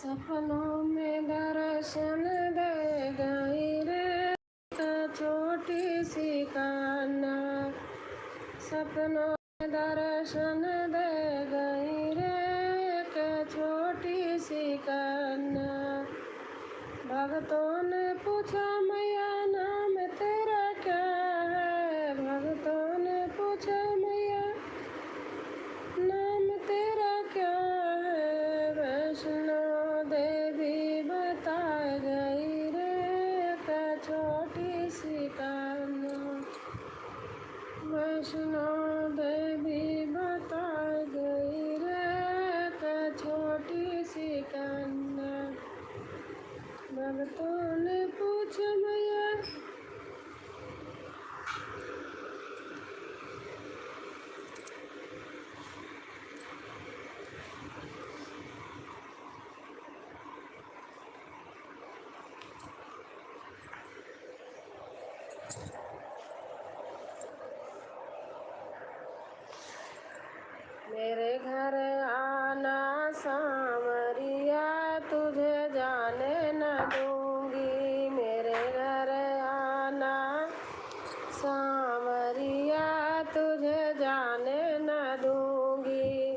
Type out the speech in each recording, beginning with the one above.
सपनों में दर्शन दे गई रे छोटी सी कान्हा। सपनों में दर्शन दे गई रे छोटी सी कान्हा। भक्तों ने पूछा मैया नाम तेरा क्या है। भक्तों ने पूछा मैया नाम तेरा क्या है। वैष्णो देवी बताई गई रे छोटी सी कान्हा। वैष्णो देवी बताई गई रे छोटी सी कान्हा। भक्तों ने पूछा मैया मेरे घर आना सांवरिया तुझे जाने न दूंगी। मेरे घर आना सांवरिया तुझे जाने न दूंगी।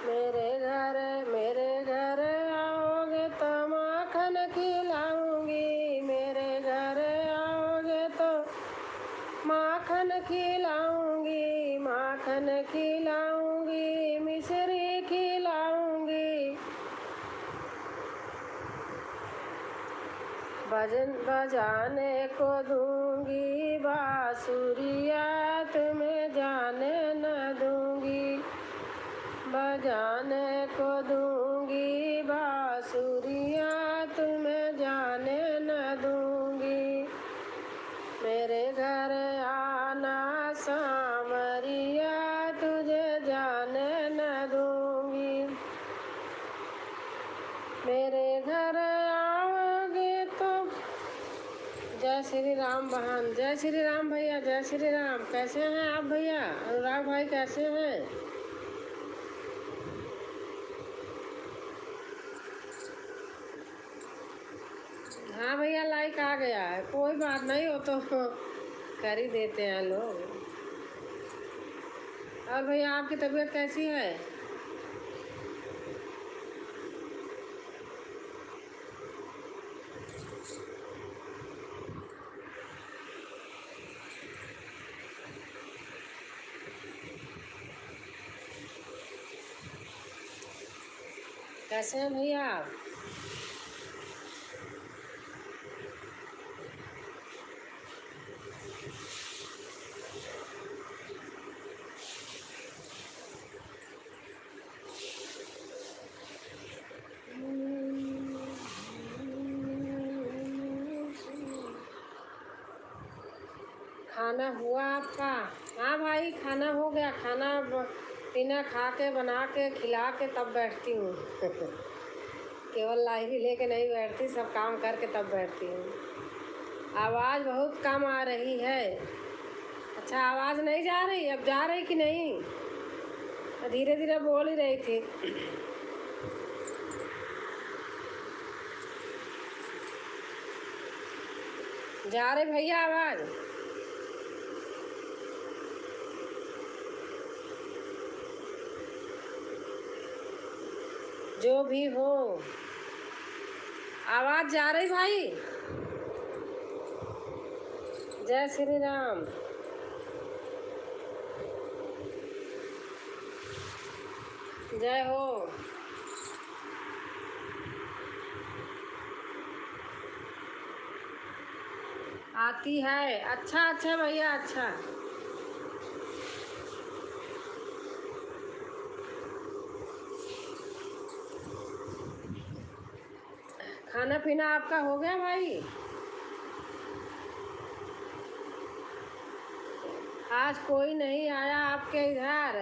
मेरे घर आओगे तो माखन खिलाऊंगी। मेरे घर आओगे तो माखन खिलाऊंगी। माखन खिलाऊंगी मिश्री खिलाऊंगी। भजन बजाने को दूंगी बांसुरिया तुम्हें जाने न दूंगी। बजाने को दूंगी बांसुरिया तुम्हें जाने न दूंगी। मेरे घर आना सांवरिया तुझे जाने न दूंगी। मेरे घर आओगे तो जय श्री राम बहन। जय श्री राम भैया। जय श्री राम। कैसे हैं आप भैया? अनुराग भाई कैसे हैं? हाँ भैया लाइक आ गया है। कोई बात नहीं हो तो कर ही देते हैं लोग। और भैया आपकी तबीयत कैसी है? कैसे हैं भैया आप? खाना हुआ आपका? हाँ भाई खाना हो गया। खाना पीना खा के बना के खिला के तब बैठती हूँ केवल लाइव ही लेके नहीं बैठती, सब काम करके तब बैठती हूँ। आवाज़ बहुत कम आ रही है। अच्छा आवाज़ नहीं जा रही? अब जा रही कि नहीं? धीरे धीरे बोल ही रही थी। जा रही भैया आवाज़? जो भी हो आवाज़ जा रही भाई? जय श्री राम। जय हो। आती है। अच्छा अच्छा भैया अच्छा। खाना पीना आपका हो गया भाई? आज कोई नहीं आया आपके इधर?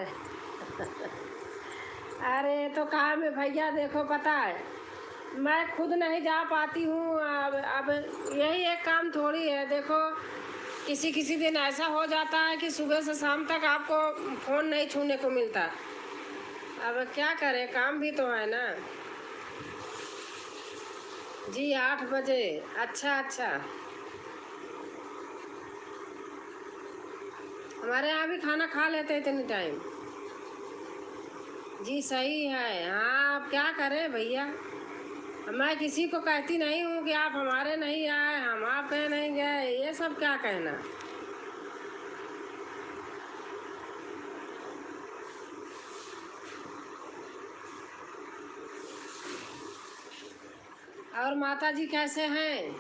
अरे तो काम है भैया। देखो पता है मैं खुद नहीं जा पाती हूँ। अब यही एक काम थोड़ी है। देखो किसी किसी दिन ऐसा हो जाता है कि सुबह से शाम तक आपको फ़ोन नहीं छूने को मिलता। अब क्या करें, काम भी तो है ना। जी 8 बजे। अच्छा अच्छा, हमारे यहाँ भी खाना खा लेते इतने टाइम। जी सही है। हाँ अब क्या करें भैया, मैं किसी को कहती नहीं हूँ कि आप हमारे नहीं आए, हम आपके नहीं गए, ये सब क्या कहना। और माता जी कैसे हैं?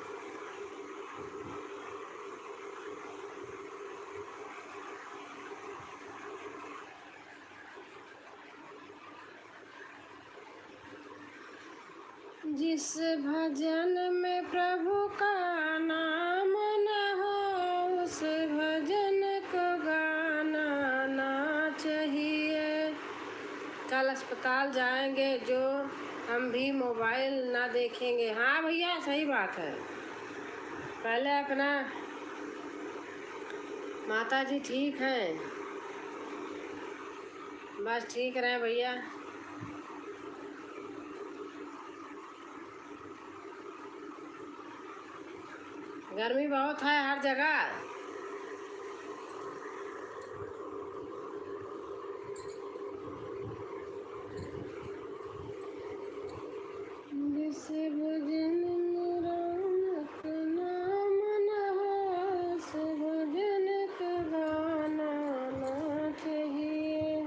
जिस भजन में प्रभु का नाम न हो, उस भजन को गाना ना चाहिए। कल अस्पताल जाएंगे जो हम भी मोबाइल ना देखेंगे। हाँ भैया सही बात है। पहले अपना माता जी ठीक हैं, बस ठीक रहे भैया। गर्मी बहुत है हर जगह। जिस भजन में राम का नाम न हो, उस भजन को गाना ना चाहिए।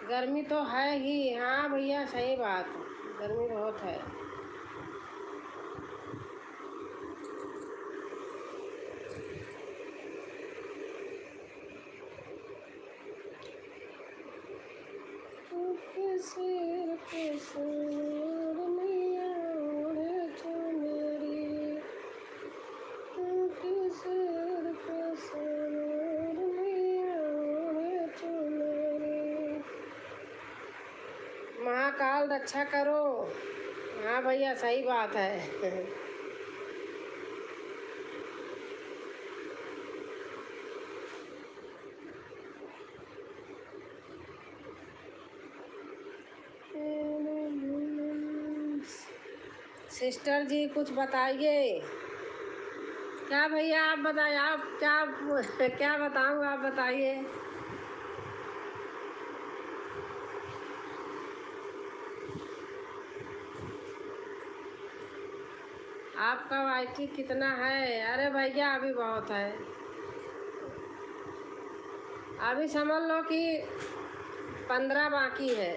गर्मी तो है ही। हाँ भैया सही बात, गर्मी बहुत है। सिर पे सवार मैया ओढ़े चुनरी, सिर पे सवार मैया ओढ़े चुनरी। महाकाल रक्षा करो। हाँ भैया सही बात है। सिस्टर जी कुछ बताइए। क्या भैया आप बताइए, आप क्या क्या बताऊँ, आप बताइए। आपका वाईटी कितना है? अरे भैया अभी बहुत है, अभी समझ लो कि 15 बाकी है।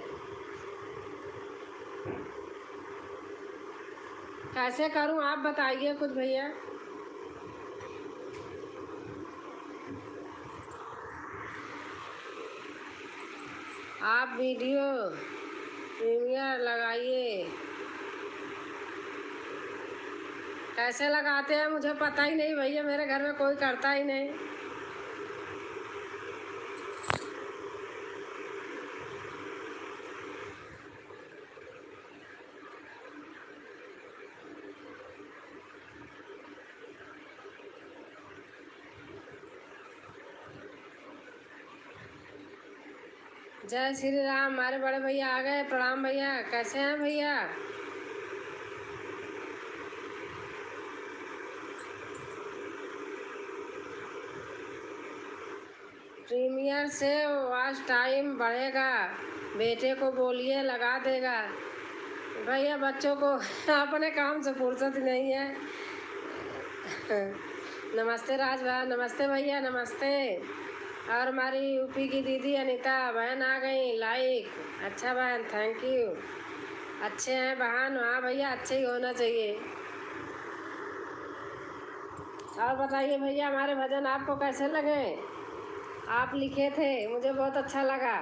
कैसे करूं आप बताइए कुछ भैया। आप वीडियो प्रीमियर लगाइए। कैसे लगाते हैं मुझे पता ही नहीं भैया, मेरे घर में कोई करता ही नहीं। जय श्री राम। हमारे बड़े भैया आ गए, प्रणाम भैया। कैसे हैं भैया? प्रीमियर से वॉच टाइम बढ़ेगा, बेटे को बोलिए लगा देगा। भैया बच्चों को अपने काम से फुर्सत नहीं है। नमस्ते राज भाई, नमस्ते भैया, नमस्ते। और हमारी यूपी की दीदी अनीता बहन आ गई लाइक। अच्छा बहन, थैंक यू। अच्छे हैं बहन? हाँ भैया अच्छे ही होना चाहिए। और बताइए भैया हमारे भजन आपको कैसे लगे? आप लिखे थे, मुझे बहुत अच्छा लगा।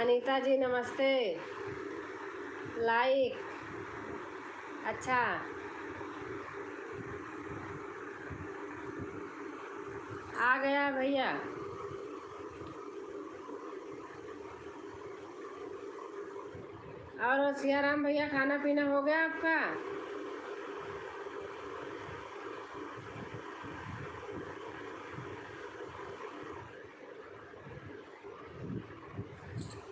अनीता जी नमस्ते, लाइक। अच्छा आ गया भैया। और सियाराम भैया खाना पीना हो गया आपका?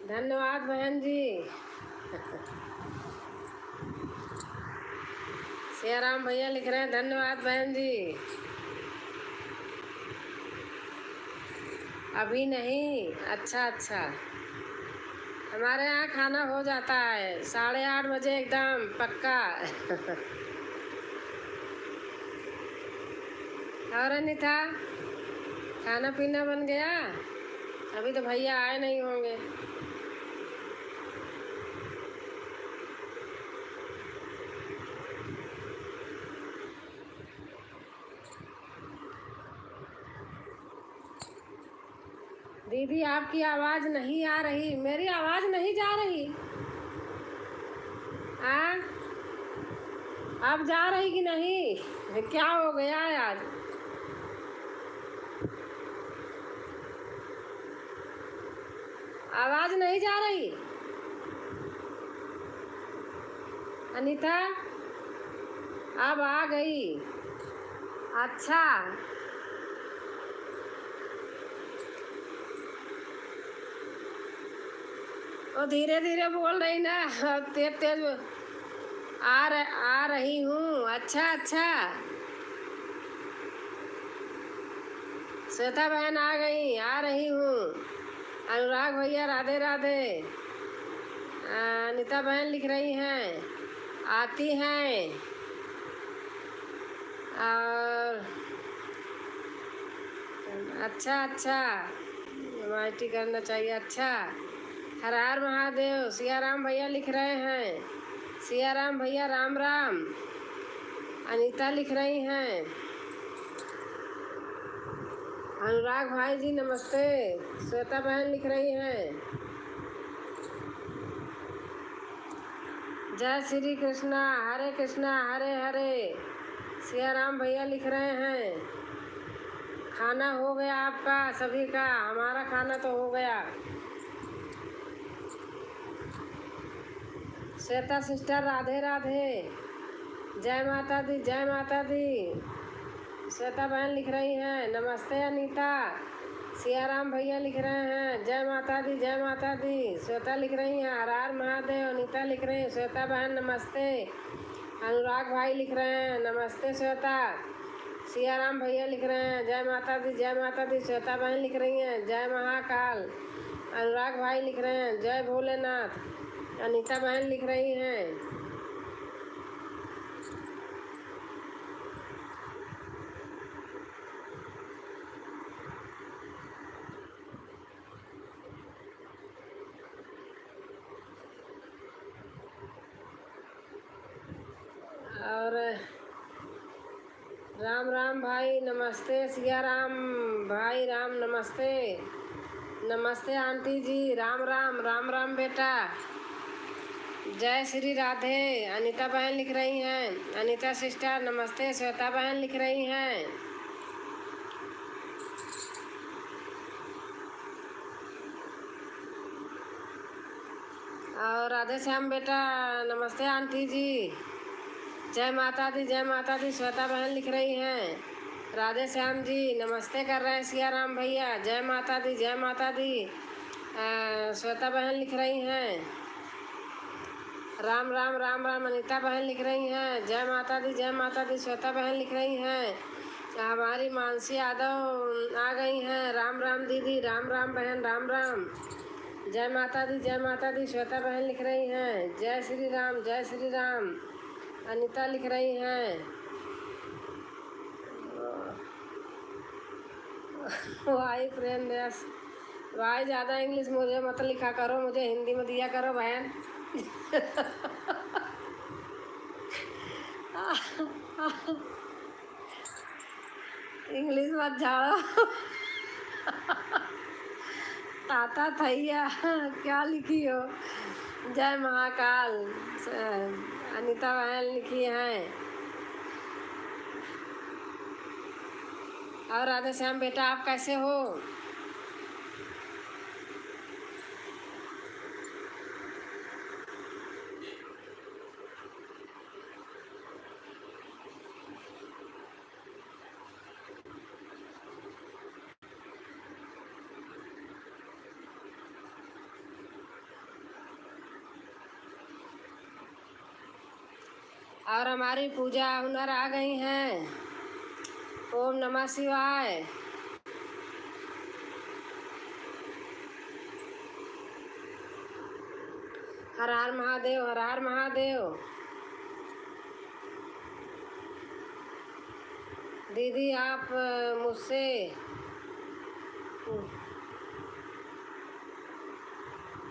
धन्यवाद बहन जी। सियाराम भैया लिख रहे हैं धन्यवाद बहन जी। अभी नहीं, अच्छा अच्छा। हमारे यहाँ खाना हो जाता है 8:30 बजे एकदम पक्का। और अनिता, खाना पीना बन गया? अभी तो भैया आए नहीं होंगे। दीदी आपकी आवाज़ नहीं आ रही। मेरी आवाज़ नहीं जा रही? हाँ, अब जा रही कि नहीं? क्या हो गया है आज? आवाज़ नहीं जा रही? अनीता अब आ गई। अच्छा, वो धीरे धीरे बोल रही ना, तेज तेज आ रही हूँ। अच्छा अच्छा, श्वेता बहन आ गई, आ रही हूँ। अनुराग भैया राधे राधे। अनीता बहन लिख रही हैं आती हैं। और अच्छा अच्छा, माइटी करना चाहिए। अच्छा, हर हर महादेव। सियाराम भैया लिख रहे हैं, सियाराम भैया राम राम। अनीता लिख रही हैं अनुराग भाई जी नमस्ते। श्वेता बहन लिख रही हैं जय श्री कृष्णा, हरे कृष्णा हरे हरे। सियाराम भैया लिख रहे हैं खाना हो गया आपका सभी का? हमारा खाना तो हो गया। श्वेता सिस्टर राधे राधे, जय माता दी जय माता दी। श्वेता बहन लिख रही हैं नमस्ते अनीता। सियाराम भैया लिख रहे हैं जय माता दी जय माता दी। श्वेता लिख रही हैं हर हर महादेव। अनीता लिख रही हैं श्वेता बहन नमस्ते। अनुराग भाई लिख रहे हैं नमस्ते श्वेता। सियाराम भैया लिख रहे हैं जय माता दी जय माता दी। श्वेता बहन लिख रही हैं जय महाकाल। अनुराग भाई लिख रहे हैं जय भोलेनाथ। अनीता बहन लिख रही हैं और राम राम भाई नमस्ते। सियाराम भाई राम नमस्ते। नमस्ते आंटी जी, राम राम राम राम बेटा। जय श्री राधे। अनीता बहन लिख रही हैं अनीता सिस्टर नमस्ते। श्वेता बहन लिख रही हैं और राधे श्याम बेटा नमस्ते आंटी जी। जय माता दी जय माता दी। श्वेता बहन लिख रही हैं राधे श्याम जी नमस्ते कर रहे हैं। सियाराम भैया जय माता दी जय माता दी। श्वेता बहन लिख रही हैं राम राम राम राम। अनीता बहन लिख रही हैं जय माता दी जय माता दी। श्वेता बहन लिख रही हैं हमारी मानसी यादव आ गई हैं राम राम दीदी राम राम बहन राम राम। जय माता दी जय माता दी। श्वेता बहन लिख रही हैं जय श्री राम जय श्री राम। अनीता लिख रही हैं वाई फ्रेंड यस। भाई ज़्यादा इंग्लिश मुझे मत लिखा करो, मुझे हिंदी में दिया करो बहन। इंग्लिश मत झाड़ो। ताता थैया क्या लिखी हो? जय महाकाल। अनीता बहन लिखी हैं और राधे श्याम बेटा आप कैसे हो? और हमारी पूजा हुनर आ गई हैं। ओम नमः शिवाय। हर हर महादेव, हर हर महादेव। दीदी आप मुझसे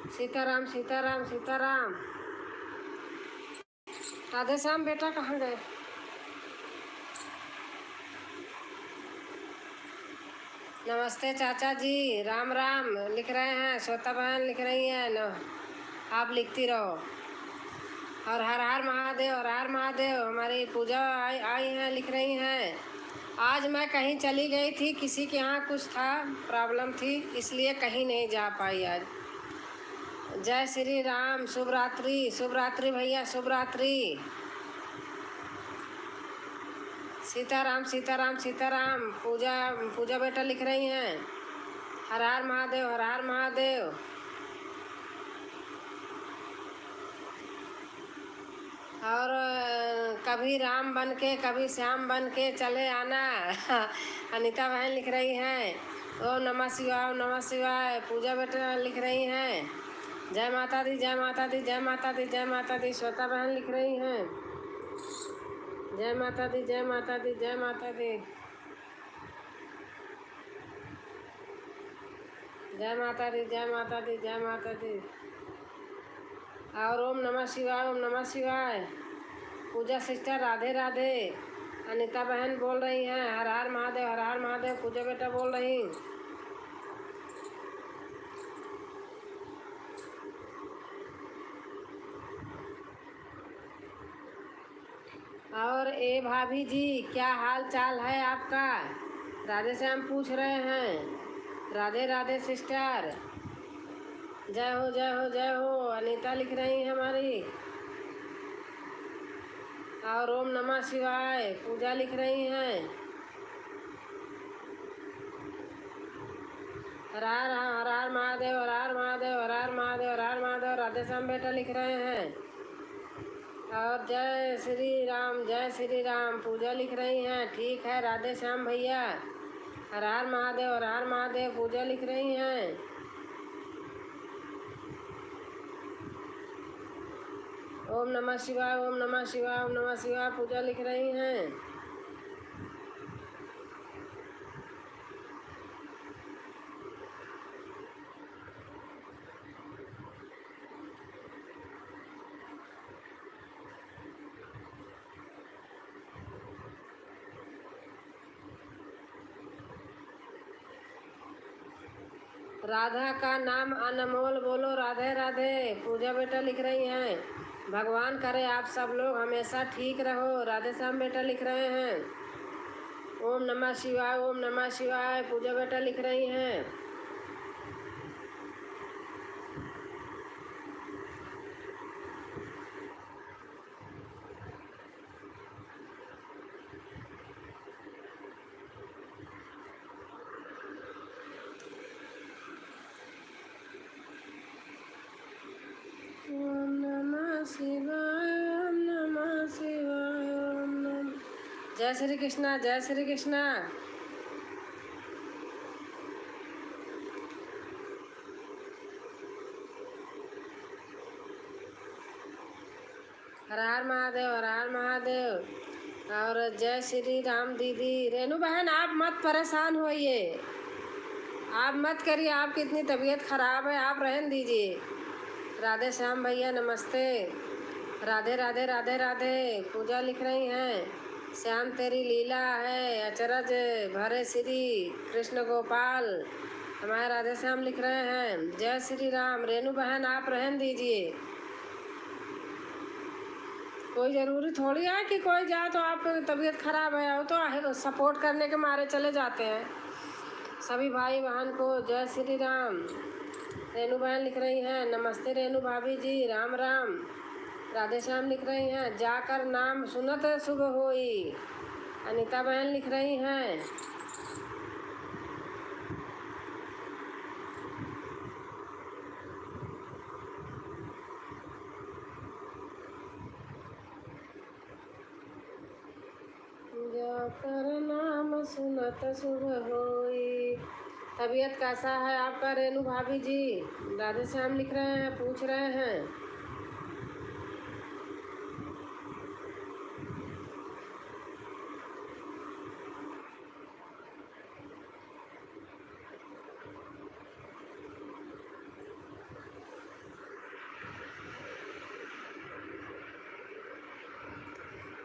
सीताराम सीताराम सीताराम। राधे श्याम बेटा कहाँ गए? नमस्ते चाचा जी, राम राम लिख रहे हैं। श्वेता बहन लिख रही हैं न, आप लिखती रहो। और हर हर महादेव, हर हर महादेव। हमारी पूजा आई हैं, लिख रही हैं। आज मैं कहीं चली गई थी, किसी के यहाँ कुछ था, प्रॉब्लम थी, इसलिए कहीं नहीं जा पाई आज। जय श्री राम, शुभ रात्रि, शुभ रात्रि भैया, शुभ रात्रि। सीताराम सीताराम सीताराम। पूजा पूजा बेटा लिख रही हैं। हर हर महादेव, हर हर महादेव। और कभी राम बन के कभी श्याम बन के चले आना। अनीता बहन लिख रही हैं। ओम नमः शिवाय, ओम नमः शिवाय। पूजा बेटा लिख रही हैं। जय माता दी, जय माता दी, जय माता दी, जय माता दी। श्वेता बहन लिख रही हैं। जय माता दी, जय माता दी, जय माता दी। जय माता दी, जय माता दी, जय माता दी। और ओम नमः शिवाय, ओम नमः शिवाय। पूजा सिस्टर राधे राधे। अनीता बहन बोल रही हैं हर हर महादेव, हर हर महादेव। पूजा बेटा बोल रही। और ए भाभी जी, क्या हाल चाल है आपका? राधे श्याम पूछ रहे हैं। राधे राधे सिस्टर। जय हो, जय हो, जय हो। अनीता लिख रही है हमारी। और ओम नमः शिवाय। पूजा लिख रही हैं। हर हर हर हर महादेव, हर हर महादेव, हर हर महादेव, हर हर महादेव। राधे श्याम बेटा लिख रहे हैं। और जय श्री राम, जय श्री राम। पूजा लिख रही हैं। ठीक है राधे श्याम भैया। हर हर महादेव, हर हर महादेव। पूजा लिख रही हैं। ओम नमः शिवाय, ओम नमः शिवाय, ओम नमः शिवाय। पूजा लिख रही हैं। राधा का नाम अनमोल बोलो, राधे राधे। पूजा बेटा लिख रही हैं। भगवान करे आप सब लोग हमेशा ठीक रहो। राधे श्याम बेटा लिख रहे हैं। ओम नमः शिवाय, ओम नमः शिवाय। पूजा बेटा लिख रही हैं। ओम नमः शिवाय, ओम नमः शिवाय, ओम नमः। जय श्री कृष्णा, जय श्री कृष्णा। हर हर महादेव, हर हर महादेव। और जय श्री राम दीदी। रेनू बहन आप मत परेशान होइए, आप मत करिए। आपकी इतनी तबीयत खराब है, आप रहने दीजिए। राधे श्याम भैया नमस्ते। राधे राधे, राधे राधे। पूजा लिख रही हैं। श्याम तेरी लीला है अचरज भरे श्री कृष्ण गोपाल। हमारे राधे श्याम लिख रहे हैं। जय श्री राम। रेनू बहन आप रहने दीजिए, कोई ज़रूरी थोड़ी है कि कोई जाए तो आप तबीयत खराब है वो तो सपोर्ट करने के मारे चले जाते हैं। सभी भाई बहन को जय श्री राम। रेनू बहन लिख रही हैं। नमस्ते रेनू भाभी जी, राम राम। राधे श्याम लिख रही हैं। जाकर नाम सुनत शुभ होई। अनीता बहन लिख रही हैं। सुनत सुबह होई। तबीयत कैसा है आपका रेनू भाभी जी? राधे श्याम लिख रहे हैं, पूछ रहे हैं।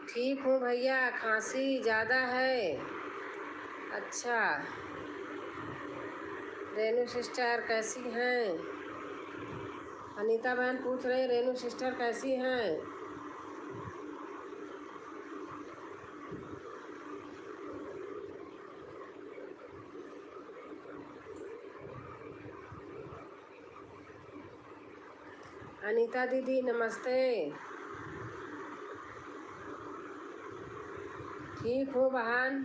ठीक हूँ भैया, खांसी ज़्यादा है। अच्छा, रेनू सिस्टर कैसी हैं? अनीता बहन पूछ रही रेनू सिस्टर कैसी हैं? अनीता दीदी नमस्ते। ठीक हूँ बहन।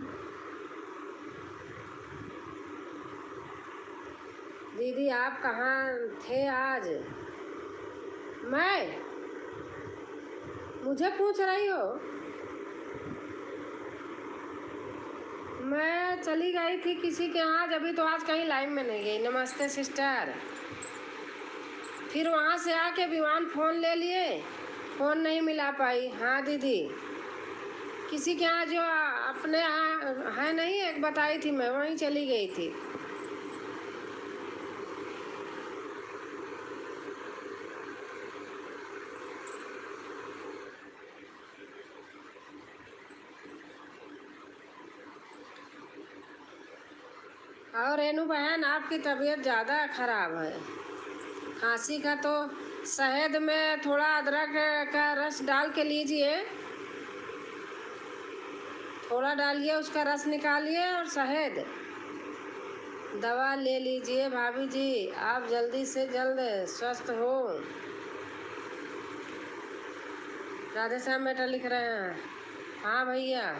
दीदी आप कहाँ थे आज? मैं? मुझे पूछ रही हो? मैं चली गई थी किसी के यहाँ, अभी तो आज कहीं लाइन में नहीं गई। नमस्ते सिस्टर। फिर वहाँ से आके विवान फ़ोन ले लिए, फ़ोन नहीं मिला पाई। हाँ दीदी, किसी के यहाँ जो अपने यहाँ है नहीं, एक बताई थी मैं, वहीं चली गई थी। और रेनू बहन आपकी तबीयत ज़्यादा ख़राब है। खांसी का तो शहद में थोड़ा अदरक का रस डाल के लीजिए, थोड़ा डालिए, उसका रस निकालिए और शहद दवा ले लीजिए। भाभी जी आप जल्दी से जल्द स्वस्थ हो। राधे श्याम बेटा लिख रहे हैं। हाँ भैया।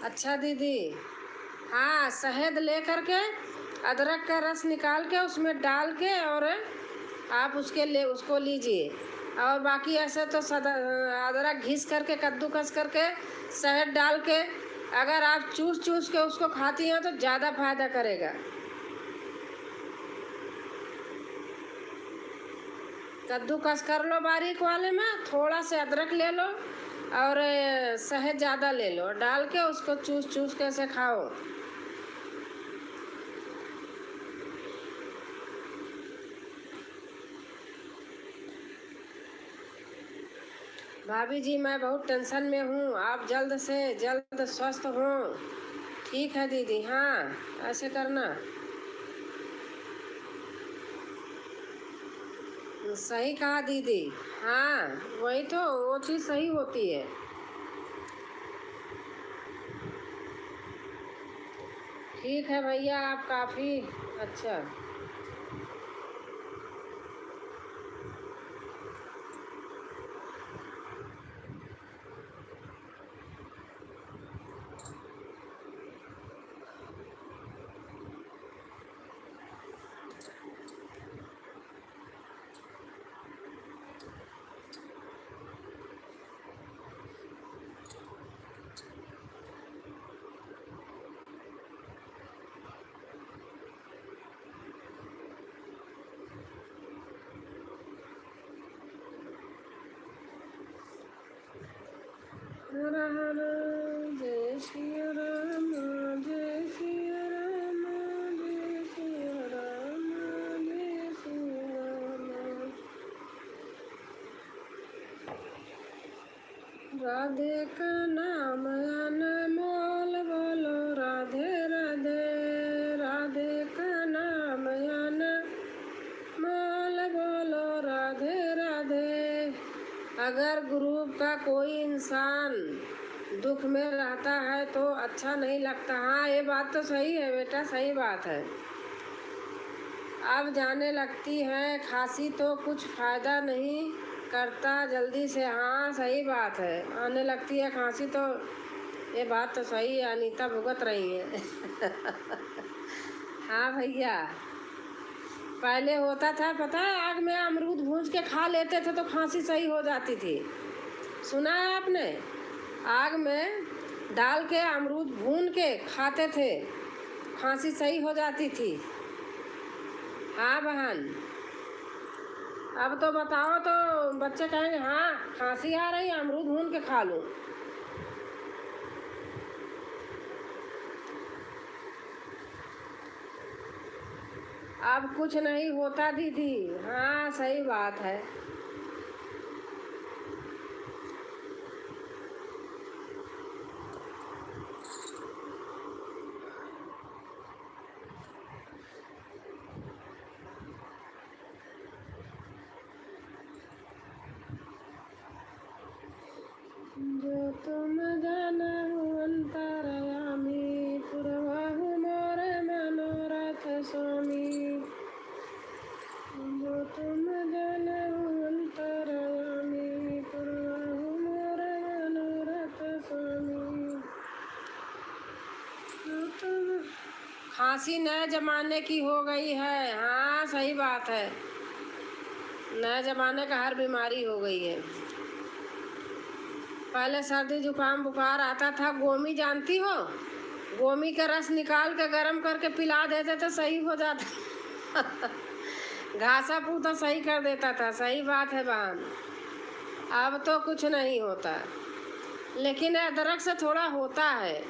अच्छा दीदी, हाँ शहद ले करके अदरक का रस निकाल के उसमें डाल के और आप उसको लीजिए। और बाकी ऐसे तो अदरक घिस करके कद्दूकस करके शहद डाल के अगर आप चूस चूस के उसको खाती हैं तो ज़्यादा फायदा करेगा। कद्दूकस कर लो बारीक वाले में, थोड़ा से अदरक ले लो और शहद ज़्यादा ले लो, डाल के उसको चूस चूस के ऐसे खाओ। भाभी जी मैं बहुत टेंशन में हूँ, आप जल्द से जल्द स्वस्थ हों। ठीक है दीदी, हाँ ऐसे करना। सही कहा दीदी, हाँ वही तो, वो चीज़ सही होती है। ठीक है भैया, आप काफ़ी अच्छा। हर हर जय श्री राम, जय श्री राम, जय श्री राम, जय श्री राम। राधे का नाम अनमोल, बोलो राधे राधे। राधे का नाम अनमोल, बोलो राधे राधे। अगर ग्रुप का कोई इंसान दुख में रहता है तो अच्छा नहीं लगता। हाँ ये बात तो सही है बेटा, सही बात है। अब जाने लगती है खांसी तो कुछ फ़ायदा नहीं करता जल्दी से। हाँ सही बात है, आने लगती है खांसी तो, ये बात तो सही है, अनीता भुगत रही है। हाँ भैया, पहले होता था पता है, आग में अमरूद भून के खा लेते थे तो खांसी सही हो जाती थी। सुना है आपने? आग में डाल के अमरूद भून के खाते थे, खांसी सही हो जाती थी। हाँ बहन, अब तो बताओ तो बच्चे कहेंगे हाँ खांसी आ रही है, अमरूद भून के खा लूँ। अब कुछ नहीं होता दीदी। हाँ सही बात है। जो तुम जानहु अंतरयामी, पुरवाहु मोर मनोरथ स्वामी। जो तुम जानहु अंतरयामी, पुरवाहु मोर मनोरथ स्वामी। जो तुम खांसी नए जमाने की हो गई है। हाँ सही बात है, नए जमाने का हर बीमारी हो गई है। पहले सर्दी जुकाम बुखार आता था, गोमी जानती हो? गोमी का रस निकाल के गर्म करके पिला देते थे, सही हो जाता। घासा पूता सही कर देता था। सही बात है बहन। अब तो कुछ नहीं होता, लेकिन अदरक से थोड़ा होता है।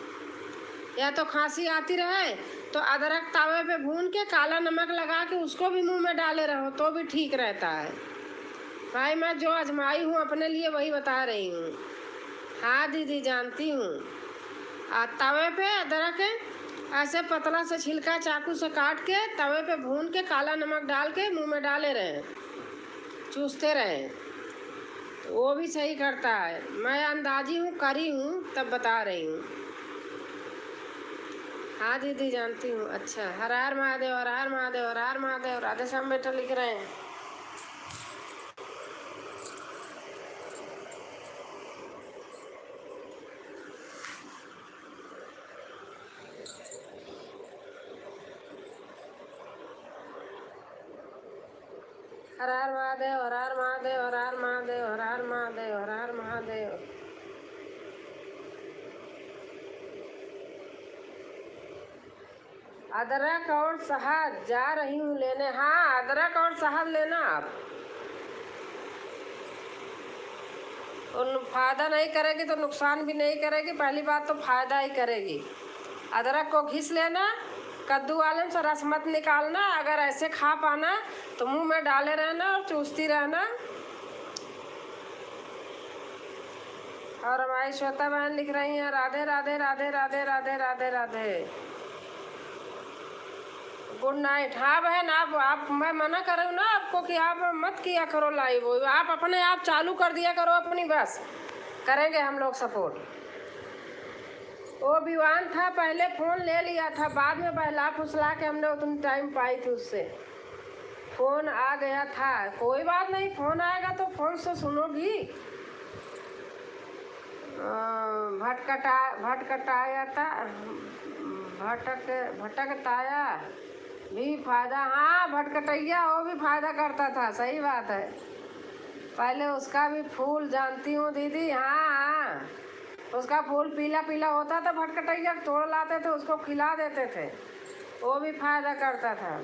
या तो खांसी आती रहे तो अदरक तावे पे भून के काला नमक लगा के उसको भी मुंह में डाले रहो तो भी ठीक रहता है। भाई मैं जो आजमाई हूँ अपने लिए वही बता रही हूँ। हाँ दीदी जानती हूँ। तवे पे अदरक ऐसे पतला से छिलका चाकू से काट के तवे पे भून के काला नमक डाल के मुंह में डाले रहें, चूसते रहें, तो वो भी सही करता है। मैं अंदाजी हूँ, करी हूँ, तब बता रही हूँ। हाँ दीदी जानती हूँ। अच्छा, हर हर महादेव, हर हर महादेव, हर हर महादेव। राधे श्याम बेटा लिख रहे हैं। हर हर महादेव, हर हर महादेव, हर हर महादेव, हर हर महादेव, हर हर महादेव। अदरक और शहद जा रही हूँ लेने। हाँ अदरक और शहद लेना आप, और फायदा नहीं करेगी तो नुकसान भी नहीं करेगी। पहली बात तो फायदा ही करेगी। अदरक को घिस लेना, कद्दू वाले से रस मत निकालना। अगर ऐसे खा पाना तो मुंह में डाले रहना और चूसती रहना। और हमारी श्वेता बहन लिख रही हैं राधे राधे राधे राधे राधे राधे राधे। Good night. हाँ बहन, आप मैं मना कर रही हूँ ना आपको कि आप मत किया करो लाइव। आप अपने आप चालू कर दिया करो अपनी, बस करेंगे हम लोग सपोर्ट। वो विवान था, पहले फ़ोन ले लिया था, बाद में बहला फुसला के हमने उतनी टाइम पाई थी उससे। फ़ोन आ गया था। कोई बात नहीं, फ़ोन आएगा तो फ़ोन से सुनोगी। भटकताया भी फायदा। हाँ भटकटैया वो भी फायदा करता था। सही बात है। पहले उसका भी फूल जानती हूँ दीदी। हाँ हाँ, उसका फूल पीला पीला होता था, भटकटैया तोड़ लाते थे, उसको खिला देते थे, वो भी फायदा करता था।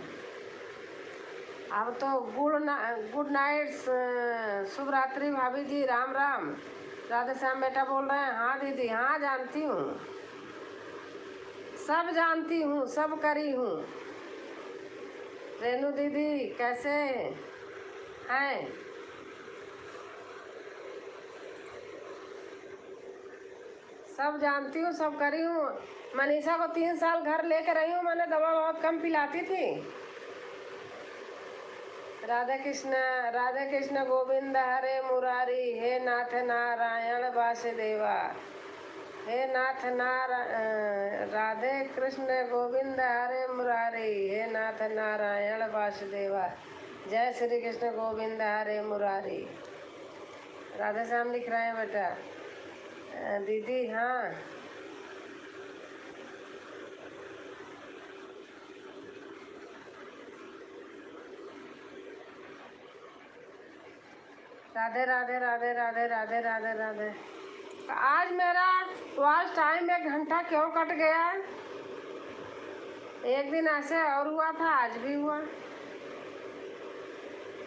अब तो गुड नाइट, शुभ रात्रि भाभी जी, राम राम। राधे श्याम बेटा बोल रहे हैं। हाँ दीदी, हाँ जानती हूँ, सब जानती हूँ, सब करी हूँ। रेनू दीदी कैसे हैं? सब जानती हूँ, सब करी हूँ। मनीषा को 3 साल घर लेकर रही हूँ, मैंने दवा बहुत कम पिलाती थी। राधे कृष्ण गोविंद हरे मुरारी, हे नाथ नारायण वासुदेवा। हे नाथ राधे कृष्ण गोविंद हरे मुरारी, हे नाथ नारायण वासुदेवा। जय श्री कृष्ण गोविंद हरे मुरारी। राधे श्याम लिख रहे हैं बेटा। दीदी हाँ, राधे राधे राधे राधे राधे राधे राधे। आज मेरा वॉच टाइम 1 घंटा क्यों कट गया? एक दिन ऐसे और हुआ था, आज भी हुआ।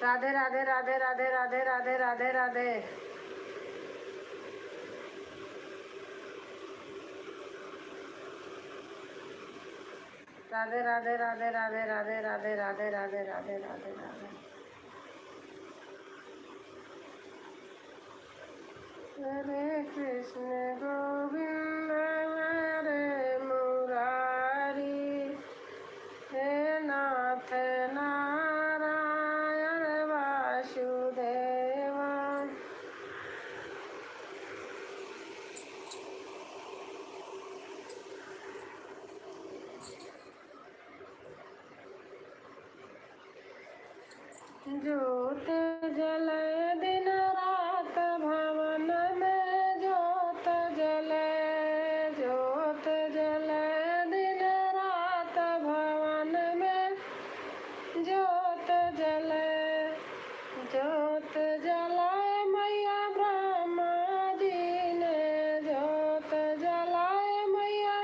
राधे राधे राधे राधे राधे राधे राधे राधे। राधे राधे राधे राधे राधे राधे राधे राधे राधे राधे राधे। हरे कृष्ण गोविंद हरे मुरारी, हे नाथ नारायण वासुदेवा। ज्योत जलय दिन रात भवन में, ज्योत जलय, ज्योत जलय दिन रात भवन में, ज्योत जलय, ज्योत जलाए मैया ब्रह्मा जी ने, ज्योत जलाए मैया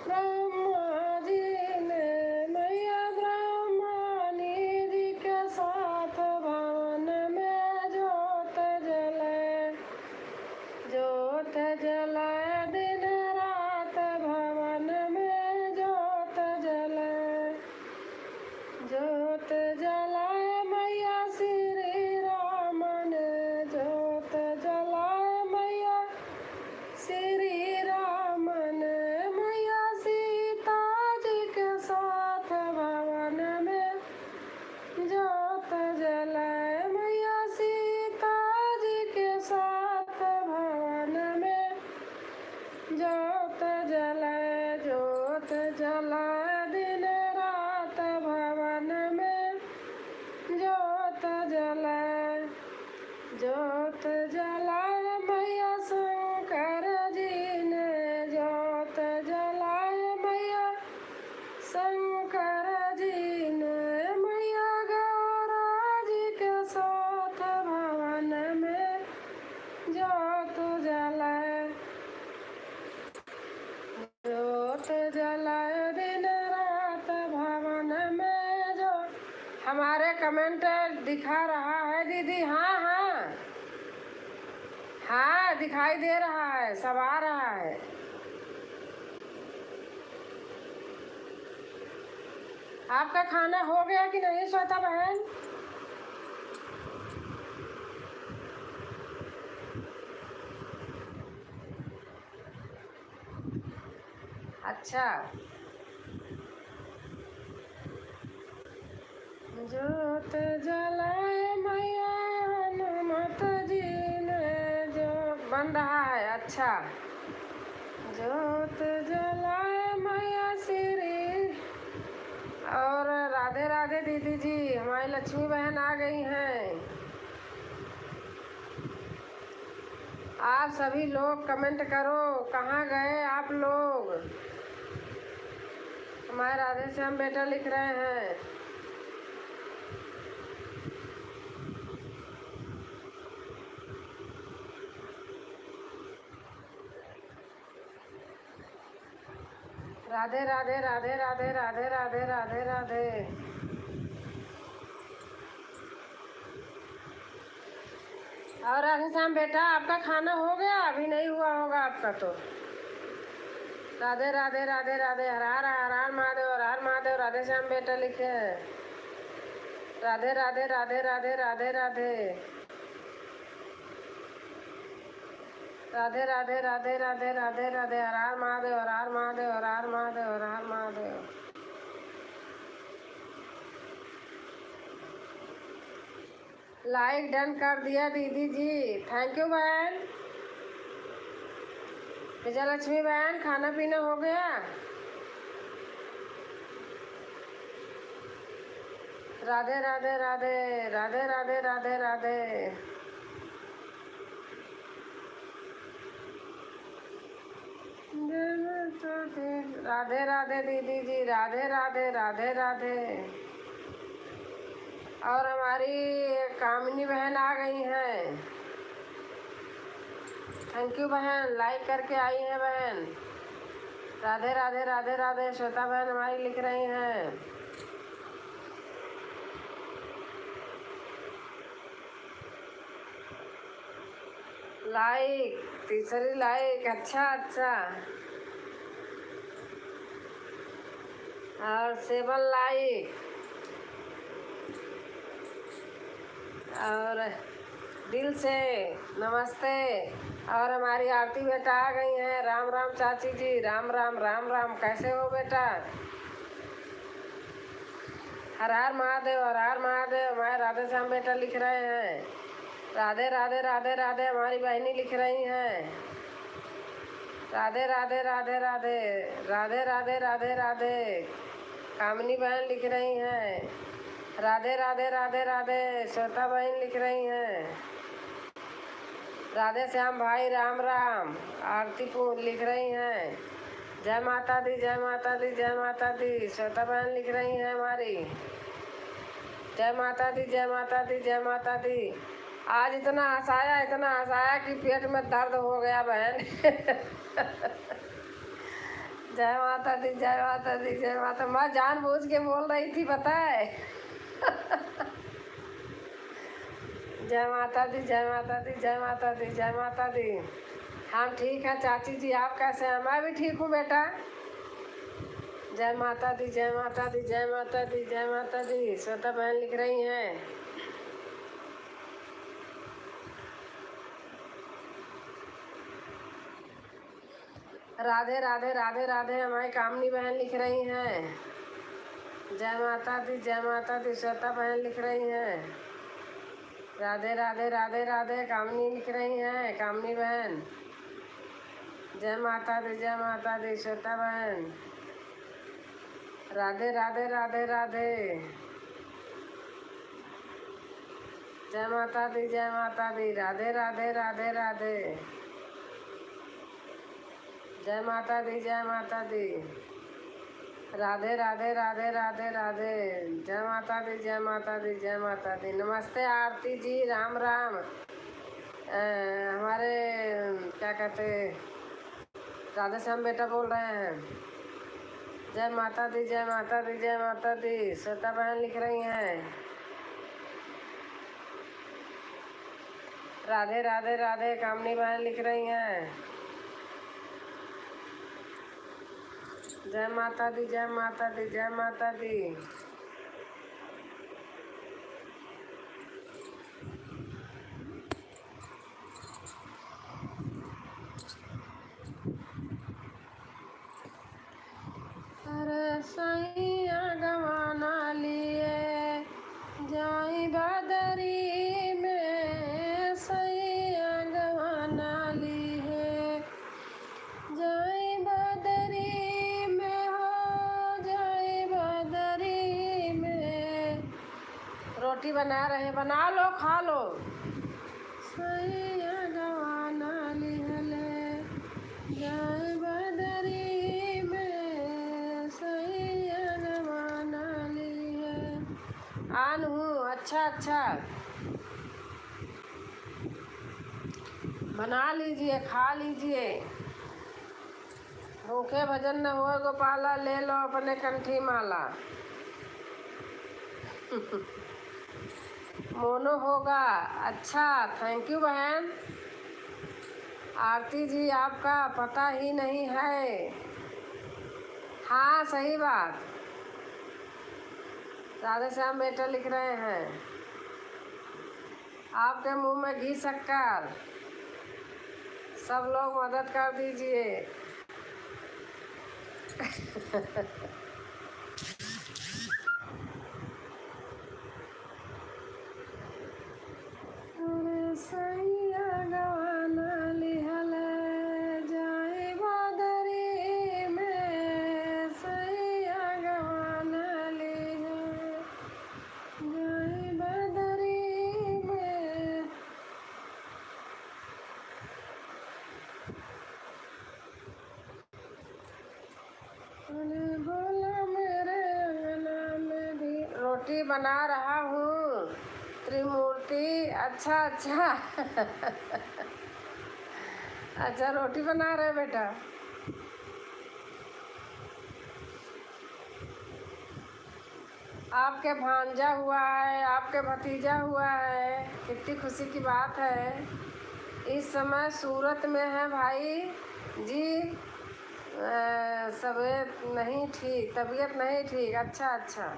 ब्रह्मा जी ने, मैया ब्रह्मणी जी के साथ भवन में ज्योत जलाए, ज्योत जलाए दिन रात भवन में, ज्योत जलाए, ज्योत जलाए मैया श्री राम ने, ज्योत जलाए मैया श्री राम ने, मैया सीता जी के साथ भवन में ज्योत जलाए, मैया सीता जी के साथ भवन में ज्योत जलाए, ज्योत जलाए दिन रात भवन में, ज्योत जलाए, ज्योत जलाए मैया शंकर जी ने, ज्योत जलाए मैया शंकर जी ने, मैया गौरा जी के साथ भवन में ज्योत जलाए, ज्योत जलाए दिन रात भवन में। जो हमारे कमेंट दिखा रहा है दीदी? हाँ हाँ हाँ, दिखाई दे रहा है, सब आ रहा है। आपका खाना हो गया कि नहीं श्वेता बहन? अच्छा। ज्योत जलाए मैया हनुमत जी ने, जो बन रहा है। अच्छा। ज्योत जलाए मैया श्री। और राधे राधे दीदी जी, हमारी लक्ष्मी बहन आ गई हैं। आप सभी लोग कमेंट करो, कहाँ गए आप लोग? हमारे राधे श्याम बेटा लिख रहे हैं। राधे राधे राधे राधे राधे राधे राधे राधे। और राधे श्याम बेटा, आपका खाना हो गया? अभी नहीं हुआ होगा आपका तो। राधे राधे राधे राधे। हर हर हर हर महादेव, हर हर महादेव। राधे श्याम बेटा लिखे हैं। राधे राधे राधे राधे राधे राधे राधे राधे राधे राधे राधे राधे। हर हर महादेव, हर हर महादेव, हर हर महादेव, हर हर महादेव। लाइक डन कर दिया दीदी जी, थैंक यू बहन। विजयलक्ष्मी बहन, खाना पीना हो गया? राधे राधे राधे राधे राधे राधे राधे। राधे राधे दीदी जी, राधे राधे राधे राधे। और हमारी कामिनी बहन आ गई हैं। थैंक यू बहन, लाइक करके आई हैं बहन। राधे राधे राधे राधे। श्वेता बहन हमारी लिख रही हैं लाइक, तीसरी लाइक। अच्छा अच्छा। और 7 लाइक। और दिल से नमस्ते। और हमारी आरती बेटा आ गई हैं। राम राम चाची जी, राम राम राम राम। कैसे हो बेटा? हर हर महादेव, हर हर महादेव। हमारे राधे श्याम बेटा लिख रहे हैं राधे राधे राधे राधे। हमारी बहनी लिख रही हैं राधे राधे राधे राधे राधे राधे राधे राधे। कामिनी बहन लिख रही हैं राधे राधे राधे राधे। श्वेता बहन लिख रही हैं राधे श्याम भाई, राम राम। आरती को लिख रही हैं जय माता दी, जय माता दी, जय माता दी। श्वेता बहन लिख रही हैं हमारी जय माता दी, जय माता दी, जय माता दी। आज इतना हंसाया कि पेट में दर्द हो गया बहन। जय माता दी, जय माता दी, जय माता। मैं जानबूझ के बोल रही थी, पता है। जय माता दी, जय माता दी, जय माता दी, जय माता दी। हम ठीक है चाची जी, आप कैसे हैं? मैं भी ठीक हूँ बेटा। जय माता दी, जय माता दी, जय माता दी, जय माता दी। श्वेता बहन लिख रही हैं राधे राधे राधे राधे। हमारी कामनी बहन लिख रही हैं जय माता दी, जय माता दी। श्वेता बहन लिख रही हैं राधे राधे राधे राधे। कामनी लिख रही हैं, कामनी बहन जय माता दी, जय माता दी। श्वेता बहन राधे राधे राधे राधे। जय माता दी, जय माता दी। राधे राधे राधे राधे। जय माता दी, जय माता दी। राधे राधे राधे राधे राधे। जय माता दी, जय माता दी, जय माता दी। नमस्ते आरती जी, राम राम। हमारे क्या कहते, राधे श्याम बेटा बोल रहे हैं जय माता दी, जय माता दी, जय माता दी। श्वेता बहन लिख रही हैं राधे राधे राधे। कामनी बहन लिख रही हैं जय माता दी, जय माता दी, जय माता दी। सैया गवाना लिए जाई बदरी में, सैया गवाना ली है जाई बदरी में, हो जाई बदरी में। रोटी बना रहे, बना लो खा लो। सैया गवाना ली हले जाई बदरी में, सैया गवाना ली है। आन हूँ। अच्छा अच्छा, बना लीजिए, खा लीजिए। भूखे भजन न हो गोपाला, ले लो अपने कंठी माला। मोनो होगा। अच्छा, थैंक यू बहन। आरती जी आपका पता ही नहीं है। हाँ सही बात। राधे श्याम बेटा लिख रहे हैं आपके मुंह में घी शक्कर। सब लोग मदद कर दीजिए। सैया गवाना लिहल जाए बदरी में, सैया गवाना लिहल जाए बदरी में। बोला मेरे अंगना में भी। रोटी बना रहा हूँ। त्रिमूर्ति, अच्छा अच्छा। अच्छा, रोटी बना रहे बेटा। आपके भांजा हुआ है, आपके भतीजा हुआ है, कितनी खुशी की बात है। इस समय सूरत में है भाई जी। तबीयत नहीं ठीक। अच्छा अच्छा।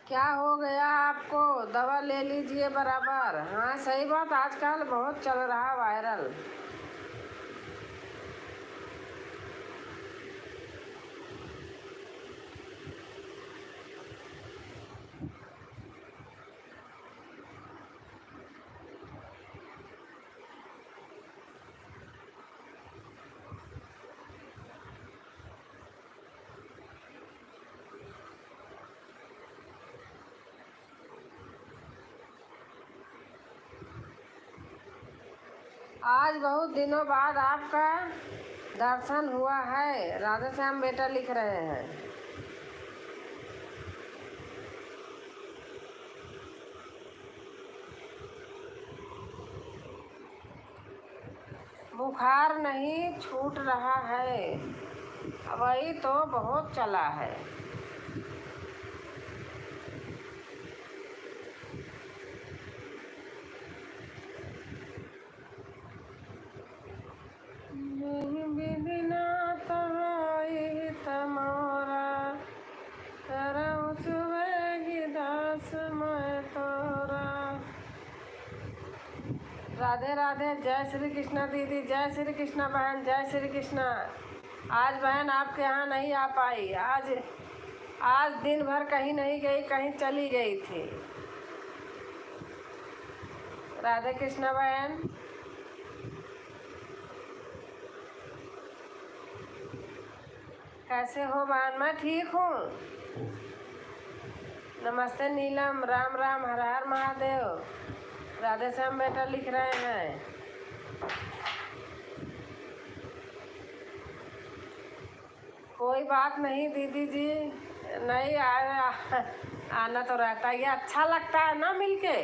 क्या हो गया आपको? दवा ले लीजिए बराबर। हाँ सही बात, आजकल बहुत चल रहा वायरल। आज बहुत दिनों बाद आपका दर्शन हुआ है। राधे श्याम बेटा लिख रहे हैं। बुखार नहीं छूट रहा है, वही तो बहुत चला है। राधे राधे। जय श्री कृष्णा दीदी, जय श्री कृष्णा बहन, जय श्री कृष्णा। आज बहन आपके यहाँ नहीं आ पाई। आज दिन भर कहीं नहीं गई, कहीं चली गई थी। राधे कृष्णा बहन। कैसे हो बहन? मैं ठीक हूँ। नमस्ते नीलम, राम राम, हर हर महादेव। राधे श्याम बेटा लिख रहे हैं। कोई बात नहीं दीदी जी, नहीं आना तो रहता है। ये अच्छा लगता है ना मिलके।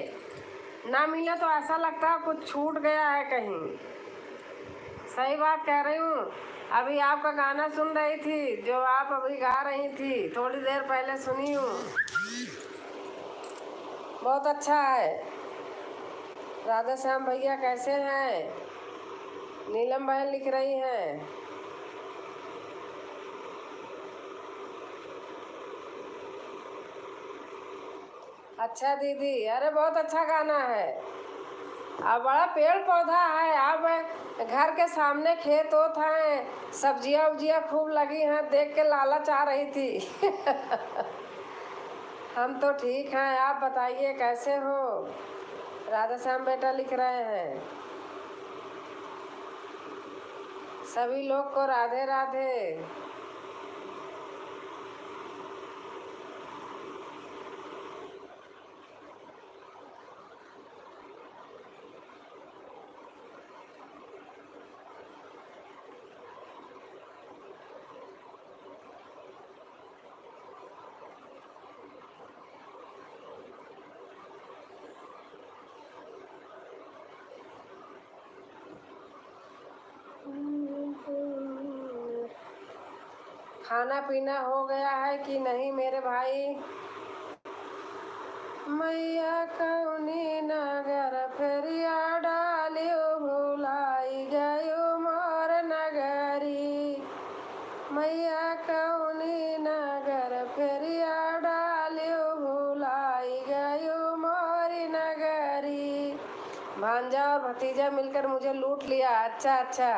ना मिले तो ऐसा लगता है कुछ छूट गया है कहीं। सही बात कह रही हूँ। अभी आपका गाना सुन रही थी, जो आप अभी गा रही थी, थोड़ी देर पहले सुनी हूँ। बहुत अच्छा है। राधे श्याम भैया कैसे हैं? नीलम बहन लिख रही हैं। अच्छा दीदी, अरे बहुत अच्छा गाना है। अब बड़ा पेड़ पौधा है। अब घर के सामने खेत ओत हैं, सब्जियां उब्जियां खूब लगी हैं, देख के लालच आ रही थी। हम तो ठीक हैं, आप बताइए कैसे हो? राधा श्याम बेटा लिख रहे हैं। सभी लोग को राधे राधे। खाना पीना हो गया है कि नहीं मेरे भाई? मैया कौनी नगर फेरिया डालियो, भुलाई गयो मोर नगरी। मैया कौनी नगर फेरिया डालियो, भुलाई गयो मोरी नगरी। भांजा और भतीजा मिलकर मुझे लूट लिया। अच्छा अच्छा।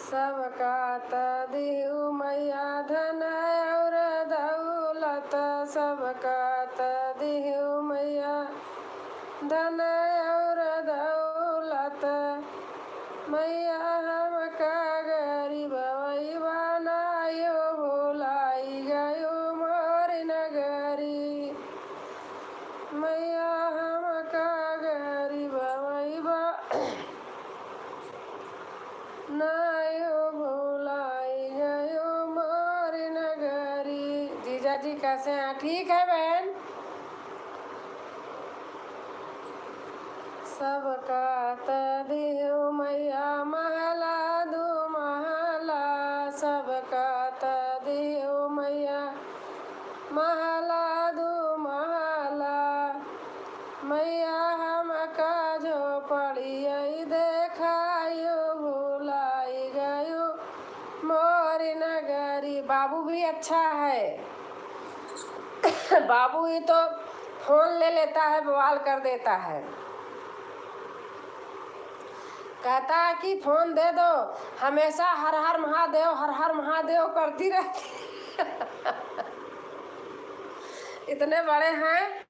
सबका दिहु मैया धन और दौलत, सबका दिहु मैया धन और दौलत। मैया हमका गरीब वही बनायो, भुलाई गयो मोर नगरी। मैया नायो भुलाई गयो मोर नगरी। जीजा जी कैसे हैं? ठीक है बहन। सबका तदियो मैया महला दो महला, सबका तदियो मैया महला दो महला। मैया हमका झोपड़िया देखायो भुलाई गयो मोर नगरी। बाबू भी अच्छा है। बाबू ही तो फोन ले लेता है, बवाल कर देता है। कहता है कि फोन दे दो, हमेशा हर हर महादेव हर हर महादेव करती रहती। इतने बड़े हैं,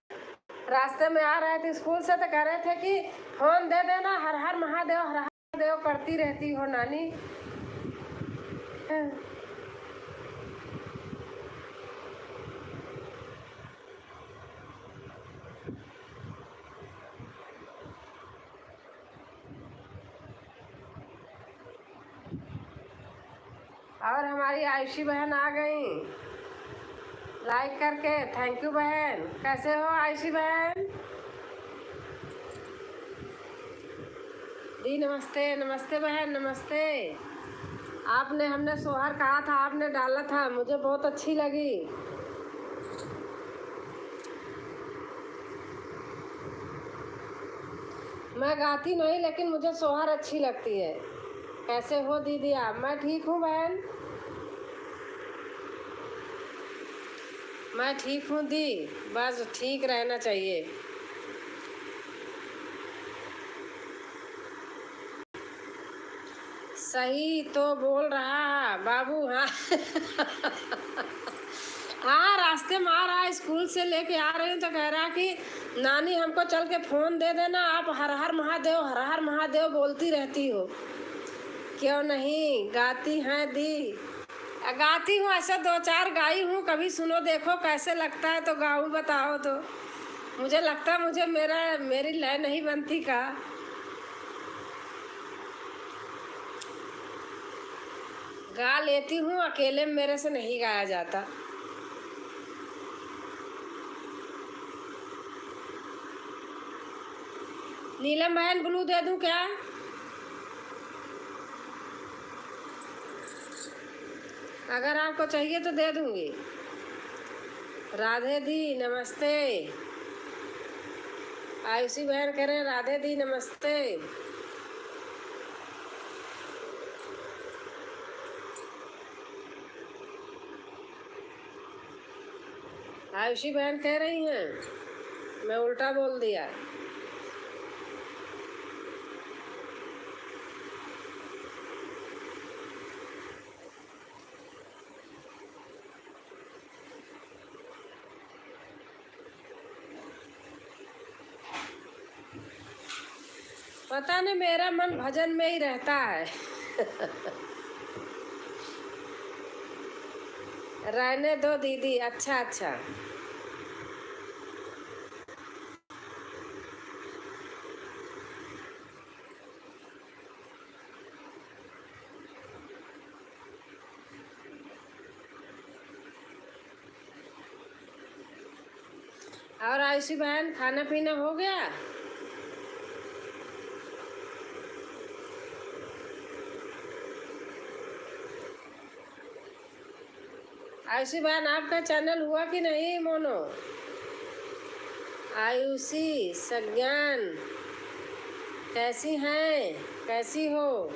रास्ते में आ रहे थे स्कूल से तो कह रहे थे कि फोन दे देना, हर हर महादेव हर हर महादेव करती रहती हो नानी। और हमारी आयुषी बहन आ गई लाइक करके। थैंक यू बहन। कैसे हो आयुषी बहन? दी नमस्ते। नमस्ते बहन, नमस्ते। आपने, हमने सोहर कहा था, आपने डाला था, मुझे बहुत अच्छी लगी। मैं गाती नहीं, लेकिन मुझे सोहर अच्छी लगती है। कैसे हो दीदी आप? मैं ठीक हूँ बहन, मैं ठीक हूँ दी। बस ठीक रहना चाहिए। सही तो बोल रहा है बाबू। हाँ। हाँ, रास्ते में आ रहा है, स्कूल से लेके आ रहे हैं तो कह रहा कि नानी हमको चल के फोन दे देना, आप हर हर महादेव बोलती रहती हो। क्यों नहीं गाती हैं दी? गाती हूँ, ऐसे दो चार गाई हूँ, कभी सुनो देखो कैसे लगता है तो गाऊँ, बताओ तो। मुझे लगता है मुझे मेरी लय नहीं बनती का। गा लेती हूँ, अकेले में मेरे से नहीं गाया जाता। नीलम बहन ब्लू दे दूँ क्या? अगर आपको चाहिए तो दे दूँगी। राधे दी नमस्ते। आयुषी बहन कह रहे हैं राधे दी नमस्ते। आयुषी बहन कह रही हैं, मैं उल्टा बोल दिया। पता नहीं, मेरा मन भजन में ही रहता है। रहने दो दीदी। अच्छा अच्छा। और आयुषी बहन खाना पीना हो गया? आयुषी बहन आपका चैनल हुआ कि नहीं मोनो? आयुषी सज्ञान कैसी हैं, कैसी हो?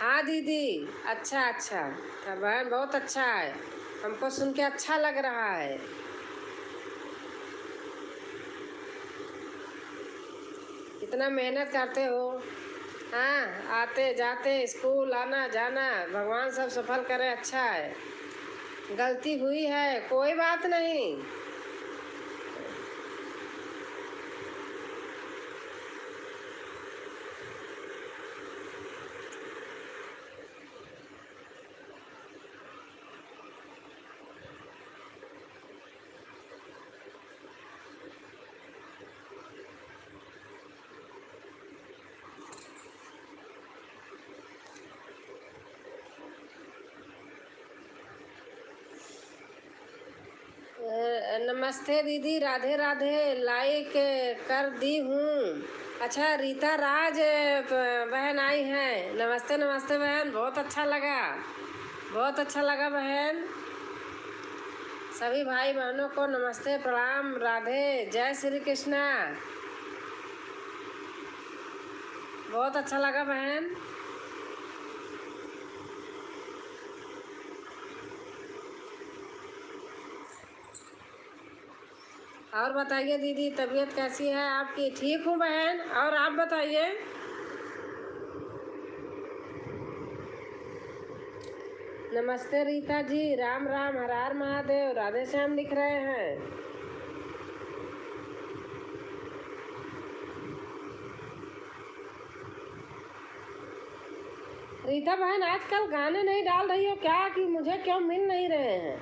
हाँ दीदी। अच्छा अच्छा, बहन बहुत अच्छा है, हमको सुन के अच्छा लग रहा है। इतना मेहनत करते हो। हाँ, आते जाते स्कूल आना जाना, भगवान सब सफल करे। अच्छा है। गलती हुई है, कोई बात नहीं। नमस्ते दीदी, राधे राधे, लाइक कर दी हूँ। अच्छा, रीता राज बहन आई हैं। नमस्ते नमस्ते बहन, बहुत अच्छा लगा, बहुत अच्छा लगा बहन। सभी भाई बहनों को नमस्ते, प्रणाम, राधे, जय श्री कृष्णा। बहुत अच्छा लगा बहन। और बताइए दीदी, तबीयत कैसी है आपकी? ठीक हूँ बहन, और आप बताइए। नमस्ते रीता जी, राम राम, हर हर महादेव, राधे श्याम लिख रहे हैं। रीता बहन, आजकल गाने नहीं डाल रही हो क्या, कि मुझे क्यों मिल नहीं रहे हैं?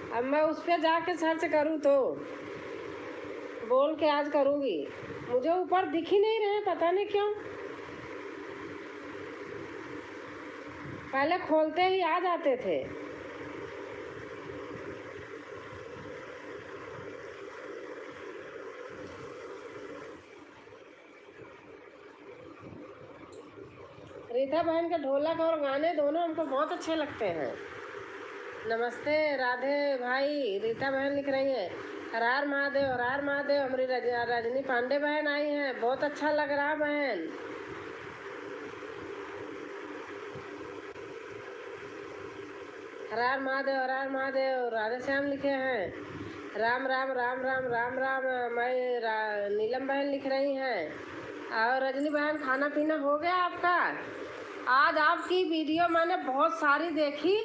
अब मैं उस पर जाके सर्च करूँ तो बोल के आज करूँगी। मुझे ऊपर दिख ही नहीं रहे, पता नहीं क्यों। पहले खोलते ही आ जाते थे। रीता बहन के ढोलक और गाने दोनों हमको बहुत अच्छे लगते हैं। नमस्ते राधे भाई, रीता बहन लिख रही है, हर हर महादेव, हर हर महादेव। हमारी रजनी पांडे बहन आई हैं, बहुत अच्छा लग रहा बहन। हर हर महादेव, हर हर महादेव, राधे श्याम लिखे हैं। राम राम राम राम राम राम। मैं नीलम बहन लिख रही हैं। और रजनी बहन, खाना पीना हो गया आपका? आज आपकी वीडियो मैंने बहुत सारी देखी,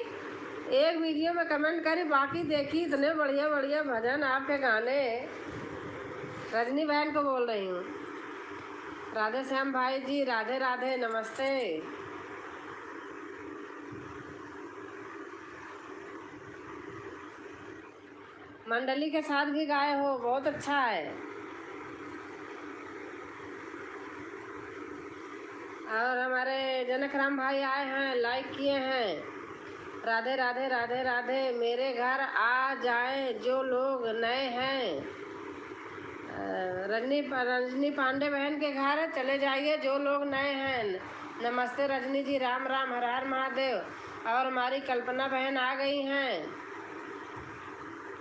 एक वीडियो में कमेंट करी, बाकी देखी इतने बढ़िया बढ़िया भजन आपके गाने। रजनी बहन को बोल रही हूँ। राधे श्याम भाई जी, राधे राधे, नमस्ते। मंडली के साथ भी गाए हो, बहुत अच्छा है। और हमारे जनक राम भाई आए हैं, लाइक किए हैं। राधे राधे राधे राधे। मेरे घर आ जाएं जो लोग नए हैं। रजनी पांडे बहन के घर चले जाइए जो लोग नए हैं। नमस्ते रजनी जी, राम राम, हर हर महादेव। और हमारी कल्पना बहन आ गई हैं।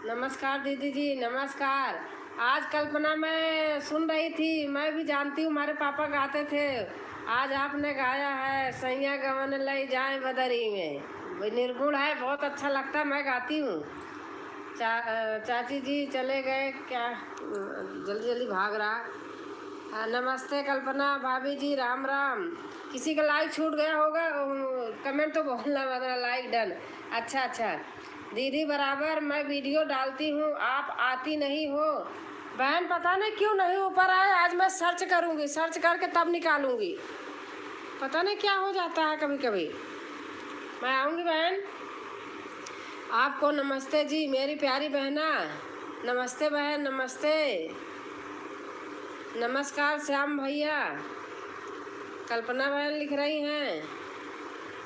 नमस्कार दीदी जी, नमस्कार। आज कल्पना मैं सुन रही थी, मैं भी जानती हूँ, हमारे पापा गाते थे। आज आपने गाया है, सैया गवन लई जाए बदरी में, निर्गुण है, बहुत अच्छा लगता, मैं गाती हूँ। चाची जी चले गए क्या? जल्दी जल्दी भाग रहा। नमस्ते कल्पना भाभी जी, राम राम। किसी का लाइक छूट गया होगा, कमेंट तो बोलना, मतलब लाइक डन। अच्छा अच्छा दीदी, बराबर मैं वीडियो डालती हूँ, आप आती नहीं हो। बहन पता नहीं क्यों नहीं ऊपर आए, आज मैं सर्च करूँगी, सर्च करके तब निकालूँगी। पता नहीं क्या हो जाता है कभी कभी। मैं आऊँगी बहन। आपको नमस्ते जी, मेरी प्यारी बहना। नमस्ते बहन, नमस्ते, नमस्कार श्याम भैया। कल्पना बहन लिख रही हैं।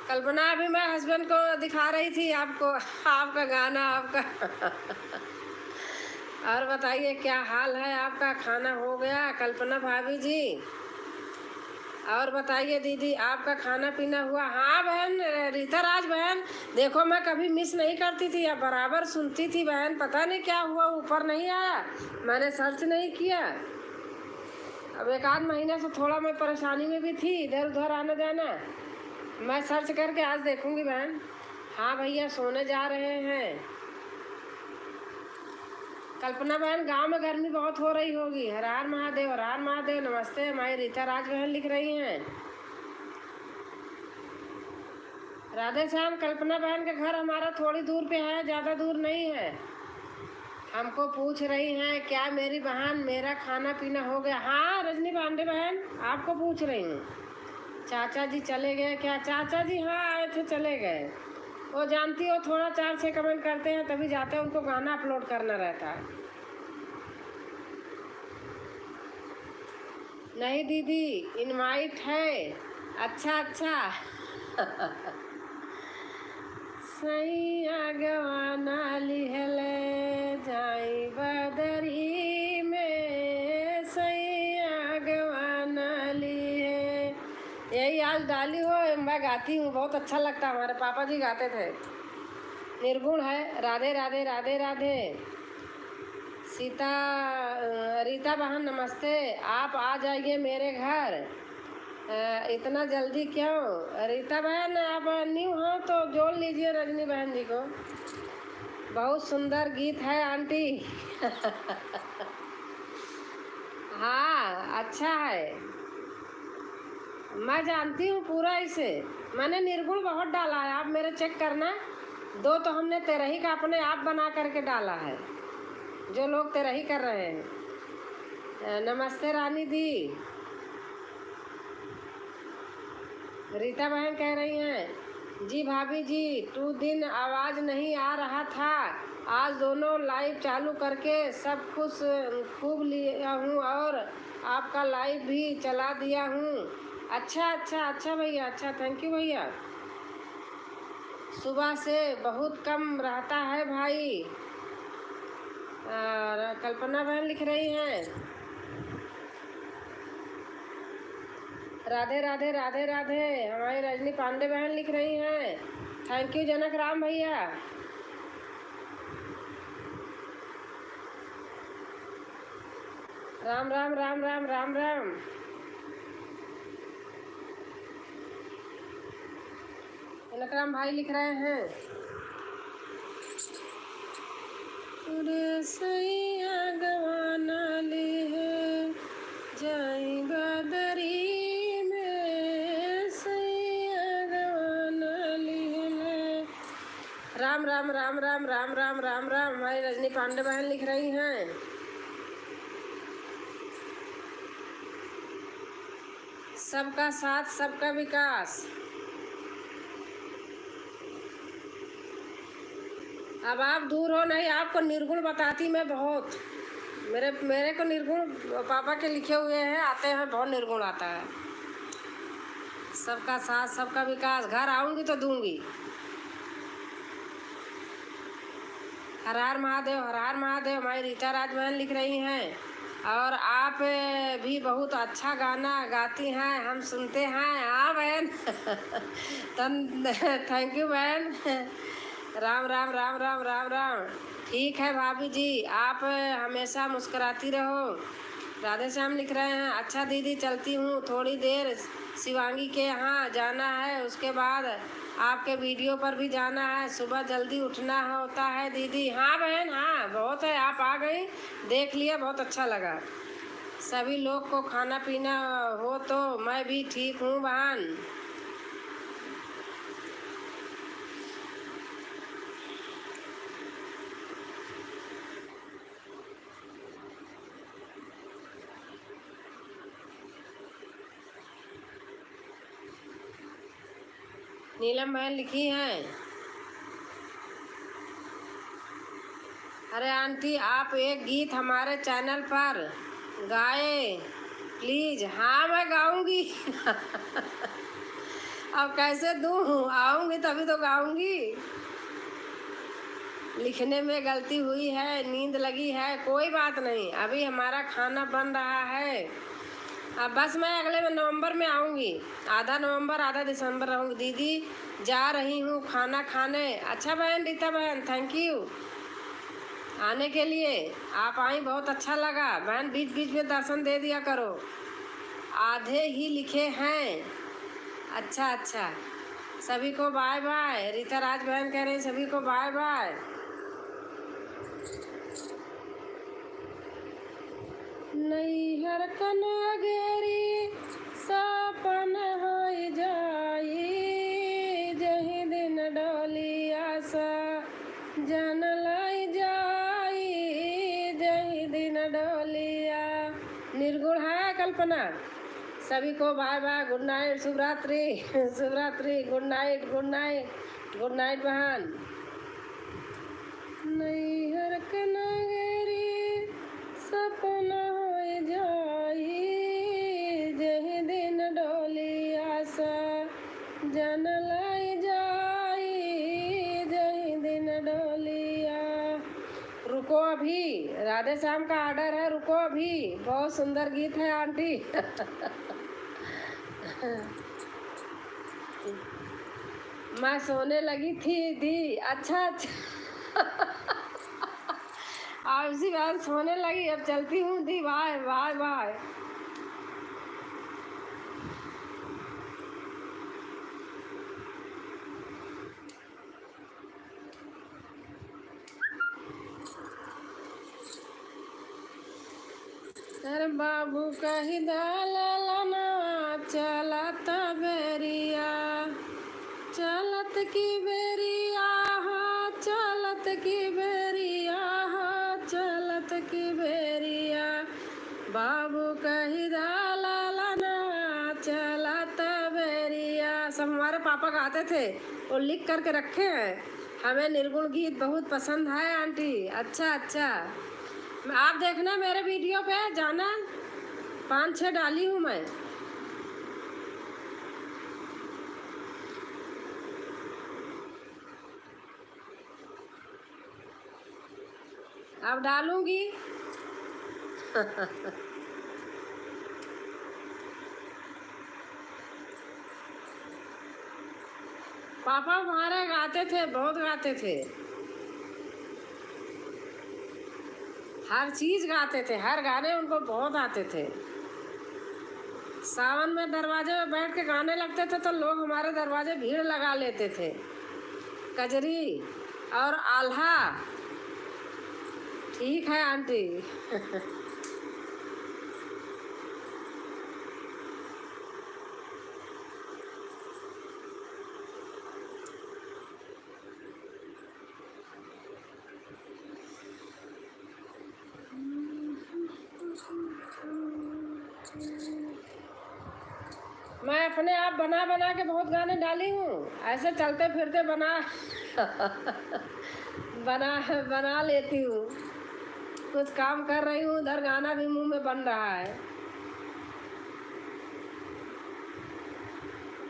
कल्पना, अभी मैं हस्बैंड को दिखा रही थी आपको, आपका गाना आपका। और बताइए क्या हाल है आपका? खाना हो गया कल्पना भाभी जी? और बताइए दीदी, आपका खाना पीना हुआ? हाँ बहन रीता राज बहन, देखो मैं कभी मिस नहीं करती थी, अब बराबर सुनती थी बहन, पता नहीं क्या हुआ, ऊपर नहीं आया, मैंने सर्च नहीं किया। अब एक आध महीने से थोड़ा मैं परेशानी में भी थी, इधर उधर आना जाना। मैं सर्च करके आज देखूंगी बहन। हाँ भैया सोने जा रहे हैं। कल्पना बहन, गांव में गर्मी बहुत हो रही होगी। हर हर महादेव, हर हर महादेव। नमस्ते, हमारी रीता राज बहन लिख रही हैं। राधे श्याम, कल्पना बहन का घर हमारा थोड़ी दूर पे है, ज़्यादा दूर नहीं है। हमको पूछ रही हैं क्या मेरी बहन, मेरा खाना पीना हो गया? हाँ रजनी पांडे बहन, आपको पूछ रही हूँ। चाचा जी चले गए क्या? चाचा जी हाँ आए थे, चले गए। वो जानती हो, थोड़ा 4-6 कमेंट करते हैं तभी जाते हैं, उनको गाना अपलोड करना रहता है। नहीं दीदी, इनवाइट है। अच्छा अच्छा। सैया गवाना लिहले जाई बदरी में, सैया गवाना लिए। यही आज डाली हो, मैं गाती हूँ, बहुत अच्छा लगता है। हमारे पापा जी गाते थे। निर्गुण है। राधे राधे राधे राधे। सीता रीता बहन नमस्ते। आप आ जाइए मेरे घर। इतना जल्दी क्यों? रीता बहन आप न्यू हो तो जोड़ लीजिए रजनी बहन जी को। बहुत सुंदर गीत है आंटी। हाँ अच्छा है, मैं जानती हूँ पूरा इसे। मैंने निर्गुण बहुत डाला है, आप मेरे चेक करना। 2 तो हमने तेरही का अपने आप बना करके डाला है, जो लोग तेरही कर रहे हैं। नमस्ते रानी दी। रीता बहन कह रही हैं जी भाभी जी 2 दिन आवाज़ नहीं आ रहा था, आज दोनों लाइव चालू करके सब कुछ खूब लिया हूँ और आपका लाइव भी चला दिया हूँ। अच्छा अच्छा अच्छा भैया, अच्छा, थैंक यू भैया। सुबह से बहुत कम रहता है भाई। और कल्पना बहन लिख रही हैं राधे राधे राधे राधे। हमारी रजनी पांडे बहन लिख रही हैं थैंक यू जनक राम भैया। राम राम राम राम राम राम। जनक राम भाई लिख रहे हैं सैया गवाना ली है जाई बदरी में, सैया गवाना ली है। राम राम राम राम राम राम राम राम। हमारी रजनी पांडे बहन लिख रही हैं सबका साथ सबका विकास। अब आप दूर हो नहीं, आपको निर्गुण बताती मैं बहुत। मेरे को निर्गुण पापा के लिखे हुए हैं, आते हैं, बहुत निर्गुण आता है। सबका साथ सबका विकास, घर आऊंगी तो दूंगी। हर हर महादेव, हर हर महादेव। हमारी रीता राज बहन लिख रही हैं और आप भी बहुत अच्छा गाना गाती हैं, हम सुनते हैं। हाँ बहन। थैंक यू बहन। राम राम राम राम राम राम। ठीक है भाभी जी, आप हमेशा मुस्कुराती रहो। राधे श्याम लिख रहे हैं अच्छा दीदी चलती हूँ, थोड़ी देर शिवांगी के यहाँ जाना है, उसके बाद आपके वीडियो पर भी जाना है। सुबह जल्दी उठना होता है दीदी। हाँ बहन, हाँ बहुत है, आप आ गई, देख लिया, बहुत अच्छा लगा। सभी लोग को खाना पीना हो तो मैं भी ठीक हूँ बहन। नीलम बहन लिखी हैं अरे आंटी आप एक गीत हमारे चैनल पर गाए प्लीज़। हाँ मैं गाऊंगी। अब कैसे दूँ, आऊंगी तभी तो गाऊंगी। लिखने में गलती हुई है, नींद लगी है, कोई बात नहीं, अभी हमारा खाना बन रहा है। अब बस मैं अगले नवंबर में आऊँगी, आधा नवंबर आधा दिसंबर रहूँगी। दीदी जा रही हूँ खाना खाने। अच्छा बहन रीता बहन, थैंक यू आने के लिए। आप आई, बहुत अच्छा लगा बहन। बीच बीच में दर्शन दे दिया करो। आधे ही लिखे हैं। अच्छा अच्छा, सभी को बाय बाय। रीता राज बहन कह रही हैं सभी को बाय बाय। नैहर कनगेरी सपन हो जाई, जही दिन डोलिया सा जन लाई जाई, जही दिन डोलिया। निर्गुण है कल्पना। सभी को बाय बाय, गुड नाइट, शुभ रात्रि। शुभ रात्रि, good night, good night, good night बहन। नैहर कनगेरी सपना हो जाई, जही दिन डोलिया सा जन लाई जाई, राधे श्याम का ऑर्डर है, रुको अभी, बहुत सुंदर गीत है आंटी। मैं सोने लगी थी दी, अच्छा अच्छा। आप इसी बात सोने लगी, अब चलती हूँ दी, बाय बाय बाय। अरे बाबू कही दालना चलत बेरिया, चलत की बेरिया हो, चलत की बेरिया हो, चलत की बेरिया, बाबू कही दालना चलत बेरिया। सब हमारे पापा गाते थे और लिख करके रखे हैं। हमें निर्गुण गीत बहुत पसंद है आंटी। अच्छा अच्छा, आप देखना मेरे वीडियो पे जाना, 5-6 डाली हूँ मैं। अब डालूंगी। पापा हमारे गाते थे, बहुत गाते थे, हर चीज गाते थे, हर गाने उनको बहुत आते थे। सावन में दरवाजे में बैठ के गाने लगते थे तो लोग हमारे दरवाजे भीड़ लगा लेते थे। कजरी और आल्हा। ठीक है आंटी। मैं अपने आप बना बना के बहुत गाने डाली हूँ, ऐसे चलते फिरते बना बना बना लेती हूँ। कुछ काम कर रही हूँ, उधर गाना भी मुंह में बन रहा है।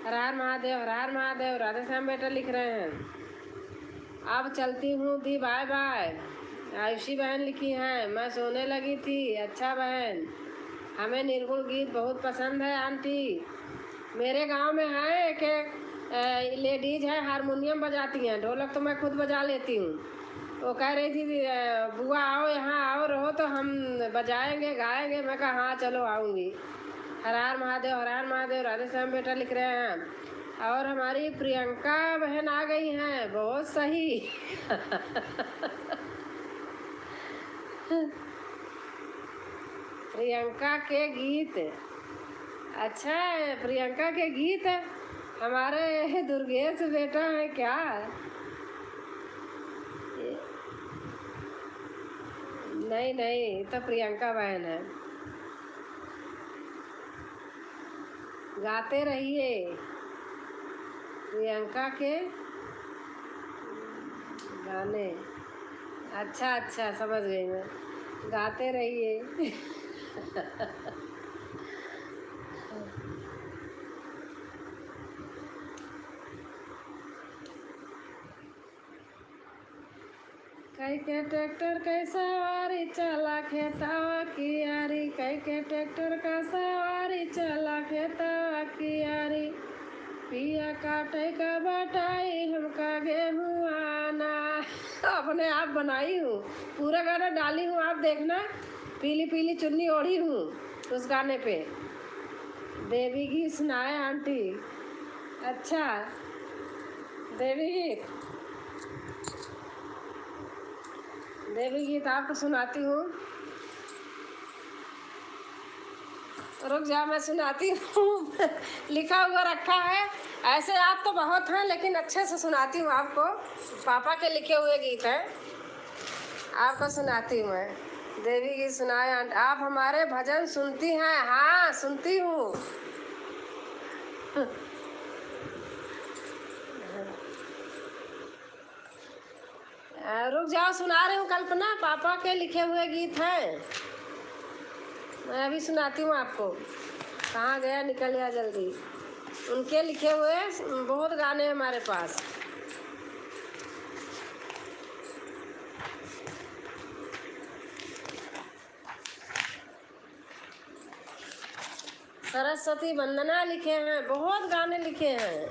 हर हर महादेव, हर हर महादेव। राधे श्याम बेटा लिख रहे हैं। अब चलती हूँ दी, बाय बाय। आयुषी बहन लिखी हैं, मैं सोने लगी थी। अच्छा बहन, हमें निर्गुण गीत बहुत पसंद है आंटी। मेरे गांव में है एक लेडीज है, हारमोनियम बजाती हैं, ढोलक तो मैं खुद बजा लेती हूँ। वो कह रही थी बुआ आओ, यहाँ आओ, रहो तो हम बजाएंगे गाएंगे। मैं कहा हाँ चलो आऊँगी। हर हर महादेव, हर हर महादेव। राधे श्याम बेटा लिख रहे हैं। और हमारी प्रियंका बहन आ गई हैं, बहुत सही। प्रियंका के गीत, अच्छा है प्रियंका के गीत। हमारे दुर्गेश बेटा है क्या? नहीं नहीं, तो प्रियंका बहन है। गाते रहिए प्रियंका के गाने। अच्छा अच्छा, समझ गई मैं, गाते रहिए। कई के ट्रैक्टर के सवारी चला खेतवा की यारी, कई के ट्रैक्टर का सवारी चला खेतवा की यारी, पिया काटे का बटाई हमका गेहूँ आना। अपने आप बनाई हूँ, पूरा गाना डाली हूँ, आप देखना। पीली पीली चुन्नी ओढ़ी हूँ उस गाने पे। देवी गीत सुनाए आंटी। अच्छा, देवी गीत, देवी गीत आपको सुनाती हूँ। रुक जा, मैं सुनाती हूँ। लिखा हुआ रखा है, ऐसे आप तो बहुत हैं लेकिन अच्छे से सुनाती हूँ आपको। पापा के लिखे हुए गीत हैं, आपको सुनाती हूँ मैं। देवी गीत सुनाए। आप हमारे भजन सुनती हैं? हाँ सुनती हूँ। रुक जाओ, सुना रही हूँ कल्पना, पापा के लिखे हुए गीत हैं, मैं अभी सुनाती हूँ आपको। कहाँ गया, निकल गया जल्दी। उनके लिखे हुए बहुत गाने हैं हमारे पास। सरस्वती वंदना लिखे हैं, बहुत गाने लिखे हैं,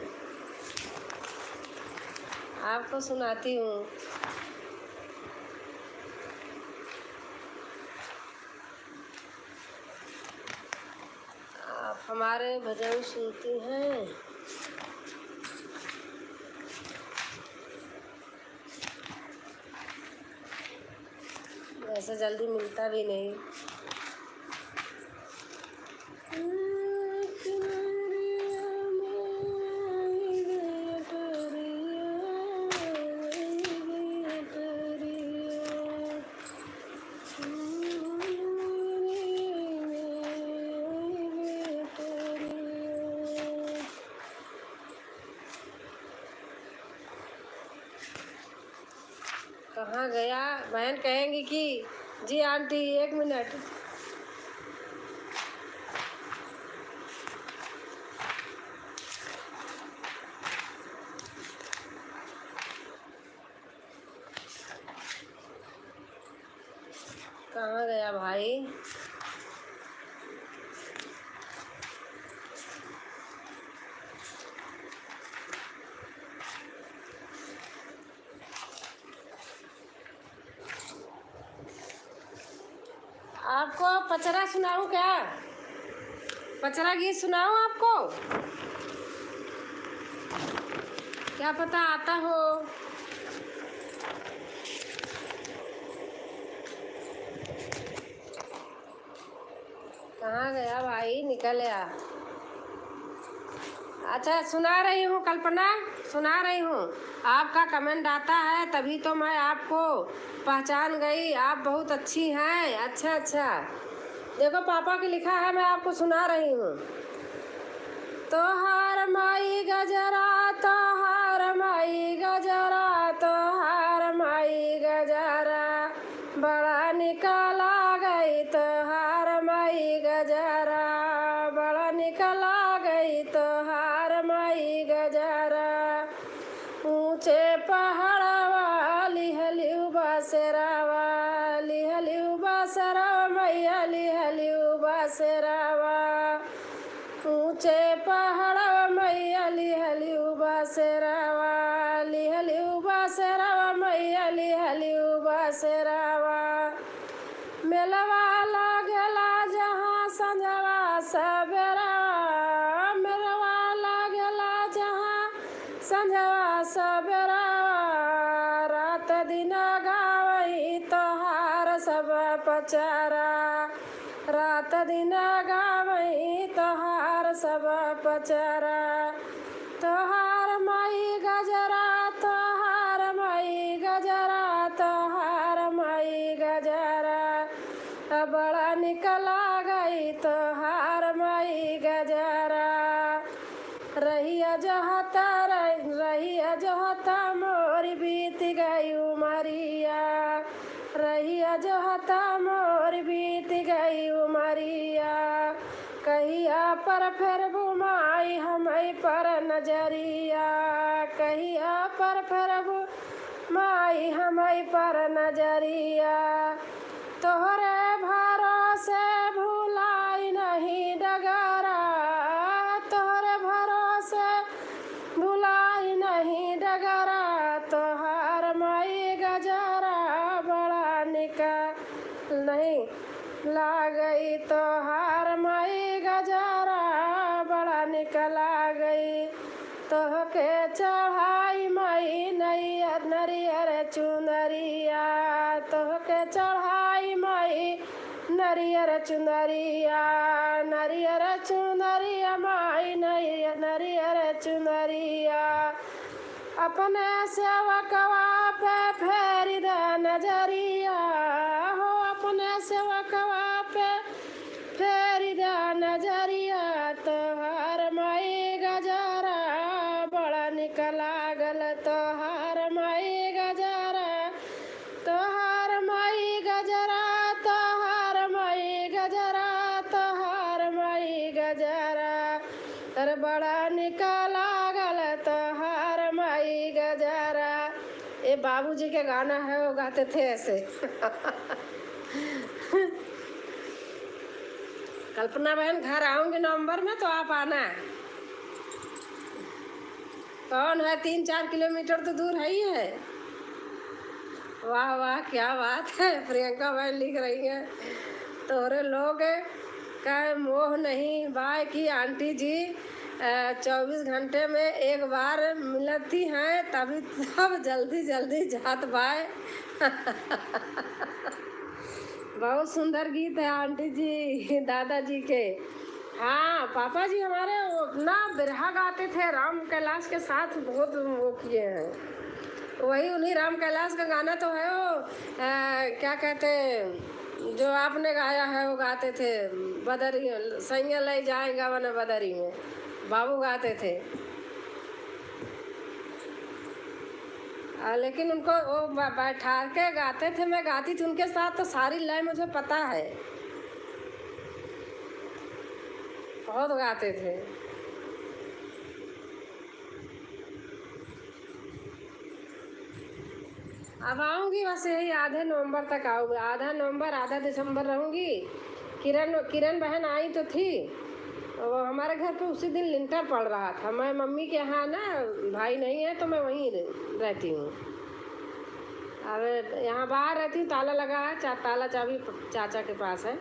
आपको सुनाती हूँ। आप हमारे भजन सुनती हैं? वैसे जल्दी मिलता भी नहीं। कहाँ गया? बहन कहेंगी कि जी आंटी 1 मिनट। कहाँ गया भाई? आपको पचरा सुनाऊं क्या? पचरा गीत सुनाऊं आपको? क्या पता आता हो। कहाँ गया भाई? निकल गया। अच्छा सुना रही हूँ कल्पना, सुना रही हूँ। आपका कमेंट आता है तभी तो मैं आपको पहचान गई। आप बहुत अच्छी हैं। अच्छा अच्छा, देखो पापा की लिखा है, मैं आपको सुना रही हूँ। तोहार माई गजरा, तोहार माई गजरा, तोहार माई गजरा बड़ा निकाला गई। तोहार माई गजरा बड़ा निकाला गई। तोहार माई गजरा ऊंचे पहाड़वा लिहलिउ बसेरावा, लिहलिउ बसेरावा मैया, लिहलिउ बसेरावा ऊंचे पहाड़वा मैया, लिहलिउ बसेरावा, लिहलिउ बसेरावा मैया, लिहलिउ बसेरावा मेलवा लागेला जहाँ संझवा सबेरावा, मेलवा लागेला जहाँ संझवा सबेरावा रात दिन गावई तोहार सब पचरा, रात दिन गावई तोहार सब पचरा। तोहार माई गजरा, तोहार माई गजरा, तोहार माई गजरा बड़ा निकला गई। तोहार माई गजरा रहिया जोहता, रहिया जोहता मोरी बीत गई उमरिया, रहिया जोहता मोरी बीत गई उमरिया कहिया पर फिर बुमाई हमें पर नजरिया, कहिया पर फिर बुमाई हमें पर नजरिया तोहरे भरोसे भुलाई नहीं डगरा, तोहरे भरोसे भुलाई नहीं डगरा। तोहार माई गजरा बड़ा निकल नहीं ला गई। तोहार माई गजरा बड़ा निकला गई। तोहके चढ़ाई माई नैयर नरियर चुनरिया, तोहके चढ़ाई माई नरियर चुनरिया, नरियर चुनरिया माई नरियर नरियर चुनरिया अपने सेवकवा पे फेरी दे नजरिया हो, अपने सेवकवा पे फेरी दे नजरिया। तोहार माई गजरा बड़ा निकला गल। तोहार माई गजरा, तोहार माई गजरा, तोहार माई गजरा, तोहार माई गजरा तर बड़ा निकला गल। तोहार माई गजरा ये बाबूजी के गाना है, वो गाते थे ऐसे। कल्पना बहन घर आऊँगी नवंबर में तो आप आना है। कौन है, 3-4 किलोमीटर तो दूर है ही है। वाह वाह क्या बात है, प्रियंका बहन लिख रही हैं तोरे लोग का मोह नहीं बाय की आंटी जी 24 घंटे में एक बार मिलती हैं तभी तब जल्दी जल्दी जात बाय। बहुत सुंदर गीत है आंटी जी दादाजी के। हाँ पापा जी हमारे ना बिरहा गाते थे, राम कैलाश के साथ बहुत वो किए हैं। वही उन्हीं राम कैलाश का गाना तो है वो क्या कहते जो आपने गाया है वो गाते थे, बदरी सैया ले जाएगा वन बदरी में, बाबू गाते थे। लेकिन उनको वो बैठा के गाते थे, मैं गाती थी उनके साथ तो सारी लय मुझे पता है, बहुत गाते थे। अब आऊँगी बस यही आधे नवंबर तक आऊँगी, आधा नवंबर आधा दिसंबर रहूँगी। किरण किरण बहन आई तो थी, वो हमारे घर पे उसी दिन लिंटर पड़ रहा था। मैं मम्मी के यहाँ ना, भाई नहीं है तो मैं वहीं रहती हूँ। अब यहाँ बाहर रहती हूँ, ताला लगा है, ताला चाबी चाचा के पास है।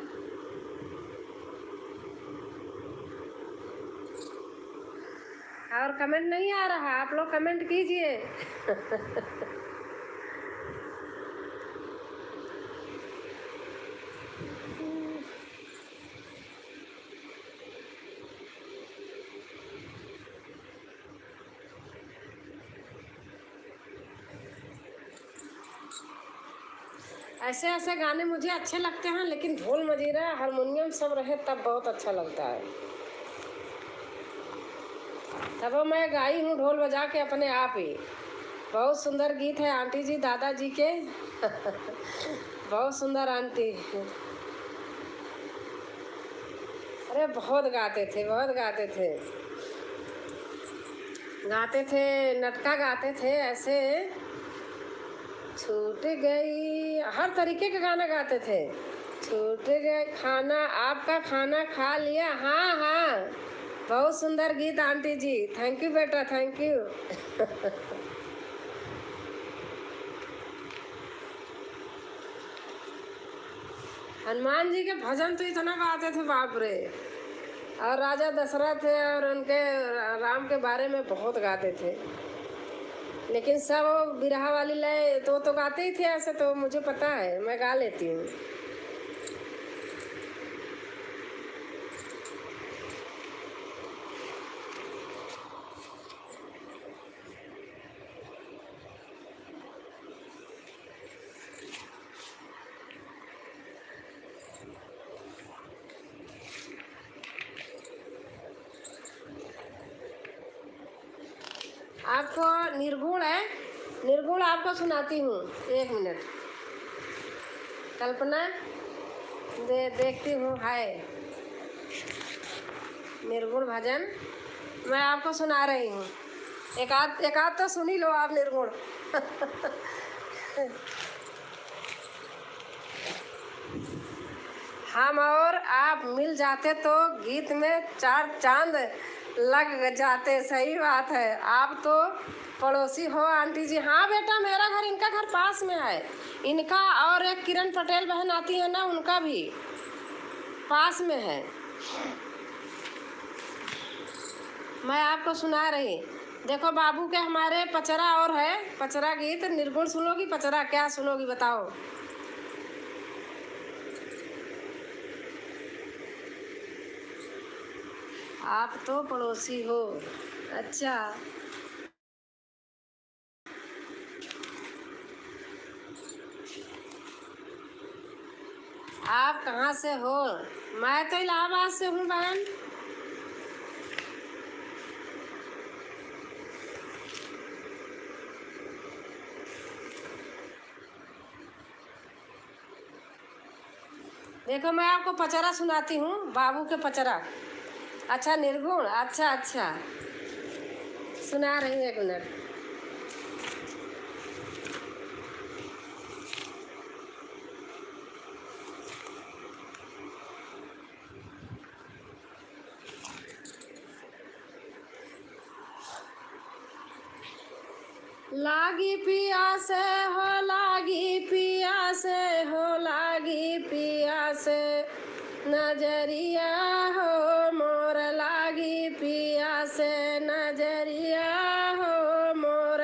और कमेंट नहीं आ रहा, आप लोग कमेंट कीजिए। ऐसे ऐसे गाने मुझे अच्छे लगते हैं, लेकिन ढोल मजीरा हारमोनियम सब रहे तब बहुत अच्छा लगता है। तब मैं गाई हूँ ढोल बजा के अपने आप ही। बहुत सुंदर गीत है आंटी जी दादाजी के। बहुत सुंदर आंटी। अरे बहुत गाते थे, बहुत गाते थे, गाते थे नटका गाते थे, ऐसे छूट गई, हर तरीके का गाना गाते थे। छूट गए खाना, आपका खाना खा लिया, हाँ हाँ बहुत सुंदर गीत आंटी जी, थैंक यू बेटा, थैंक यू। हनुमान जी के भजन तो इतना गाते थे बाप रे, और राजा दशरथ और उनके राम के बारे में बहुत गाते थे। लेकिन सब बिरहा वाली लय तो गाते ही थे, ऐसे तो मुझे पता है, मैं गा लेती हूँ। आपको निर्गुण है, निर्गुण आपको सुनाती हूँ, 1 मिनट। कल्पना देखती हूँ, हाय निर्गुण भजन मैं आपको सुना रही हूँ। एक आध तो सुन ही लो आप निर्गुण। हम और आप मिल जाते तो गीत में 4 चांद लग जाते। सही बात है, आप तो पड़ोसी हो आंटी जी। हाँ बेटा, मेरा घर इनका घर पास में है, इनका और एक किरण पटेल बहन आती है ना, उनका भी पास में है। मैं आपको सुना रही, देखो बाबू के हमारे पचरा और है, पचरा गीत। निर्गुण सुनोगी, पचरा क्या सुनोगी बताओ? आप तो पड़ोसी हो, अच्छा आप कहाँ से हो? मैं तो इलाहाबाद से हूँ बहन। देखो मैं आपको पचरा सुनाती हूँ, बाबू के पचरा। अच्छा निर्गुण, अच्छा अच्छा सुना रही हूँ, 1 मिनट। लागी पियासे हो लागी पियासे हो लागी पियासे नजरिया हो मोर लागी पियासे नजरिया हो मोर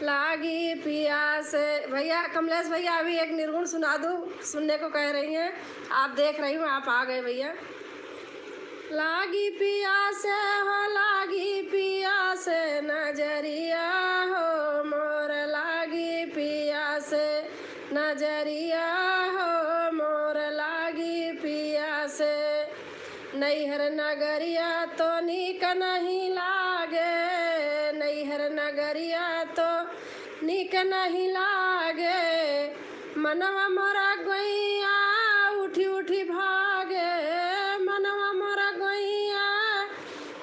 लागी पियासे। भैया कमलेश भैया अभी एक निर्गुण सुना दूँ, सुनने को कह रही हैं, आप देख रही हूँ, आप आ गए भैया। लागी पियासे हो लागी पियासे नजरिया हो मोर लागी पियासे नजरिया हो मोर लागी पियासे। नैहर नगरिया तो नीक नहीं लागे, नैहर नगरिया तो नीक नहीं लागे, मनवा मोरा गैया उठी उठी भागे, मनवा मोरा गैया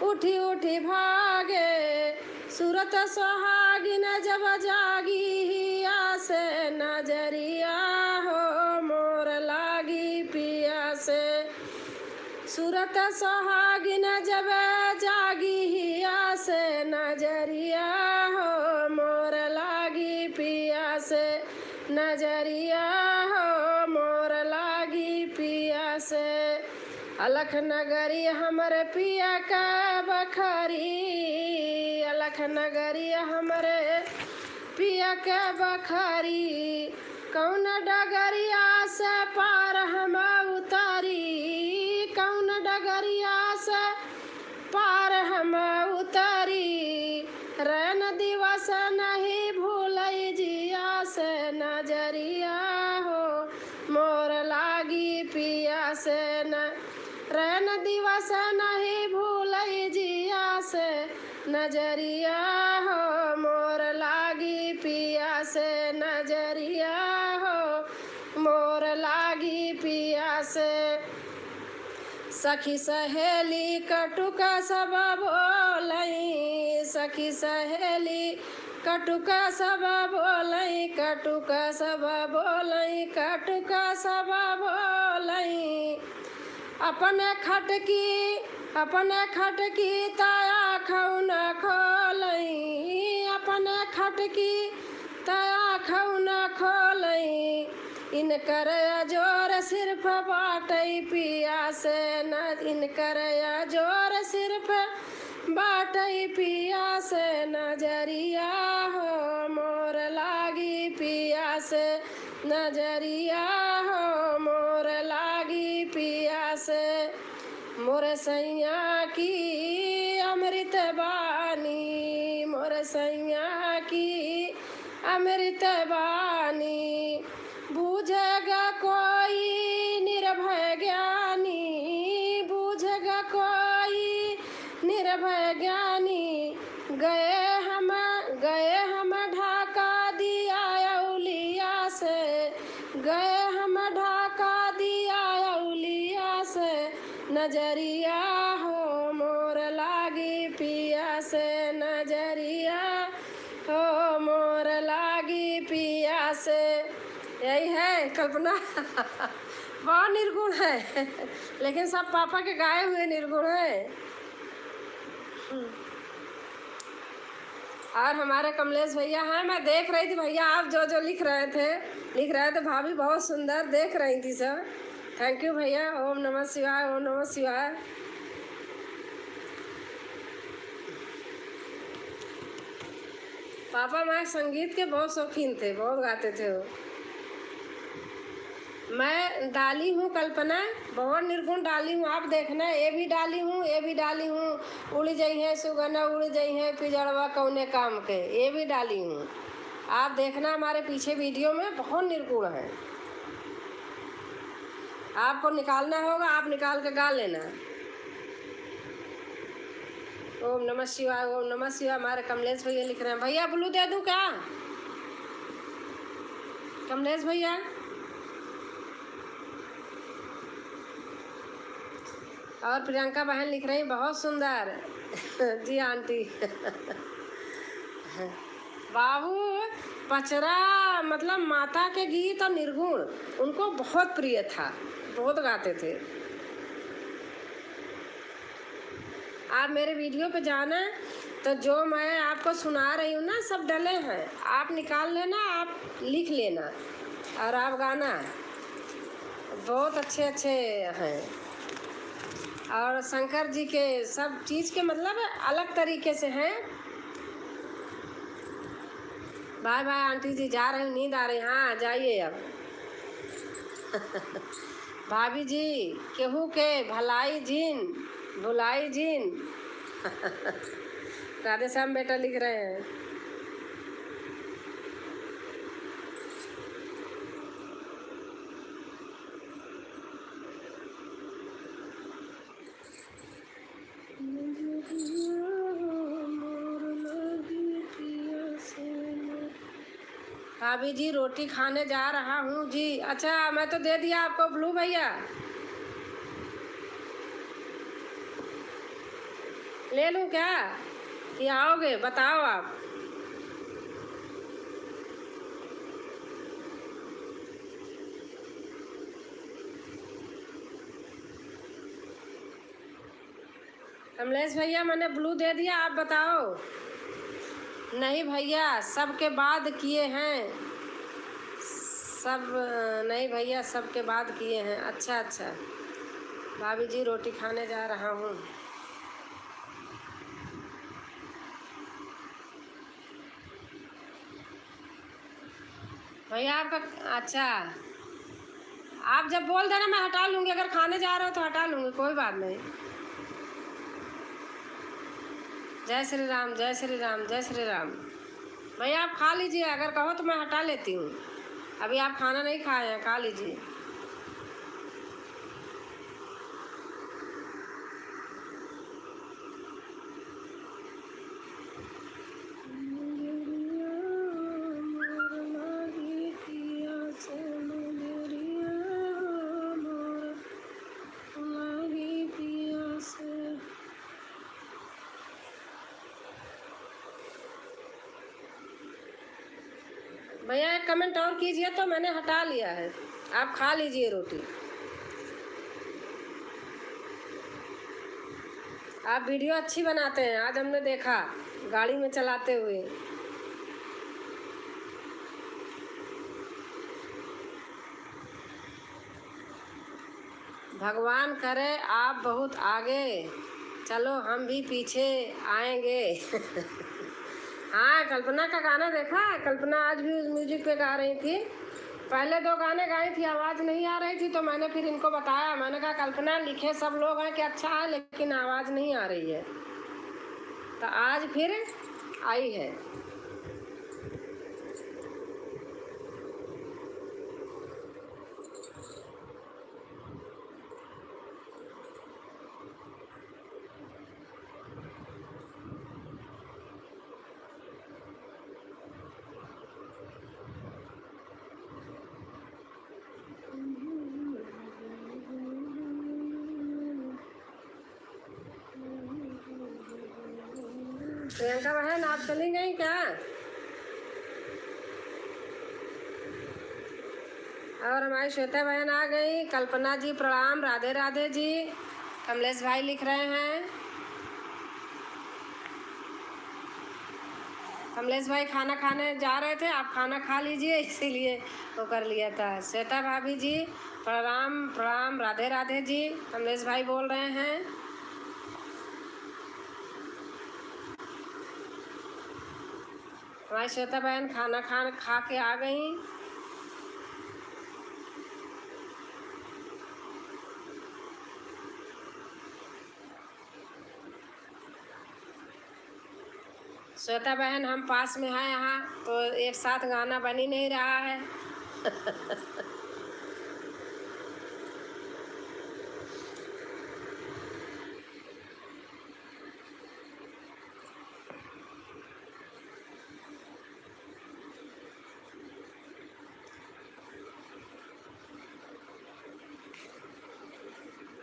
उठी उठी भागे, सूरत सुहागिन जब जागी हिया से नजरिया हो मोर लागी पियासे। सूरत सुहागिन जब जागी हिया से नजरिया हो मोर लागी पियासे नजरिया हो मोर लागी पियासे। अलख नगरी हमरे पिया का बखरी, अलख नगरी हमरे पिया के बखरी, कौन डगरिया से पार हम उतारी, कौन डगरिया से पार हम उतारी, रैन दिवस नहीं भूलई जिया से नजरिया हो मोर लागी पिया से न, रैन दिवस नहीं भूलई जिया से नजरिया हो मोर लागी पिया से नजरिया हो मोर लागी पिया से। सखी सहेली कटुक सब बोलई, सखी सहेली कटुक सब बोलई, कटुक सब बोलई, कटुक सब बोलई, अपने खटकी ताया खौन खोलई, अपने खटकी ताया खौन खोलई, इनकर जोर सिर्फ बाटई पिया से न, इनकर जोर सिर्फ बाटई पिया से नजरिया हो मोर लागी पिया से नजरिया हो मोर लागी पिया से। मोर सैया की अमृत बानी, मोर सैया की अमृत बानी, बूझेगा कोई निर्भय ज्ञानी, बूझेगा कोई निर्भय ज्ञानी, गए हम ढाका दिया औलिया से, गए हम ढाका दिया औलिया से नजरिया हो मोर लागी पिया से नजरिया हो मोर लागी पिया से। यही है कल्पना बहुत निर्गुण है लेकिन सब पापा के गाए हुए निर्गुण है। और हमारे कमलेश भैया हैं, मैं देख रही थी भैया आप जो जो लिख रहे थे भाभी बहुत सुंदर देख रही थी सब। थैंक यू भैया। ओम नमः शिवाय, ओम नमः शिवाय। पापा माँ संगीत के बहुत शौकीन थे, बहुत गाते थे वो। मैं डाली हूँ कल्पना, बहुत निर्गुण डाली हूँ, आप देखना। ये भी डाली हूँ, ये भी डाली हूँ, उड़ जाई है सुगना उड़ जाई है पिजड़वा कौने काम के, ये भी डाली हूँ। आप देखना हमारे पीछे वीडियो में बहुत निर्गुण है। आपको निकालना होगा, आप निकाल के गा लेना। ओम नमः शिवाय, ओम नमः शिवाय। हमारे कमलेश भैया लिख रहे हैं। भैया ब्लू दे दूं क्या कमलेश भैया? और प्रियंका बहन लिख रही बहुत सुंदर जी आंटी बाबू पचरा मतलब माता के गीत और निर्गुण उनको बहुत प्रिय था, बहुत गाते थे। आप मेरे वीडियो पे जाना, तो जो मैं आपको सुना रही हूँ ना सब डले हैं, आप निकाल लेना, आप लिख लेना और आप गाना। बहुत अच्छे अच्छे हैं और शंकर जी के सब चीज़ के मतलब अलग तरीके से हैं। बाय बाय आंटी जी, जा रही हूँ, नींद आ रही। हाँ जाइए अब। भाभी जी, केहू के भलाई जिन भुलाई जिन। राधे श्याम बेटा लिख रहे हैं। भाभी जी रोटी खाने जा रहा हूँ जी। अच्छा, मैं तो दे दिया आपको ब्लू भैया, ले लूँ क्या कि आओगे? बताओ आप। कमलेश भैया मैंने ब्लू दे दिया, आप बताओ। नहीं भैया, सबके बाद किए हैं सब। नहीं भैया, सबके बाद किए हैं। अच्छा अच्छा। भाभी जी रोटी खाने जा रहा हूँ। भैया आपका, अच्छा, आप जब बोल देना मैं हटा लूँगी। अगर खाने जा रहे हो तो हटा लूँगी, कोई बात नहीं। जय श्री राम, जय श्री राम, जय श्री राम। भैया आप खा लीजिए, अगर कहो तो मैं हटा लेती हूँ। अभी आप खाना नहीं खाए हैं, खा लीजिए। भैया एक कमेंट और कीजिए, तो मैंने हटा लिया है। आप खा लीजिए रोटी। आप वीडियो अच्छी बनाते हैं, आज हमने देखा गाड़ी में चलाते हुए। भगवान करे आप बहुत आगे चलो, हम भी पीछे आएंगे। हाँ, कल्पना का गाना देखा? कल्पना आज भी उस म्यूजिक पे गा रही थी। पहले 2 गाने गाई थी, आवाज़ नहीं आ रही थी, तो मैंने फिर इनको बताया। मैंने कहा कल्पना, लिखे सब लोग हैं कि अच्छा है, लेकिन आवाज़ नहीं आ रही है। तो आज फिर आई है। प्रियंका बहन, आप चली गई क्या? और हमारी श्वेता बहन आ गई। कल्पना जी प्रणाम, राधे राधे जी। कमलेश भाई लिख रहे हैं। कमलेश भाई खाना खाने जा रहे थे, आप खाना खा लीजिए, इसीलिए वो कर लिया था। श्वेता भाभी जी प्रणाम प्रणाम, राधे राधे जी। कमलेश भाई बोल रहे हैं। हमारी श्वेता बहन खाना खा के आ गई। श्वेता बहन, हम पास में हैं यहाँ, तो एक साथ गाना बन ही नहीं रहा है।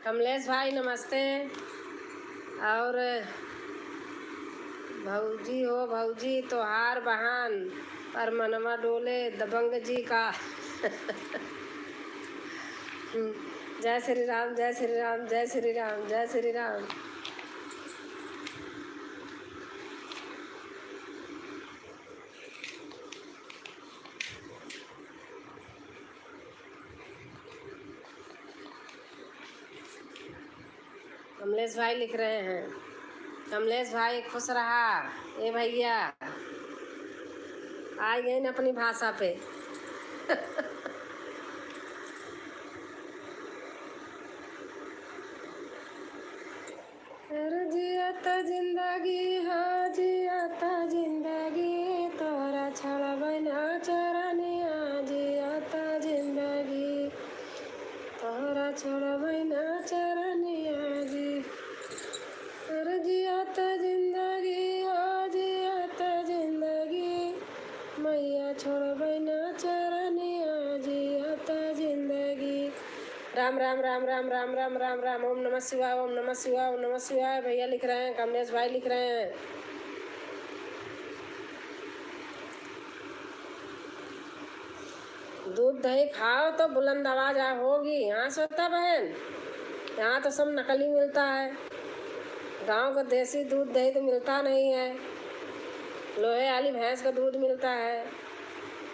कमलेश भाई नमस्ते। और भौजी हो भौजी तोहार बहान, पर मनवा डोले दबंग जी का। जय श्री राम, जय श्री राम, जय श्री राम, जय श्री राम। कमलेश भाई लिख रहे हैं, कमलेश भाई खुश रहा। ए भैया आ गए न अपनी भाषा पे। जियाता जिंदगी हा जियाता जिंदगी तोरा छड़ बना चरनिया जियाता जिंदगी तोरा छड़ बना चरनिया जी। अरे जियाता जिंदगी हा जियाता जिंदगी मैया छोड़ बना चरनिया जियाता जिंदगी। राम राम राम राम राम राम राम राम। ओम नमः शिवाय ओम नमः शिवाय ओम नमः शिवाय। भैया लिख रहे हैं, कमलेश भाई लिख रहे हैं। दूध दही खाओ तो बुलंद आवाज होगी। यहाँ श्वेता बहन, यहाँ तो सब नकली मिलता है। गांव का देसी दूध दही तो मिलता नहीं है। लोहे वाली भैंस का दूध मिलता है।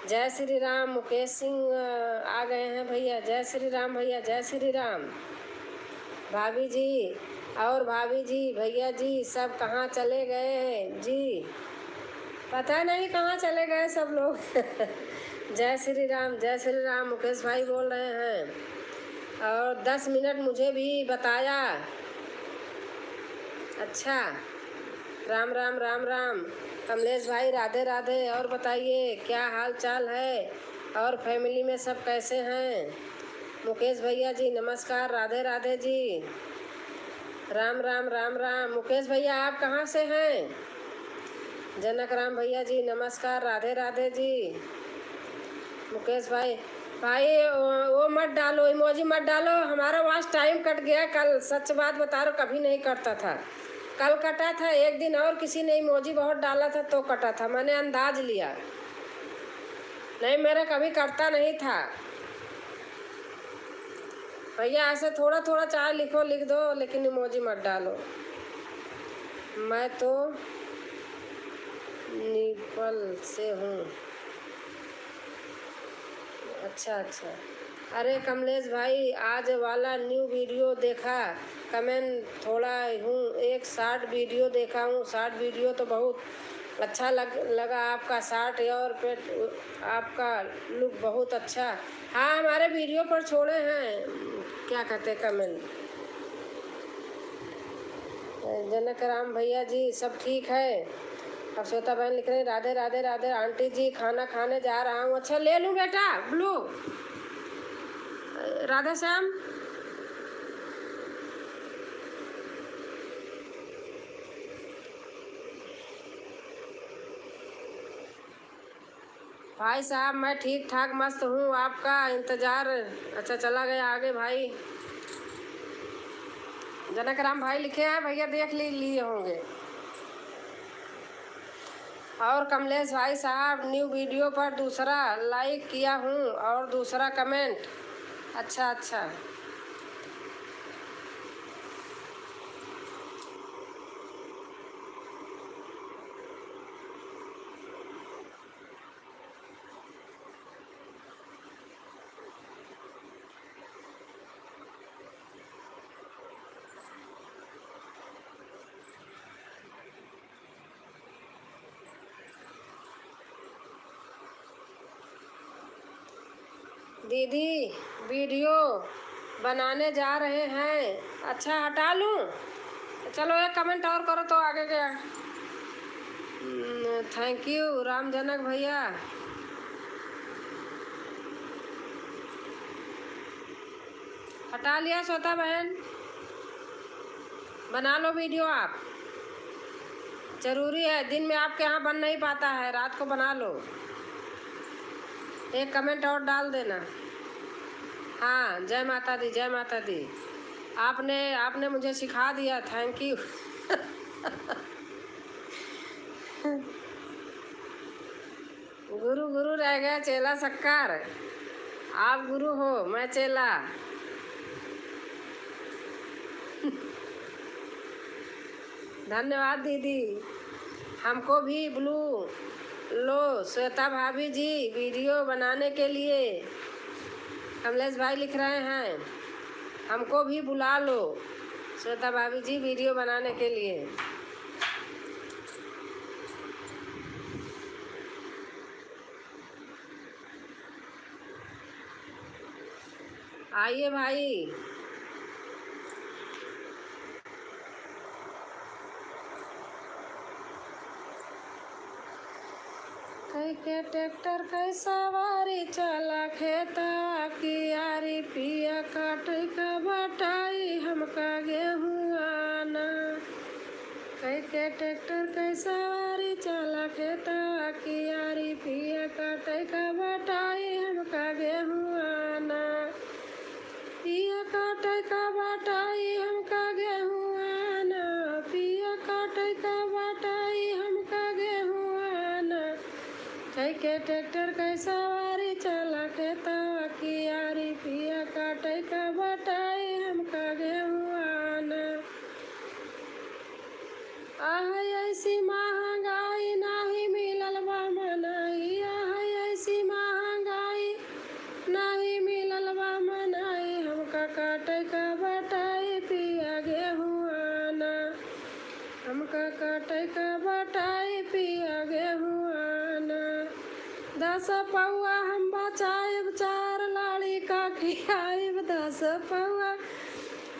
जय श्री राम। मुकेश सिंह आ गए हैं भैया। जय श्री राम भैया, जय श्री राम। भाभी जी और भाभी जी भैया जी सब कहाँ चले गए हैं जी? पता नहीं कहाँ चले गए सब लोग। जय श्री राम, जय श्री राम। मुकेश भाई बोल रहे हैं और 10 मिनट मुझे भी बताया। अच्छा, राम राम राम राम। कमलेश भाई राधे राधे। और बताइए क्या हाल चाल है और फैमिली में सब कैसे हैं? मुकेश भैया जी नमस्कार, राधे राधे जी। राम राम राम राम। मुकेश भैया आप कहाँ से हैं? जनक राम भैया जी नमस्कार, राधे राधे जी। मुकेश भाई भाई वो मत डालो, इमोजी मत डालो। हमारा वॉच टाइम कट गया कल। सच बात बता रहा हूँ, कभी नहीं कटता था। कल कटा था एक दिन और किसी ने इमोजी बहुत डाला था तो कटा था। मैंने अंदाज लिया, नहीं मेरा कभी कटता नहीं था। भैया ऐसे थोड़ा थोड़ा चाहे लिखो लिख दो, लेकिन इमोजी मत डालो। मैं तो नेपाल से हूँ। अच्छा अच्छा। अरे कमलेश भाई आज वाला न्यू वीडियो देखा, कमेंट थोड़ा हूँ। एक शॉर्ट वीडियो देखा हूँ। शॉर्ट वीडियो तो बहुत अच्छा लगा आपका शॉर्ट और पेट आपका लुक बहुत अच्छा। हाँ हमारे वीडियो पर छोड़े हैं क्या कहते कमेंट। जनक राम भैया जी सब ठीक है। अब श्वेता बहन लिख रहे हैं राधे राधे राधे। आंटी जी खाना खाने जा रहा हूँ। अच्छा ले लूँ बेटा ब्लू। राधे श्याम। भाई साहब मैं ठीक ठाक मस्त हूँ, आपका इंतजार। अच्छा चला गया आगे भाई। जनक राम भाई लिखे हैं भैया, देख लिए होंगे। और कमलेश भाई साहब न्यू वीडियो पर दूसरा लाइक किया हूँ और दूसरा कमेंट। अच्छा अच्छा। दीदी वीडियो बनाने जा रहे हैं। अच्छा हटा लूँ? चलो एक कमेंट और करो तो आगे गया। थैंक यू राम जनक भैया। हटा लिया श्वेता बहन। बना लो वीडियो आप, ज़रूरी है। दिन में आपके यहाँ बन नहीं पाता है, रात को बना लो। एक कमेंट और डाल देना। हाँ जय माता दी, जय माता दी। आपने मुझे सिखा दिया, थैंक यू। गुरु गुरु रह गया चेला शक्कर। आप गुरु हो मैं चेला। धन्यवाद दीदी। हमको भी ब्लू लो श्वेता भाभी जी वीडियो बनाने के लिए। कमलेश भाई लिख रहे हैं हमको भी बुला लो। श्वेता भाभी जी वीडियो बनाने के लिए। आइए भाई। कई के ट्रैक्टर कई सवारी चला खेतवा की यारी पिया काट का बटाई हमका गेहूँ आना। कई के ट्रैक्टर कई सवारी चला खेतवा की यारी पिया काट का बटाई हमका गेहूँ आना। पिया काट का बटाई हमका गेहूँ आना। पिया काट का बटाई हमका गेहूँ आना। कई के ट्रैक्टर कई सवारी चला खेतवा की यारी पिया काट का बटाई हमका गेहूँ आना। आह ऐसी महंगाई नाही मिलल बा मनाई। आह ऐसी महंगाई नाही मिलल बा मनाई हमका काट का बटाई पिया गेहूँ आना। हमका काट का बटाई पिया गेहूँ आना। 10 पौआ हम बचाइब 4 लाड़ी का खियाइब। 10 पौआ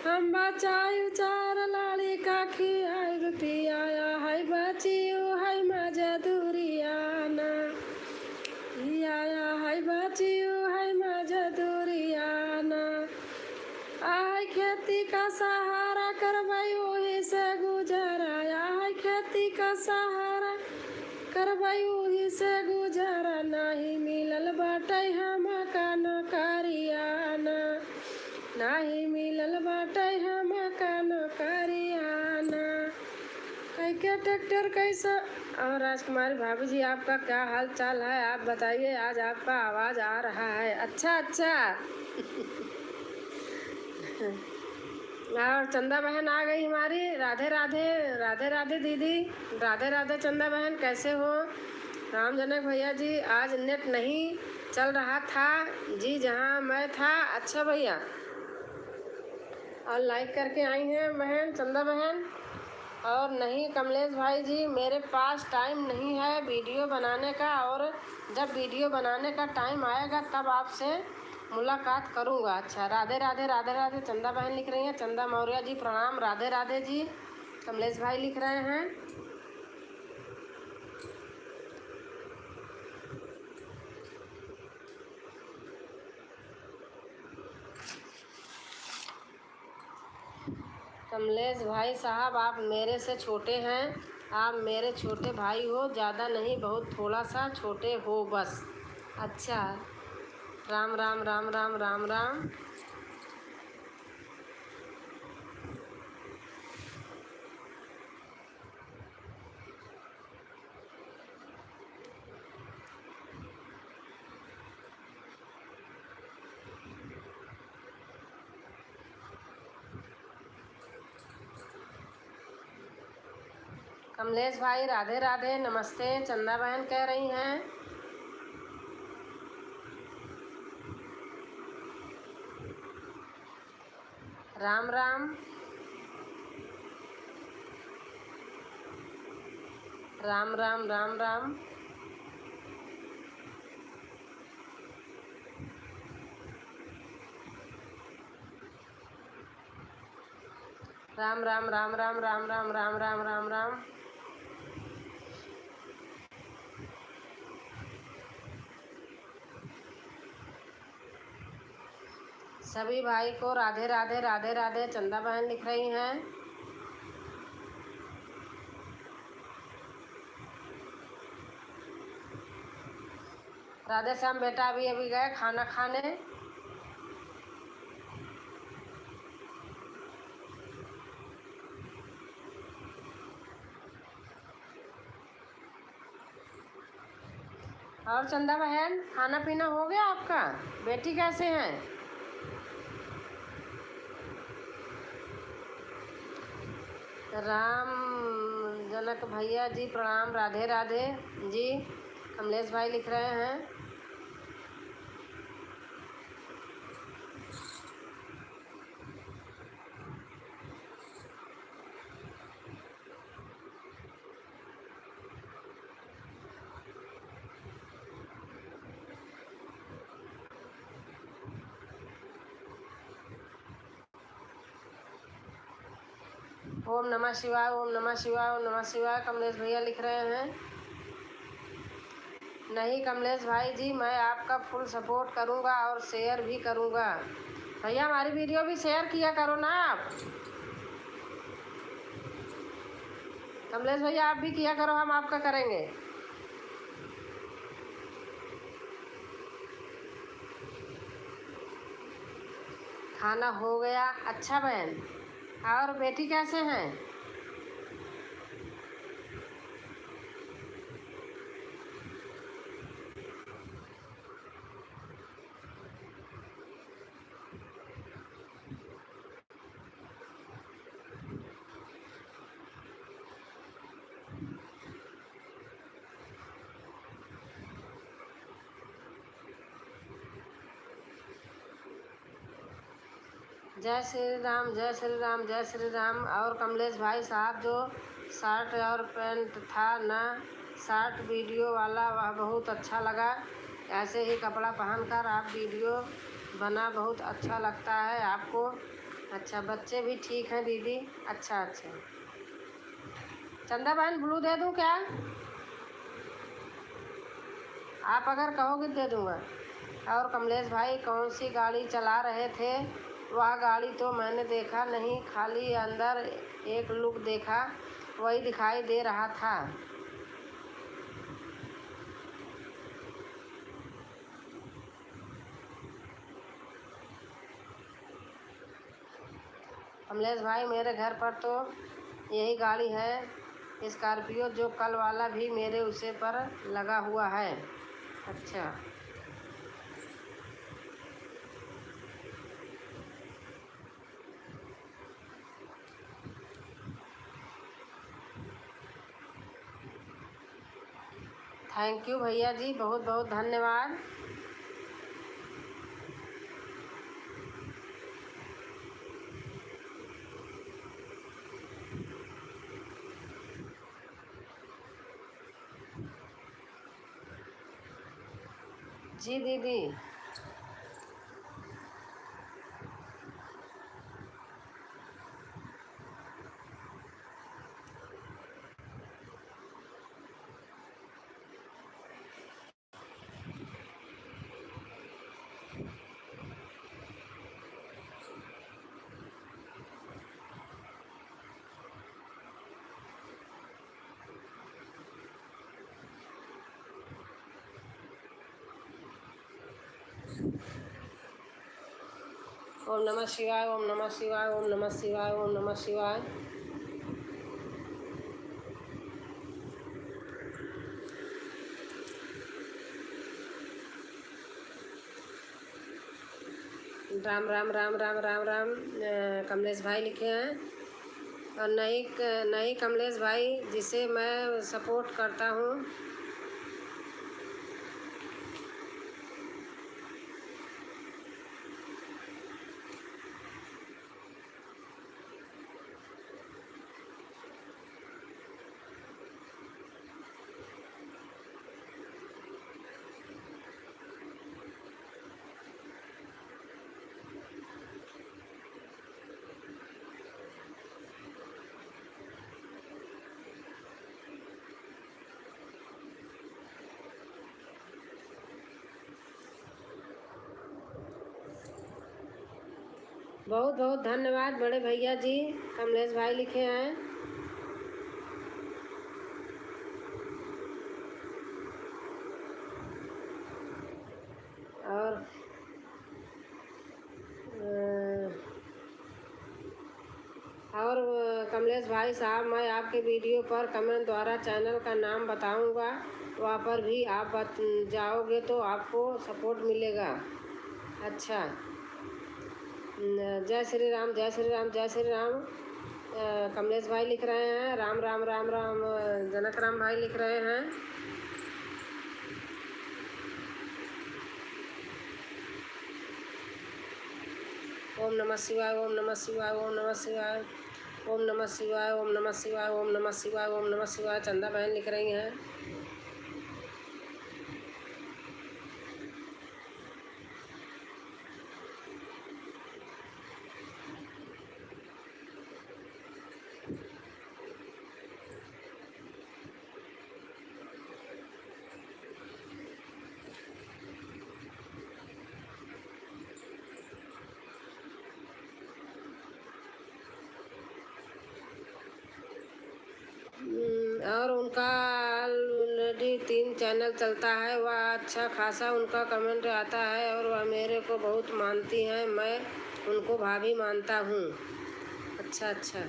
हम बचाइब 4 लाड़ी का खियाइब पिया है बचियो है मजदूरियाना। पिया है बचियो है मजदूरियाना। आय खेती का सहारा करबै ओही से गुजारा। आय खेती का सहारा करबै ओही से गुजारा। नहीं मिलल बाटे हमका नौकरियाना। नहीं मिलल बाटे हमका नौकरियाना। कई के ट्रैक्टर कैसा। और राजकुमारी भाभी जी आपका क्या हाल चाल है आप बताइए। आज आपका आवाज़ आ रहा है। अच्छा अच्छा। और चंदा बहन आ गई हमारी। राधे राधे। राधे राधे दीदी। राधे राधे चंदा बहन कैसे हो। राम जनक भैया जी आज नेट नहीं चल रहा था जी जहाँ मैं था। अच्छा भैया। और लाइक करके आई हैं बहन चंदा बहन। और नहीं कमलेश भाई जी मेरे पास टाइम नहीं है वीडियो बनाने का। और जब वीडियो बनाने का टाइम आएगा तब आपसे मुलाकात करूँगा। अच्छा राधे राधे। राधे राधे चंदा बहन लिख रही हैं। चंदा मौर्य जी प्रणाम। राधे राधे जी। कमलेश भाई लिख रहे हैं। कमलेश भाई साहब आप मेरे से छोटे हैं। आप मेरे छोटे भाई हो। ज़्यादा नहीं बहुत थोड़ा सा छोटे हो बस। अच्छा राम राम राम राम राम राम। कमलेश भाई राधे राधे नमस्ते। चंदा बहन कह रही हैं। राम राम राम राम राम राम। राम राम राम राम राम राम राम राम राम राम। सभी भाई को राधे राधे। राधे राधे चंदा बहन लिख रही हैं। राधे श्याम बेटा अभी अभी गए खाना खाने। और चंदा बहन खाना पीना हो गया आपका। बेटी कैसे हैं। राम जनक भैया जी प्रणाम। राधे राधे जी। कमलेश भाई लिख रहे हैं। ओम नमः शिवाय, ओम नमः शिवाय, ओम नमः शिवाय। कमलेश भैया लिख रहे हैं, नहीं कमलेश भाई जी, मैं आपका फुल सपोर्ट करूंगा और शेयर भी करूंगा। भैया हमारी वीडियो भी शेयर किया करो ना आप। कमलेश भैया आप भी किया करो, हम आपका करेंगे। खाना हो गया? अच्छा बहन, और बेटी कैसे हैं? जय श्री राम, जय श्री राम, जय श्री राम। और कमलेश भाई साहब, जो शर्ट और पैंट था ना, शर्ट वीडियो वाला, वह बहुत अच्छा लगा। ऐसे ही कपड़ा पहनकर आप वीडियो बना, बहुत अच्छा लगता है आपको। अच्छा, बच्चे भी ठीक हैं दीदी? अच्छा अच्छा। चंदा बहन ब्लू दे दूं क्या? आप अगर कहोगे दे दूंगा। और कमलेश भाई कौन सी गाड़ी चला रहे थे? वह गाड़ी तो मैंने देखा नहीं, खाली अंदर एक लुक देखा, वही दिखाई दे रहा था। कमलेश भाई मेरे घर पर तो यही गाड़ी है, स्कॉर्पियो, जो कल वाला भी मेरे उसे पर लगा हुआ है। अच्छा, थैंक यू भैया जी, बहुत बहुत धन्यवाद। जी दीदी। ओम नमः शिवाय, ओम नमः शिवाय, ओम नमः शिवाय, ओम नमः शिवाय। राम राम राम राम राम राम। कमलेश भाई लिखे हैं। और नई कमलेश भाई, जिसे मैं सपोर्ट करता हूँ। बहुत बहुत धन्यवाद बड़े भैया जी, कमलेश भाई लिखे हैं। और कमलेश भाई साहब, मैं आपके वीडियो पर कमेंट द्वारा चैनल का नाम बताऊंगा, वहाँ पर भी आप जाओगे तो आपको सपोर्ट मिलेगा। अच्छा, जय श्री राम, जय श्री राम, जय श्री राम। कमलेश भाई लिख रहे हैं, राम राम राम राम। जनक राम भाई लिख रहे हैं। ओम नमः शिवाय, ओम नमः शिवाय, ओम नमः शिवाय, ओम नमः शिवाय, ओम नमः शिवाय, ओम नमः शिवाय, ओम नमः शिवाय। चंदा बहन लिख रही हैं। उनका ऑलरेडी 3 चैनल चलता है। वह अच्छा खासा उनका कमेंट आता है और वह मेरे को बहुत मानती हैं, मैं उनको भाभी मानता हूँ। अच्छा अच्छा।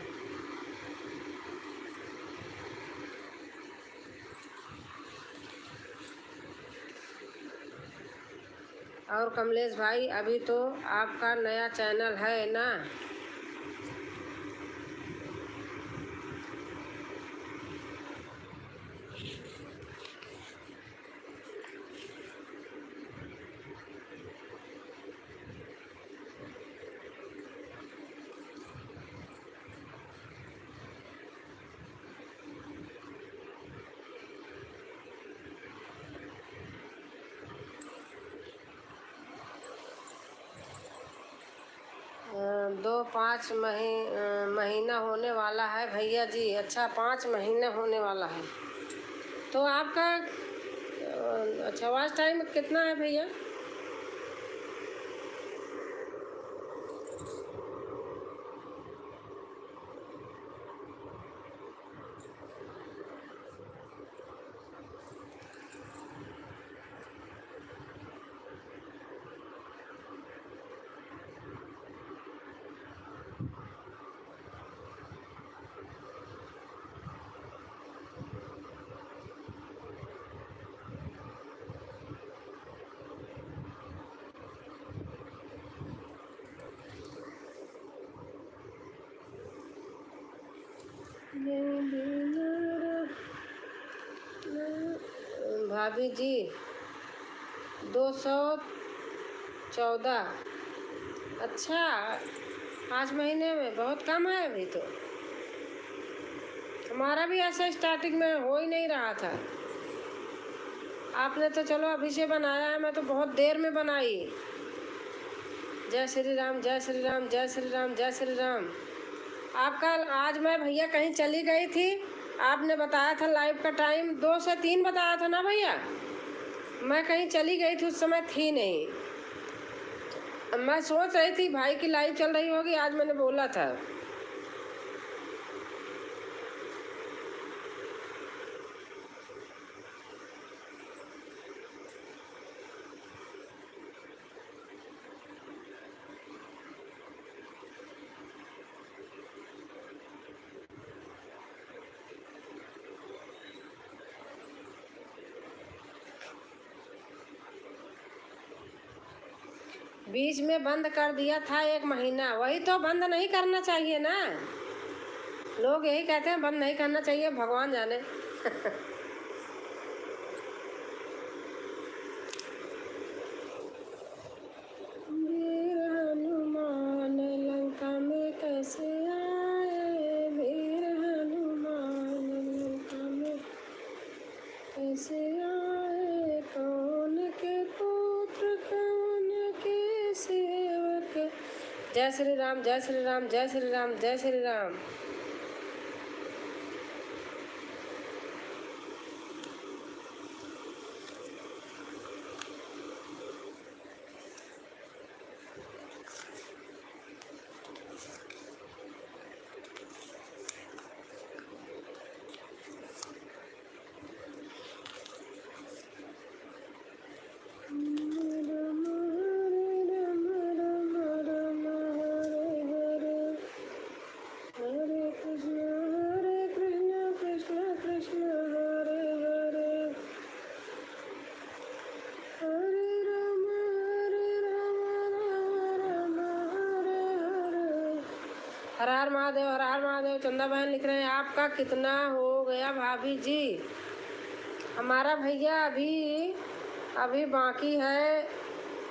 और कमलेश भाई, अभी तो आपका नया चैनल है ना? 2-5 महीना होने वाला है भैया जी। अच्छा, 5 महीना होने वाला है। तो आपका अच्छा वॉच टाइम कितना है भैया? भाभी जी 214। अच्छा, 5 महीने में बहुत कम है अभी तो। हमारा भी ऐसा स्टार्टिंग में हो ही नहीं रहा था। आपने तो चलो अभी से बनाया है, मैं तो बहुत देर में बनाई। जय श्री राम, जय श्री राम, जय श्री राम, जय श्री राम। आपका आज मैं भैया कहीं चली गई थी, आपने बताया था लाइव का टाइम 2 से 3 बताया था ना भैया? मैं कहीं चली गई थी, उस समय थी नहीं। मैं सोच रही थी भाई की लाइव चल रही होगी, आज मैंने बोला था। बीच में बंद कर दिया था 1 महीना, वही तो बंद नहीं करना चाहिए ना। लोग यही कहते हैं बंद नहीं करना चाहिए, भगवान जाने। वीर हनुमान लंका में कैसे आए, वीर हनुमान लंका में कैसे आए, कौन के पुत्र कौन के सेवक। जय श्री राम, जय श्री राम, जय श्री राम, जय श्री राम। हर हर महादेव, हर हर महादेव। चंदा बहन लिख रहे हैं आपका कितना हो गया भाभी जी? हमारा भैया अभी अभी बाकी है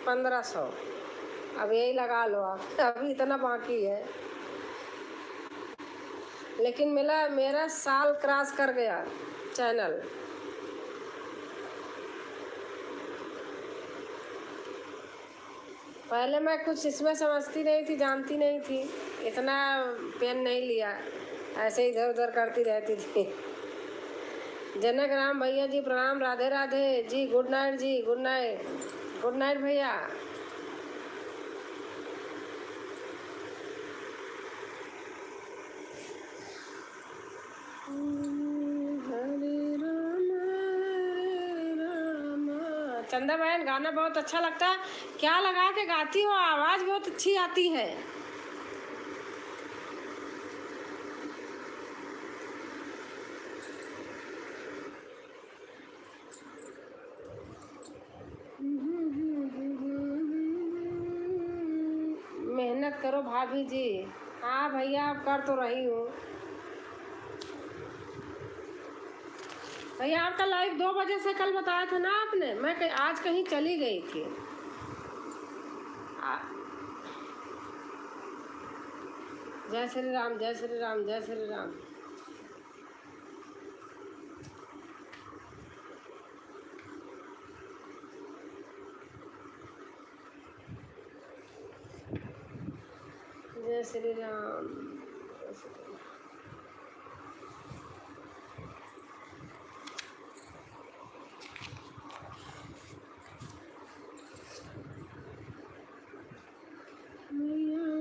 1500। अब यही लगा लो आप। अभी इतना बाकी है, लेकिन मेरा साल क्रॉस कर गया चैनल। पहले मैं कुछ इसमें समझती नहीं थी, जानती नहीं थी, इतना पेन नहीं लिया, ऐसे इधर उधर करती रहती थी। जनक राम भैया जी प्रणाम, राधे राधे जी, गुड नाइट जी, गुड नाइट, गुड नाइट भैया। हरे चंदा बहन गाना बहुत अच्छा लगता है। क्या लगा के गाती हो, आवाज़ बहुत अच्छी आती है। मेहनत करो भाभी जी। हाँ भैया, अब कर तो रही हूँ। भैया आपका लाइव 2 बजे से कल बताया था ना आपने, मैं आज कहीं चली गई थी। जय श्री राम, जय श्री राम, जय श्री राम। जय श्री राम।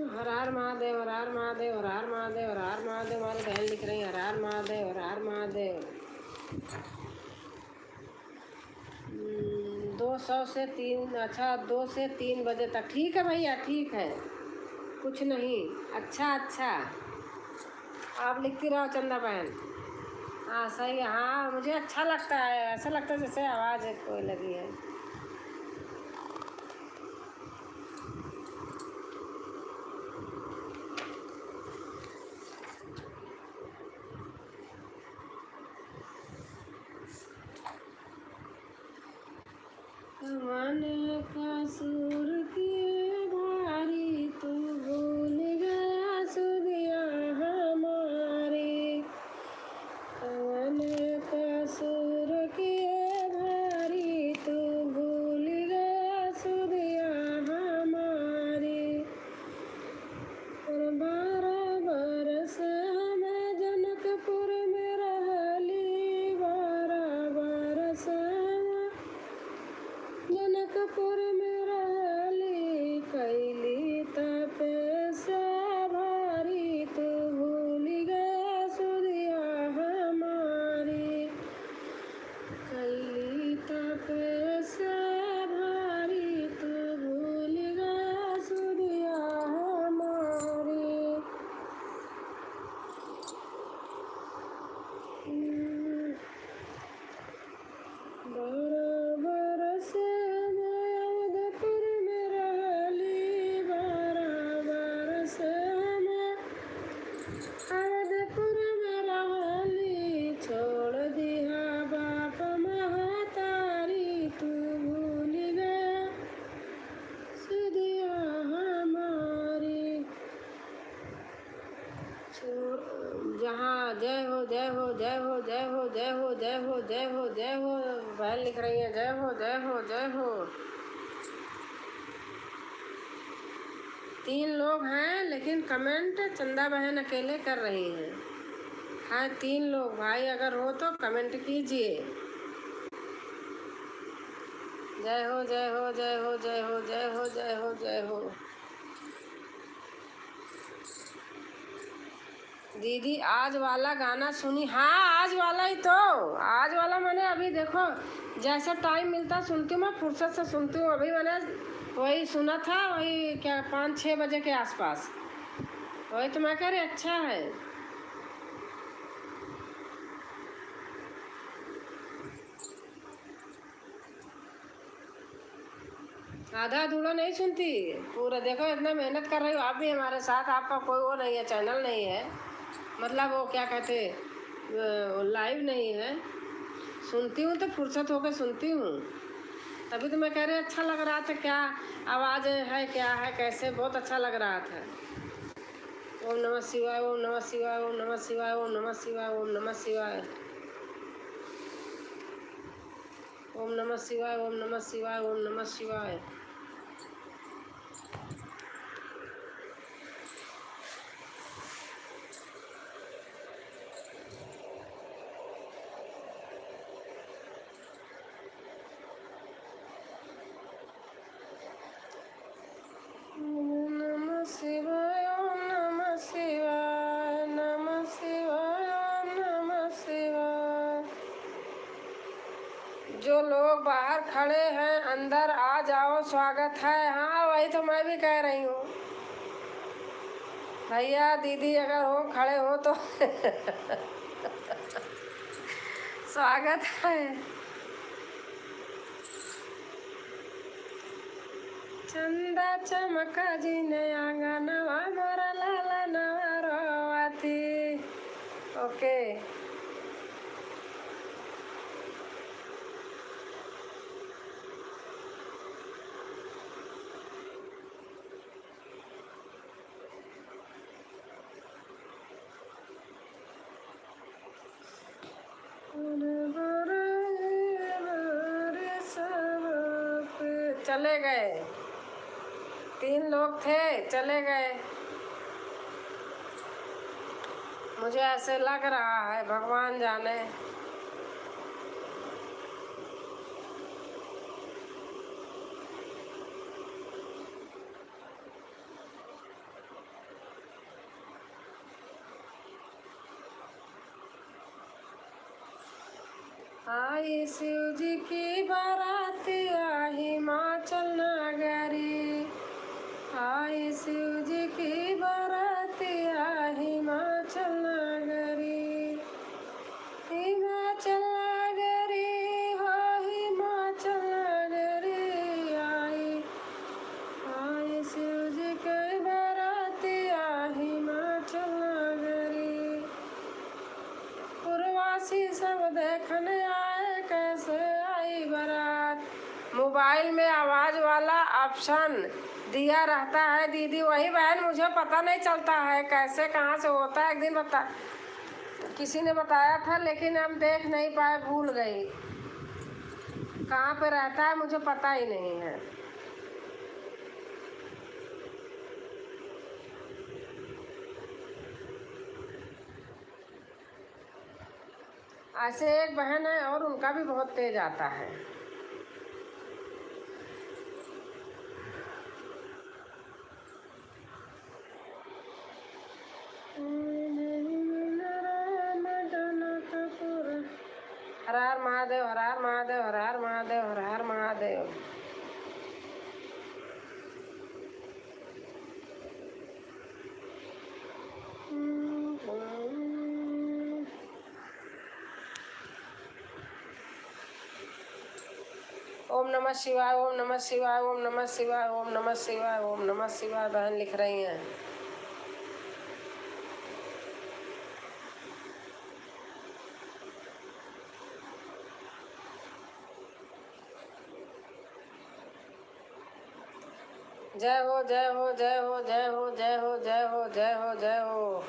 हर हर महादेव, हर हर महादेव, हर हर महादेव, हर हर महादेव। हमारी बहन लिख रही है हर हर महादेव, हर हर महादेव। 200 से 3, अच्छा 2 से 3 बजे तक। ठीक है भैया, ठीक है, कुछ नहीं। अच्छा अच्छा, आप लिखती रहो चंदा बहन। हाँ सही है। हाँ मुझे अच्छा लगता है, ऐसा लगता है जैसे आवाज़ कोई लगी है। मन का सुर किए भारी, तू भूल गया सुधिया हमारी। मन का सुर किए भारी, तू भूल गया सुधिया हमारी। 12 बरस मैं जनकपुर में रहली, 12 बरस जनकपुर में रहली, कैली तपस्या भारी, तू भूल गया सुधिया हमारी। कैली तपस्या भारी, तू भूल गया सुधिया हमारी। अवधपुर में रहली, छोड़ दिया बाप महतारी, तू भूल गया सुधिया हमारी। जहाँ जय हो, जय हो, जय हो, जय हो, जय हो, जय हो, जय हो, जय हो। बहन लिख रही है जय हो, जय हो, जय हो। 3 लोग हैं, लेकिन कमेंट चंदा बहन अकेले कर रही हैं। हाँ 3 लोग, भाई अगर हो तो कमेंट कीजिए। जय हो, जय हो, जय हो, जय हो, जय हो, जय हो, जय हो। दीदी आज वाला गाना सुनी? हाँ आज वाला ही तो, आज वाला मैंने अभी देखो जैसे टाइम मिलता सुनती हूँ, मैं फुर्सत से सुनती हूँ। अभी मैंने वही सुना था, वही क्या 5-6 बजे के आसपास। वही तो मैं कह रही अच्छा है। आधा अधूरा नहीं सुनती, पूरा देखो। इतना मेहनत कर रही हो आप भी हमारे साथ, आपका कोई वो नहीं है, चैनल नहीं है, मतलब वो क्या कहते लाइव नहीं है। सुनती हूँ तो फुर्सत होकर सुनती हूँ। तभी तो मैं कह रही अच्छा लग रहा था, क्या आवाज़ है, क्या है, कैसे, बहुत अच्छा लग रहा था। ओम नमः शिवाय, ओम नमः शिवाय, ओम नमः शिवाय, ओम नमः शिवाय, ओम नमः शिवाय, ओम नमः शिवाय, ओम नमः शिवाय, ओम नमः शिवाय। ओम नमः शिवाय, ओम नमः शिवाय, नमः शिवाय, ओम नमः शिवाय। जो लोग बाहर खड़े हैं अंदर आ जाओ, स्वागत है। हाँ वही तो मैं भी कह रही हूँ। भैया दीदी अगर हो खड़े हो तो स्वागत है। चंदा चमका जी नया गानवा मोरा लाला नवा रोवाती। ओके चले गए, 3 लोग थे चले गए। मुझे ऐसे लग रहा है, भगवान जाने। आई शिव जी की बारात आई हिमाचल नगरी। आई शिव जी की बारात आई हिमाचल नगरी। हिमाचल नगरी हो हिमाचल नगरी आई। आई शिव जी की बारात आई हिमाचल नगरी। पूर्ववासी सब देखने आए कैसे आई बारात। मोबाइल में आवाज़ वाला ऑप्शन दिया रहता है दीदी, वही बहन मुझे पता नहीं चलता है कैसे कहाँ से होता है। एक दिन किसी ने बताया था लेकिन हम देख नहीं पाए, भूल गई कहाँ पे रहता है, मुझे पता ही नहीं है। ऐसे एक बहन है और उनका भी बहुत तेज आता है। हर हर महादेव, हर हर महादेव, हर हर महादेव, हर हर महादेव। ओम नमः शिवाय, ओम नमः शिवाय, ओम नमः शिवाय, ओम नमः शिवाय, ओम नमः शिवाय बहन लिख रही हैं। जय हो जय हो जय हो जय हो जय हो जय हो जय हो जय हो।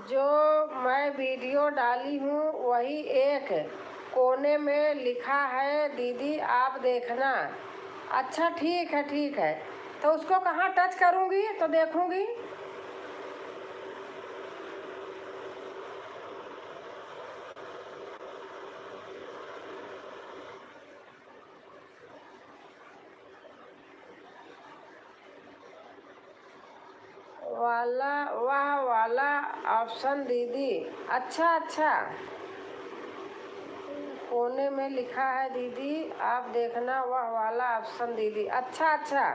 जो मैं वीडियो डाली हूँ वही एक कोने में लिखा है दीदी आप देखना। अच्छा ठीक है ठीक है, तो उसको कहाँ टच करूँगी तो देखूँगी। वाला वाह वाला ऑप्शन दीदी, अच्छा अच्छा। कोने में लिखा है दीदी, आप देखना वह वाला ऑप्शन दीदी। अच्छा अच्छा।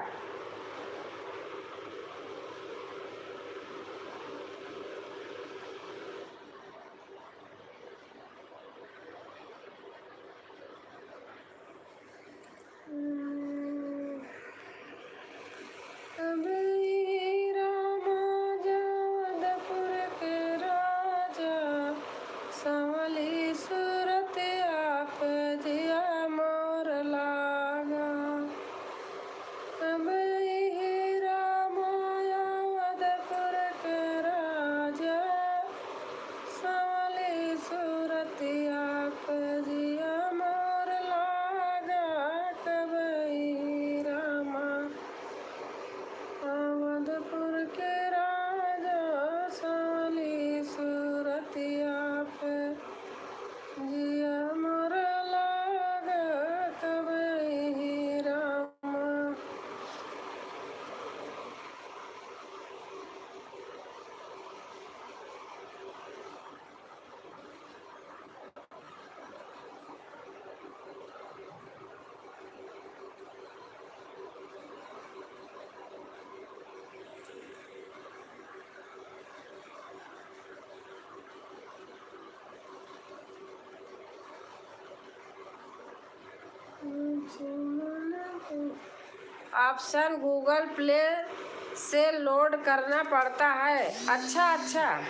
ऑप्शन गूगल प्ले से लोड करना पड़ता है। अच्छा अच्छा।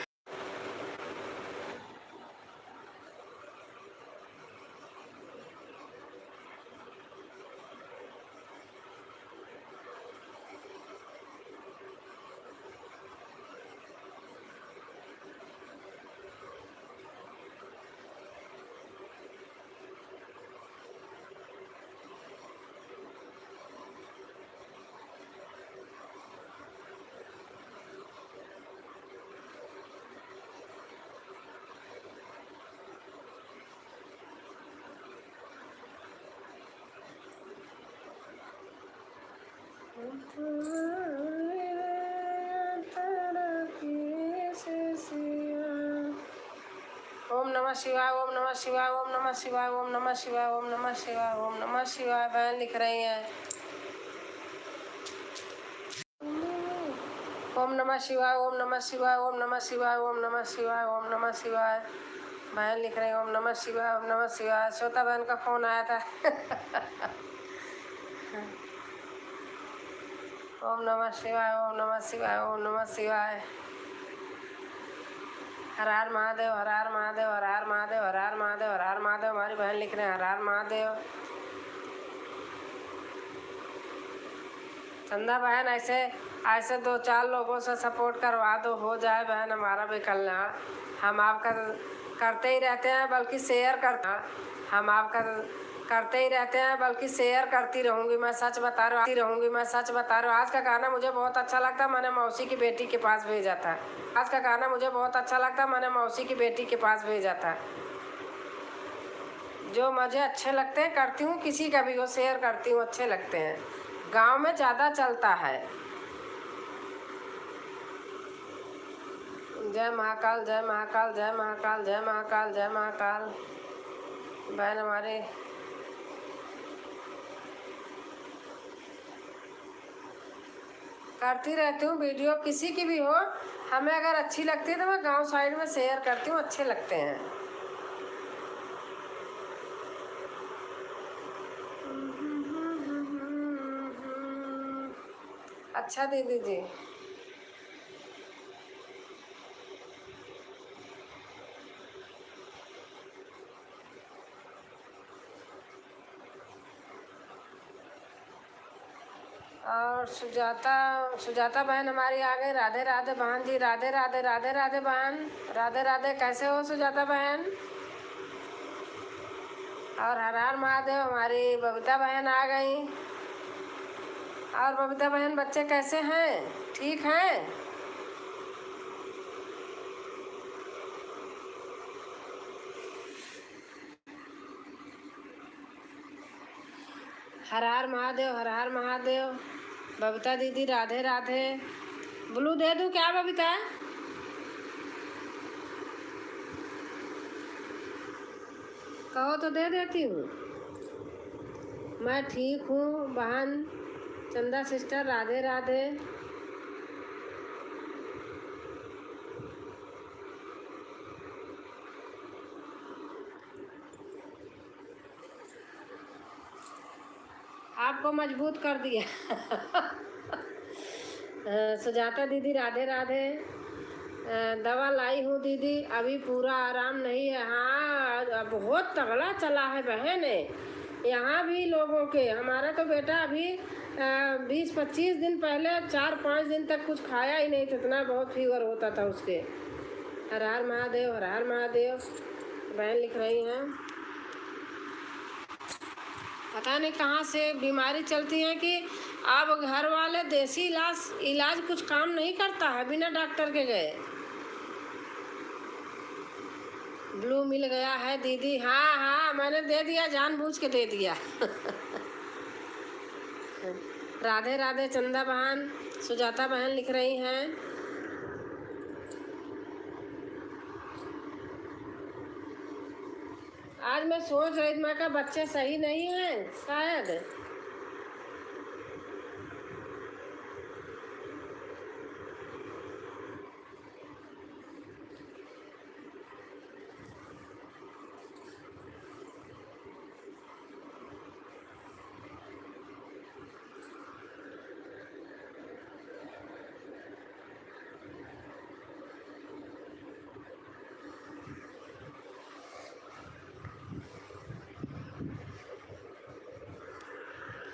ओम नमः शिवाय, ओम नमः शिवाय, ओम नमः शिवाय, ओम नमः शिवाय, ओम नमः शिवाय, ओम नमः शिवाय। बहन लिख रही हैं ओम नमः शिवाय, ओम नमः शिवाय, ओम नमः शिवाय, ओम नमः शिवाय, ओम नमः शिवाय। बहन लिख रही हैं ओम नमः शिवाय, ओम नमः शिवाय। श्वेता बहन का फोन आया था। ओम नमः शिवाय, ओम नमः शिवाय, ओम नमः शिवाय। हर हर महादेव, हर हर महादेव, हर हर महादेव, हर हर महादेव, हर हर महादेव। हमारी बहन लिख रहे हैं हर हर महादेव। चंदा बहन ऐसे ऐसे 2-4 लोगों से सपोर्ट करवा दो, हो जाए बहन हमारा भी कल्याण। हम आपका करते ही रहते हैं, बल्कि शेयर करते हम आपका करते ही रहते हैं, बल्कि शेयर करती रहूँगी। मैं सच बता रही हूँ। आज का गाना मुझे बहुत अच्छा लगता, मैंने मौसी की बेटी के पास भेजा था। आज का गाना मुझे बहुत अच्छा लगता, मैंने मौसी की बेटी के पास भेजा था। जो मुझे अच्छे लगते हैं करती हूँ, किसी का भी वो शेयर करती हूँ, अच्छे लगते हैं। गांव में ज़्यादा चलता है। जय महाकाल, जय महाकाल, जय महाकाल, जय महाकाल, जय महाकाल। बहन हमारे करती रहती हूँ वीडियो, किसी की भी हो, हमें अगर अच्छी लगती है तो मैं गांव साइड में शेयर करती हूँ, अच्छे लगते हैं। अच्छा दीदी जी। और सुजाता बहन हमारी आ गई। राधे राधे बहन जी, राधे राधे, राधे राधे बहन, राधे राधे। कैसे हो सुजाता बहन? और हर हर महादेव। हमारी बबीता बहन आ गई। और बबीता बहन बच्चे कैसे हैं? ठीक हैं? हर हर महादेव, हर हर महादेव। बबीता दीदी राधे राधे। ब्लू दे दूं क्या बबीता? कहो तो दे देती हूँ। मैं ठीक हूँ बहन चंदा सिस्टर, राधे राधे। आपको मजबूत कर दिया। सुजाता दीदी राधे राधे। दवा लाई हूँ दीदी, अभी पूरा आराम नहीं है। हाँ बहुत तगड़ा चला है बहन है यहाँ भी लोगों के। हमारा तो बेटा अभी 20-25 दिन पहले 4-5 दिन तक कुछ खाया ही नहीं था, इतना बहुत फीवर होता था उसके। हर हर महादेव, हर हर महादेव। बहन लिख रही हैं पता नहीं कहाँ से बीमारी चलती है कि अब घर वाले देसी इलाज कुछ काम नहीं करता है बिना डॉक्टर के गए। ब्लू मिल गया है दीदी। हाँ हाँ मैंने दे दिया, जानबूझ के दे दिया। राधे राधे चंदा बहन, सुजाता बहन लिख रही हैं। आज मैं सोच रही थी मैं कहा बच्चे सही नहीं हैं शायद।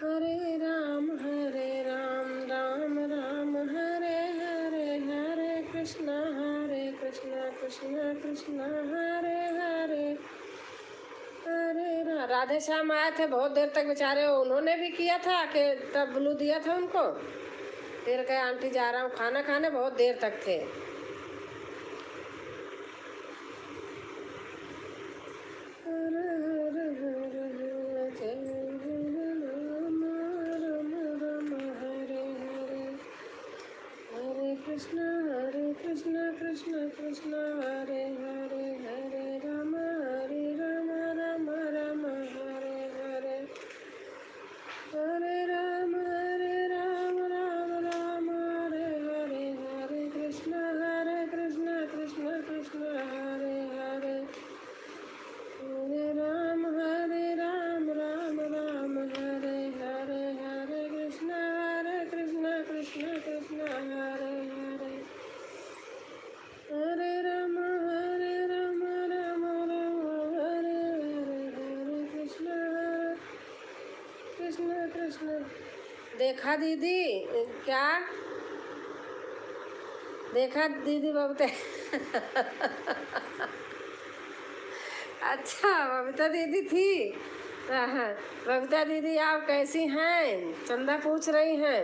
हरे राम राम राम हरे हरे, हरे कृष्णा कृष्णा कृष्णा हरे हरे, हरे राधे श्याम आए थे बहुत देर तक बेचारे, उन्होंने भी किया था कि तब ब्लू दिया था उनको। फिर कहे आंटी जा रहा हूँ खाना खाने, बहुत देर तक थे। कृष्ण कृष्ण हरे हरे, हरे राम राम राम हरे हरे, हरे राम राम राम हरे हरे, हरे कृष्ण कृष्ण कृष्ण हरे हरे, हरे राम राम राम हरे हरे, हरे कृष्ण कृष्ण कृष्ण हरे हरे, हरे राम राम हरे हरे, हरे कृष्ण कृष्ण। देखा दीदी क्या देखा दीदी बबीता। अच्छा बबीता दीदी थी। हाँ, बबीता दीदी आप कैसी हैं, चंदा पूछ रही हैं।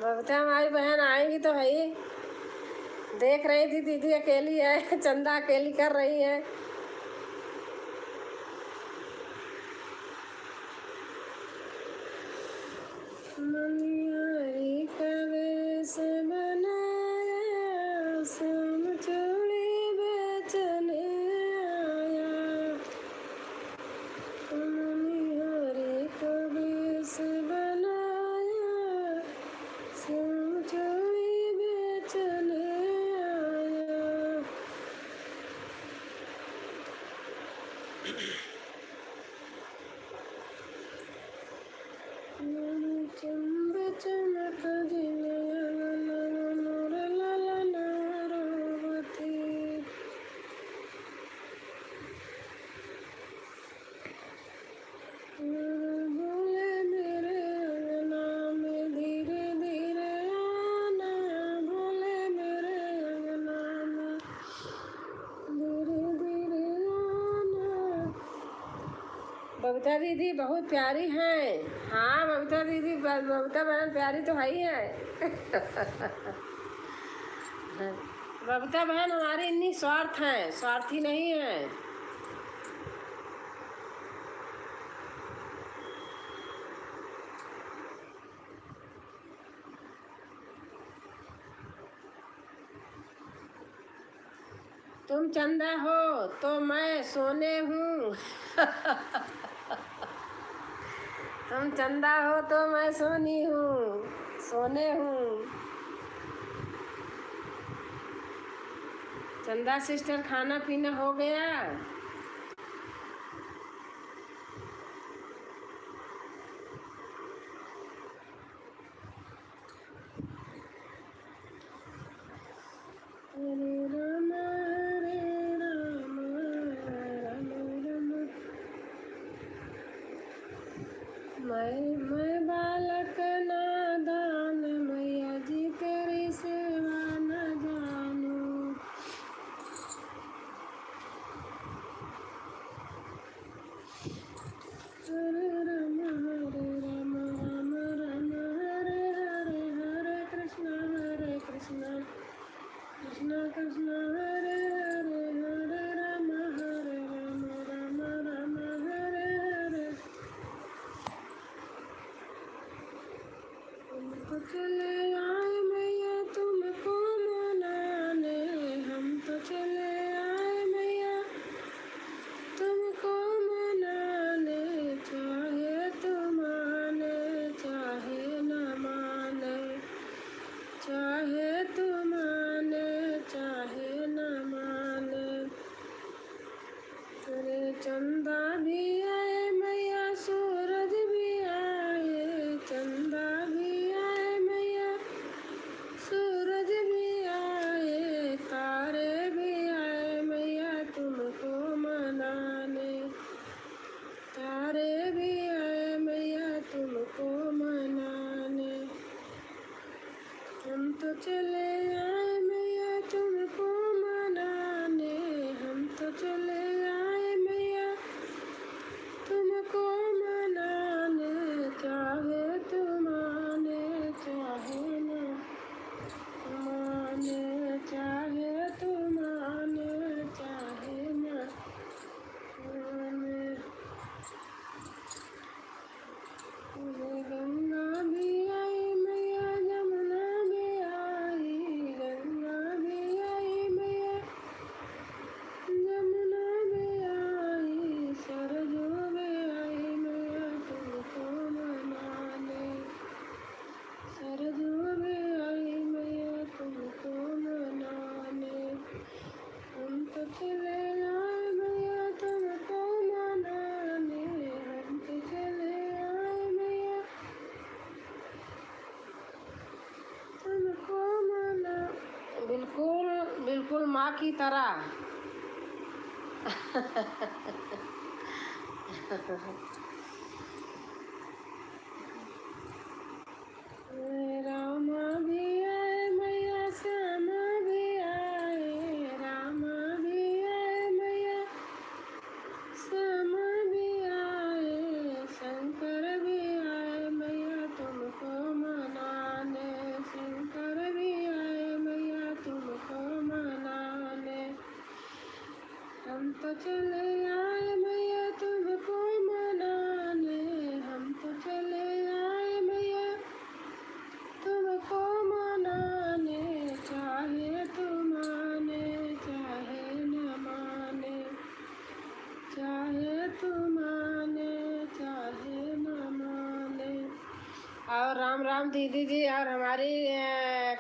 बबीता हमारी बहन आएंगी तो भाई देख रही थी दीदी अकेली है, चंदा अकेली कर रही है। मनियारी कवेश बनाया, सोम चूड़ी बेचने आया। मनियारी कवेश बनाया, सोम चूड़ी बेचने आया। चंद चमक बोले मेरे अंगना में धीरे धीरे आना, बोले मेरे अंगना में धीरे धीरे आना। बबीता दीदी बहुत प्यारी हैं। हाँ बबीता दीदी, बबीता बहन प्यारी तो है ही है। बबीता बहन हमारी इतनी स्वार्थ हैं, स्वार्थी नहीं है। तुम चंदा हो तो मैं सोने हूँ। तुम चंदा हो तो मैं सोनी हूँ, सोने हूँ। चंदा सिस्टर, खाना पीना हो गया? हरे राम राम राम। मैं बालक नादान, मैया जी तेरी सेवा न जानू। हरे राम राम राम हरे हरे, हरे कृष्ण कृष्ण कृष्ण हरे हरे, हरे राम राम राम हरे हरे। हम तो चले आए मैया तुमको मनाने, हम तो चले आए मैया तुमको मनाने। चाहे तुम माने चाहे न माने, चाहे तुम माने चाहे न माने। अरे चंदा भी आए मैया, सूरज भी आए, चंदा भी आए मैया, सूरज भी आए, तारे भी आए मैया तुमको मनाने। तारे भी आए मैया तुमको मनाने। हम तो चले आए मैया तुमको मनाने, हम तो चले आए मैया तुमको मनाने। चाहे तुम माने चाहे न माने, चाहे तुम माने चाहे न माने। गंगा भी आई मैया जमुना भी आई, गंगा भी आई मैया जमुना भी आई, सरजू भी आई मैया तुमको मनाने। सरजू भी आई मैया तुमको मनाने। हम तो चले आए मैया तुमको मनाने, हम तो चले आए मैया तुमको मना। बिल्कुल बिल्कुल माँ की तरह। राम भी आए मैया श्याम भी आए, राम भी आए मैया श्याम भी आए, शंकर भी आए मैया तुमको मनाने, शंकर भी आए मैया तुमको मनाने। हम तो चले आए मैया तुमको मनाने, हम तो चले आए मैया तुमको मनाने। चाहे तुम माने चाहे न माने, चाहे तुम माने चाहे न माने। और राम राम दीदी जी, और हमारी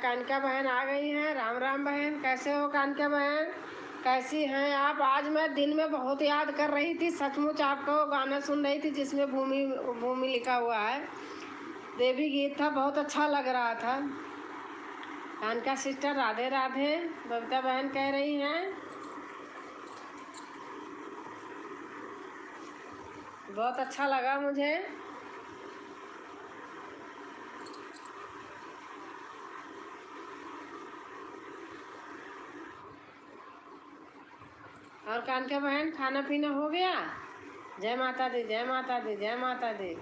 कानिका बहन आ गई हैं। राम राम बहन, कैसे हो कानिका बहन, कैसी हैं आप? आज मैं दिन में बहुत याद कर रही थी, सचमुच आपको गाना सुन रही थी जिसमें भूमि भूमि लिखा हुआ है, देवी गीत था, बहुत अच्छा लग रहा था। कानिका सिस्टर राधे राधे, बबीता बहन कह रही हैं बहुत अच्छा लगा मुझे। और कानिका बहन खाना पीना हो गया? जय माता दी, जय माता दी, जय माता दी।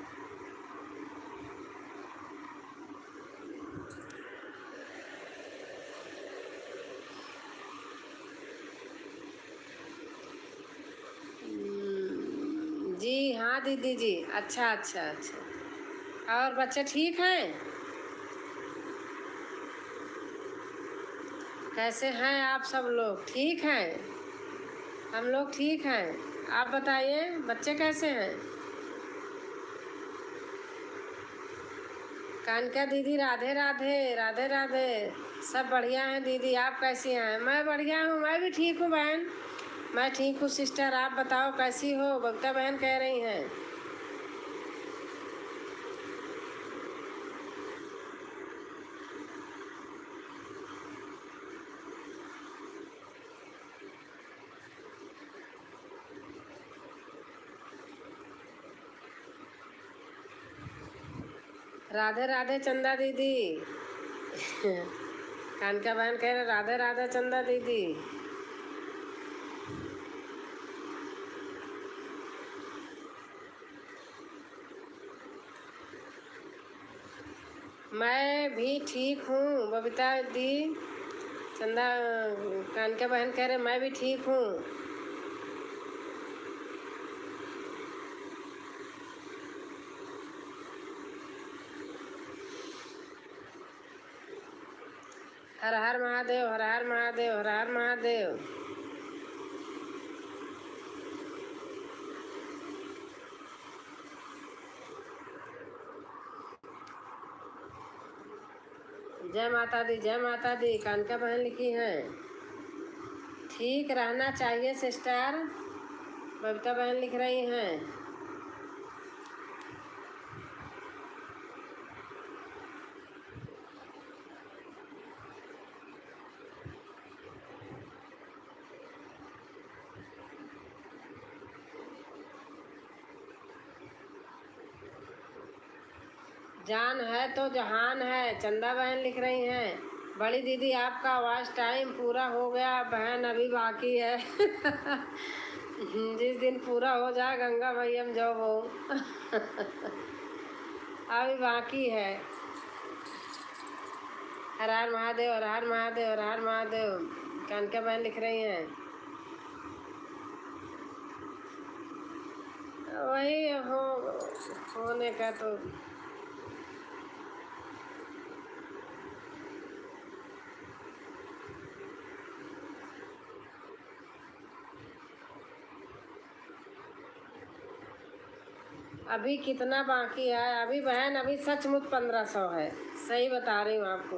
जी हाँ दीदी जी, अच्छा अच्छा अच्छा। और बच्चे ठीक हैं? कैसे हैं आप सब लोग, ठीक हैं? हम लोग ठीक हैं। आप बताइए बच्चे कैसे हैं? कानका दीदी राधे राधे। राधे राधे। सब बढ़िया हैं दीदी, आप कैसी हैं? मैं बढ़िया हूँ, मैं भी ठीक हूँ बहन। मैं ठीक हूँ सिस्टर, आप बताओ कैसी हो? बबीता बहन कह रही हैं। राधे राधे चंदा दीदी। कानका बहन कह रहे राधे राधे चंदा दीदी। मैं भी ठीक हूँ बबीता दी। चंदा कानका बहन कह रहे मैं भी ठीक हूँ। हर हर महादेव, हर हर महादेव, हर हर महादेव। जय माता दी, जय माता दी। कानका बहन लिखी हैं ठीक रहना चाहिए सिस्टर। बबीता बहन लिख रही हैं जान है तो जहान है। चंदा बहन लिख रही हैं बड़ी दीदी आपका वॉच टाइम पूरा हो गया बहन, अभी बाकी है। जिस दिन पूरा हो जाए गंगा मैया में जब हो। अभी बाकी है। हर हर महादेव, हर हर महादेव, हर हर महादेव। कानका बहन लिख रही हैं वही होने का तो। अभी कितना बाकी है? अभी बहन अभी सचमुच 1500 है, सही बता रही हूँ आपको।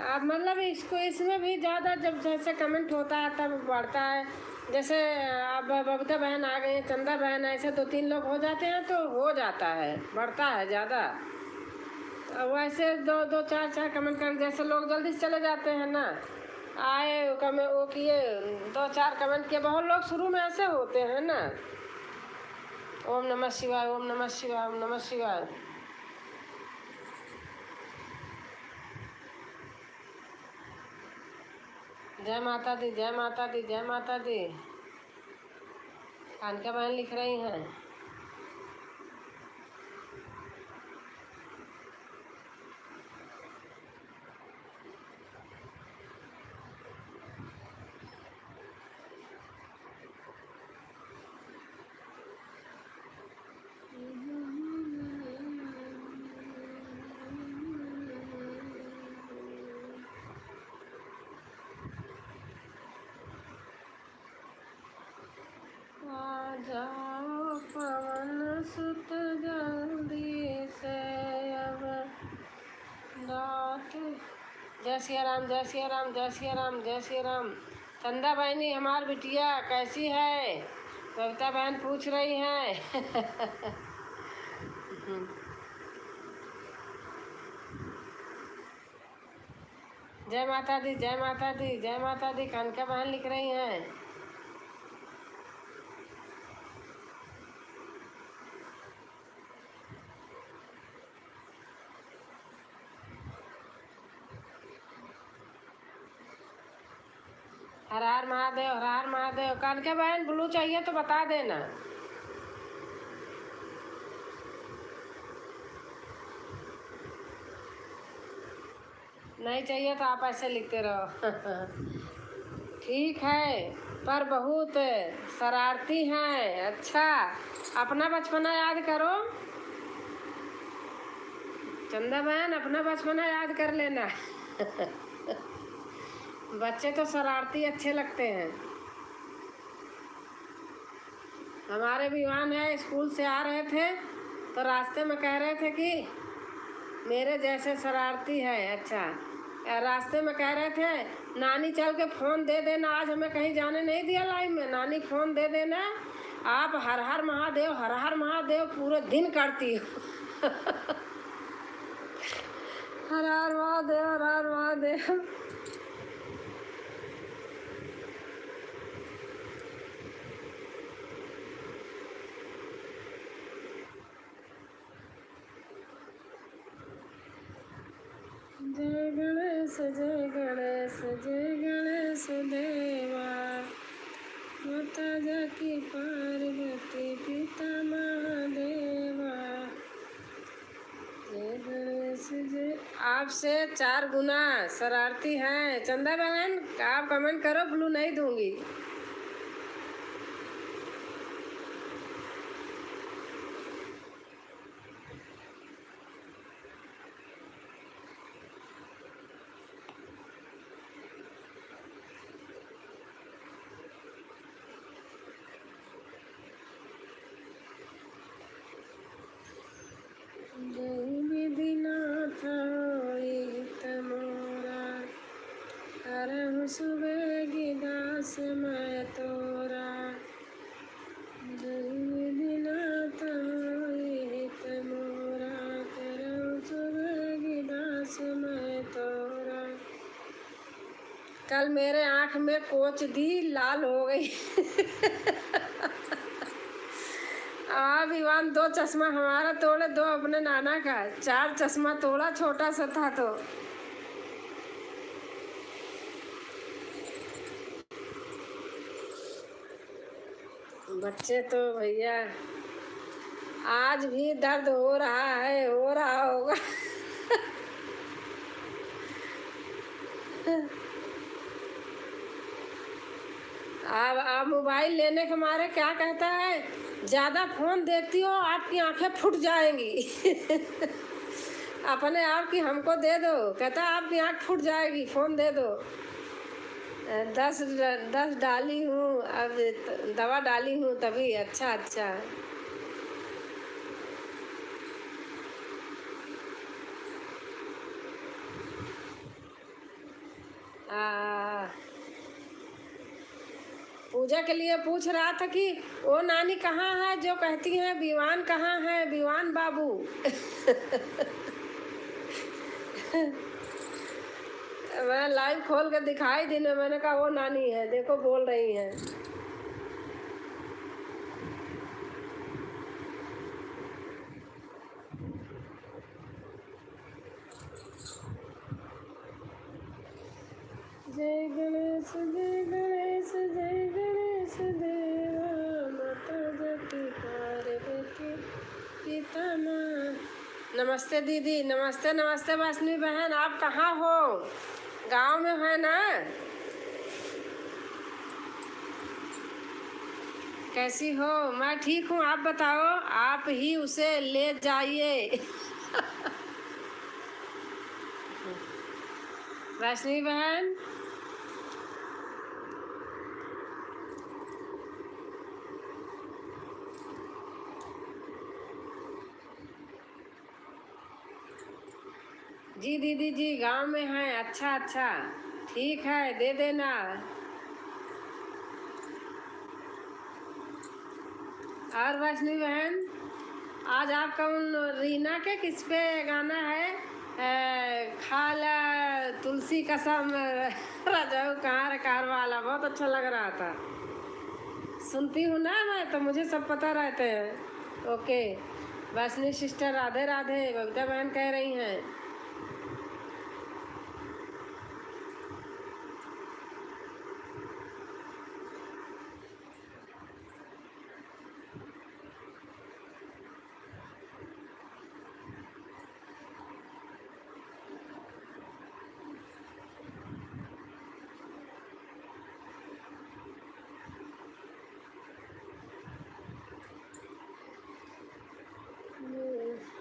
अब मतलब इसको इसमें भी ज़्यादा जब जैसे कमेंट होता है तब बढ़ता है। जैसे अब बबीता बहन आ गई, चंदा बहन, ऐसे 2-3 लोग हो जाते हैं तो हो जाता है, बढ़ता है ज़्यादा। वैसे 2-4 कमेंट कर, जैसे लोग जल्दी से चले जाते हैं ना, आए वो किए 2-4 कमेंट किए। बहुत लोग शुरू में ऐसे होते हैं ना, ओम नमः शिवाय, ओम नमः शिवाय, ओम नमः शिवाय। जय माता दी, जय माता दी, जय माता दी। कानका बहन लिख रही हैं आ जाओ पवन सुत जल्दी से अब लौट। जय सिया राम, जय सिया राम, जय सिया राम, जय सिया राम। चंदा बहनी हमार बिटिया कैसी है? बबीता बहन पूछ रही हैं। जय माता दी, जय माता दी, जय माता दी। कानका बहन लिख रही हैं हर हर महादेव, हर हर महादेव। कानका बहन ब्लू चाहिए तो बता देना। नहीं चाहिए तो आप ऐसे लिखते रहो। ठीक है, पर बहुत शरारती हैं। अच्छा, अपना बचपना याद करो चंदा बहन, अपना बचपना याद कर लेना। बच्चे तो शरारती अच्छे लगते हैं। हमारे विवान है, स्कूल से आ रहे थे तो रास्ते में कह रहे थे कि मेरे जैसे शरारती है। अच्छा, रास्ते में कह रहे थे नानी चल के फ़ोन दे देना, आज हमें कहीं जाने नहीं दिया लाइन में, नानी फ़ोन दे देना, आप हर हर महादेव हर हर महादेव पूरे दिन करती हो। हर हर महादेव हर हर महादेव। जय गणेश जय गणेश जय गणेश देवा, माता जाकी पार्वती पिता महादेवा। जय गणेश जय। आपसे 4 गुना शरारती हैं चंदा बहन। आप कमेंट करो, ब्लू नहीं दूंगी। जय विधिनाथ होई तमोरा, करहु सुबेगी दास मैं तोरा। जय विधिनाथ होई तमोरा, करहु सुबेगी दास मैं तोरा। कल मेरे आँख में कोच दी, लाल हो गई। विवान 2 चश्मा हमारा तोड़े, 2 अपने नाना का, 4 चश्मा तोड़ा, छोटा सा था तो। बच्चे तो भैया आज भी दर्द हो रहा है, हो रहा होगा। आप मोबाइल लेने के मारे क्या कहता है, ज़्यादा फ़ोन देखती हो आपकी आंखें फूट जाएंगी। अपने आप की हमको दे दो, कहता है आपकी आंख फूट जाएगी, फ़ोन दे दो। 10 डाली हूँ, अब दवा डाली हूँ तभी। अच्छा अच्छा। पूजा के लिए पूछ रहा था कि वो नानी कहाँ है जो कहती हैं विवान कहाँ है, विवान बाबू। मैं लाइव खोल के दिखाई दी ना, मैंने कहा वो नानी है, देखो बोल रही हैं। जय गणेश जय गणेश जय गणेश देवा, माता जाकी पार्वती पिता माँ। नमस्ते दीदी, नमस्ते नमस्ते वासनी बहन, आप कहाँ हो? गांव में है ना? कैसी हो? मैं ठीक हूँ, आप बताओ। आप ही उसे ले जाइए। वैष्णवी बहन, जी दीदी जी गांव में हैं। अच्छा अच्छा, ठीक है, दे देना। और वैष्णवी बहन, आज आपका उन रीना के किस पे गाना है? खाला तुलसी कसम राजाऊ कहाँ रकार वाला, बहुत अच्छा लग रहा था। सुनती हूँ ना मैं, तो मुझे सब पता रहते हैं। ओके, वैष्णवी सिस्टर राधे राधे, बबीता बहन कह रही हैं।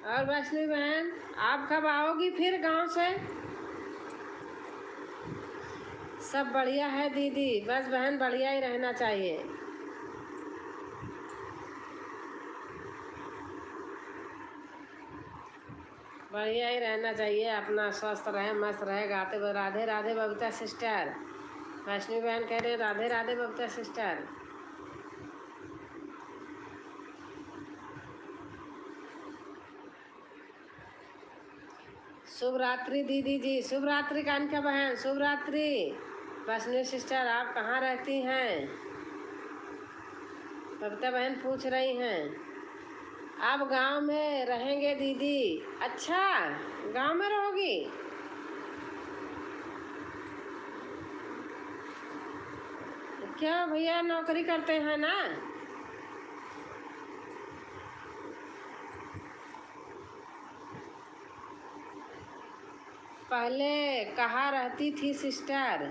और वैष्णवी बहन, आप कब आओगी फिर गांव से? सब बढ़िया है दीदी, बस बहन बढ़िया ही रहना चाहिए। बढ़िया ही रहना चाहिए, अपना स्वस्थ रहे, मस्त रहे, गाते हुए। राधे राधे बबीता सिस्टर। वैष्णवी बहन कह रहे राधे राधे बबीता सिस्टर। शुभ रात्रि दीदी जी, शुभ रात्रि कानका बहन, शुभ रात्रि। वैष्णवी सिस्टर आप कहाँ रहती हैं? बबीता बहन पूछ रही हैं। आप गांव में रहेंगे दीदी? अच्छा, गांव में रहोगी? क्या भैया नौकरी करते हैं ना? पहले कहाँ रहती थी सिस्टर?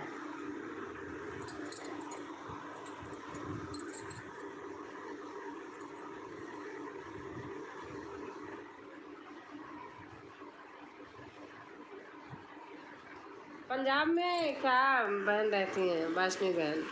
पंजाब में क्या बहन रहती हैं वैष्णवी बहन?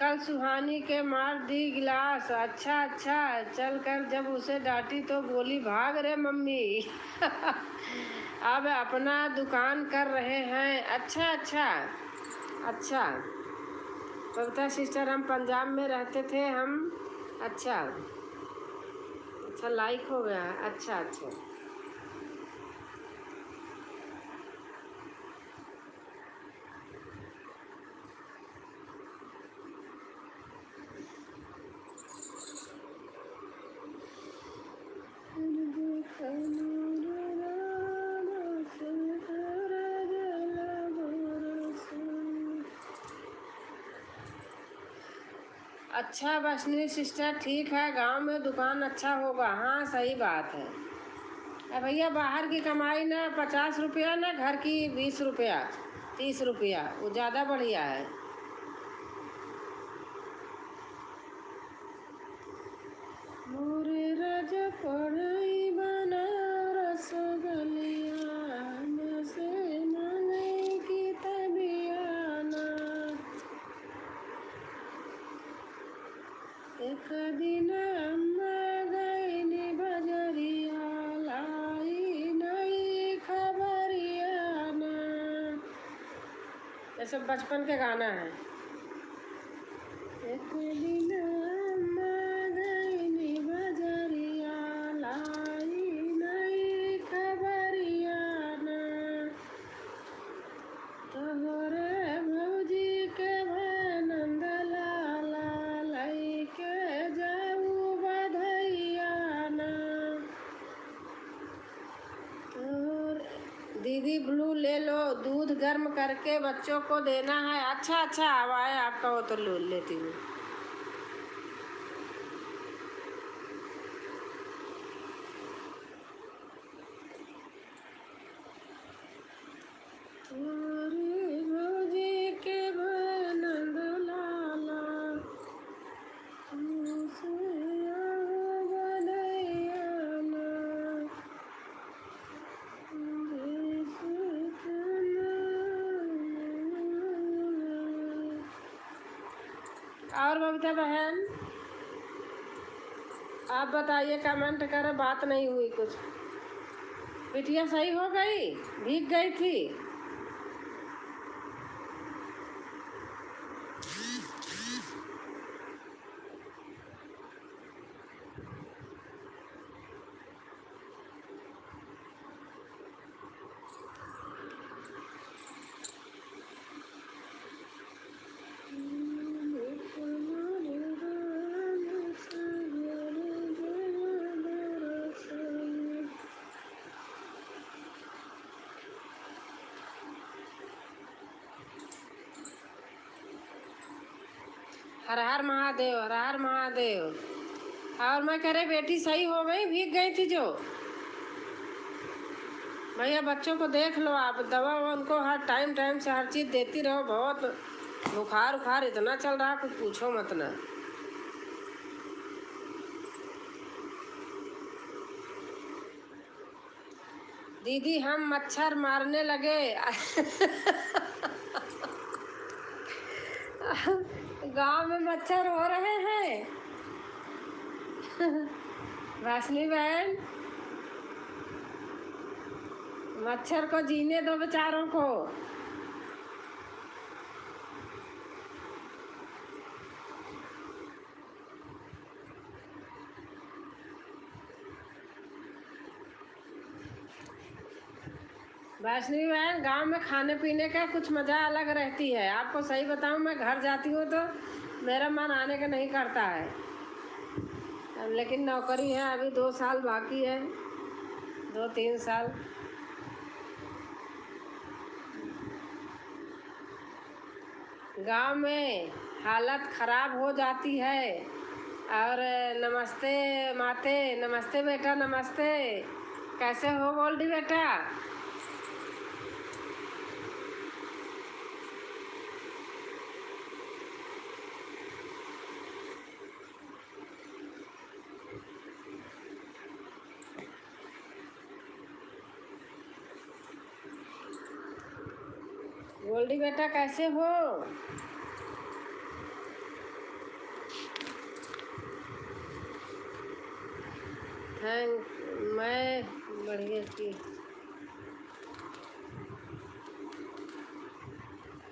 कल सुहानी के मार दी गिलास। अच्छा अच्छा, चल कर जब उसे डांटी तो बोली भाग रे मम्मी। अब अपना दुकान कर रहे हैं। अच्छा अच्छा अच्छा। कविता सिस्टर हम पंजाब में रहते थे हम। अच्छा अच्छा, लाइक हो गया है। अच्छा अच्छा। अच्छा वैष्णवी सिस्टर, ठीक है, गांव में दुकान अच्छा होगा। हाँ सही बात है। अब भैया बाहर की कमाई ना 50 रुपया, ना घर की 20 रुपया 30 रुपया, वो ज़्यादा बढ़िया है। मोरे राजा पढ़ई बनारस गलिया में से मांगे की तबियाना। एक दिन अम्मा गई नी बजरिया, लाई नई खबरियाना। ये सब बचपन के गाना है। एक दिन अम्मा गई नी बजरिया, लाई नई खबरियाना। तोहरे भौजी के भनंद लाला, लई के जाऊ बधैयाना। तोर दीदी ब्लू ले लो, दूध गर्म करके बच्चों को देना है। अच्छा अच्छा, अब आए आपका वो तो लेती हूँ। तोरे भौजी के भनंद लाला, मुझसे आओ बधैयाना। और बबीता बहन आप बताइए, कमेंट करें, बात नहीं हुई कुछ। बिटिया सही हो गई? भीग गई थी? हर हर महादेव, हर हर महादेव। और मैं कह रही बेटी सही हो गई, भीग गई थी जो। भैया बच्चों को देख लो आप, दवा उनको हर टाइम टाइम से हर चीज़ देती रहो। बहुत बुखार उखार इतना चल रहा, कुछ पूछो मत ना। दीदी हम मच्छर मारने लगे। गांव में मच्छर हो रहे हैं। वासनी बहन, मच्छर को जीने दो बेचारों को। वैष्णवी बहन, गांव में खाने पीने का कुछ मज़ा अलग रहती है। आपको सही बताऊं, मैं घर जाती हूँ तो मेरा मन आने का नहीं करता है। लेकिन नौकरी है, अभी 2 साल बाकी है, 2-3 साल। गांव में हालत ख़राब हो जाती है। और नमस्ते माते, नमस्ते बेटा, नमस्ते। कैसे हो गोल्डी बेटा? गोल्डी बेटा कैसे हो? मैं बढ़िया थी,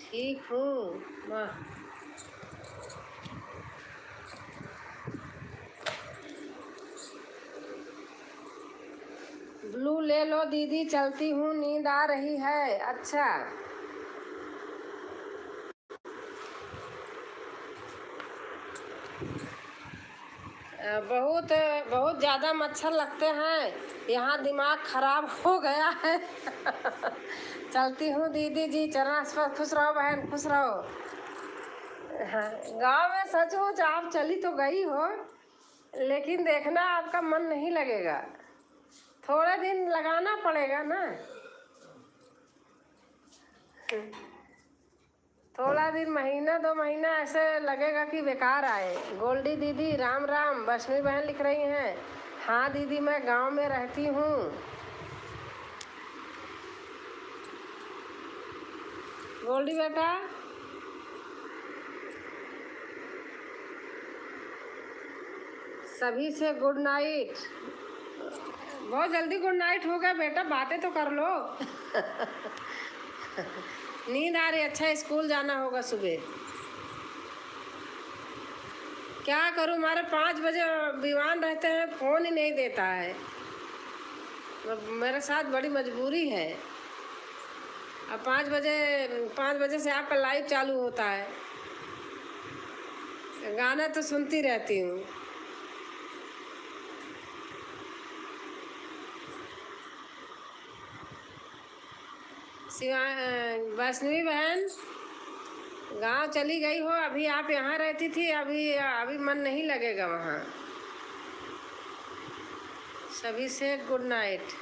ठीक हूँ माँ। ब्लू ले लो दीदी, चलती हूँ, नींद आ रही है। अच्छा, बहुत बहुत ज़्यादा मच्छर लगते हैं यहाँ, दिमाग खराब हो गया है। चलती हूँ दीदी जी, चरण स्पर्श। खुश रहो बहन, खुश रहो। हाँ, गाँव में सचमुच आप चली तो गई हो, लेकिन देखना आपका मन नहीं लगेगा। थोड़े दिन लगाना पड़ेगा ना। थोड़ा दिन, महीना 2 महीना ऐसे लगेगा कि बेकार आए। गोल्डी दीदी राम राम। वैष्णवी बहन लिख रही हैं, हाँ दीदी मैं गांव में रहती हूँ। गोल्डी बेटा, सभी से गुड नाइट। बहुत जल्दी गुड नाइट हो गया बेटा, बातें तो कर लो। नींद आ रही? अच्छा, स्कूल जाना होगा सुबह। क्या करूँ, हमारे 5 बजे विमान रहते हैं, फ़ोन ही नहीं देता है। मेरे साथ बड़ी मजबूरी है। अब 5 बजे से आपका लाइव चालू होता है। गाना तो सुनती रहती हूँ। वैष्णवी बहन, गांव चली गई हो, अभी आप यहाँ रहती थी, अभी मन नहीं लगेगा वहाँ। सभी से गुड नाइट।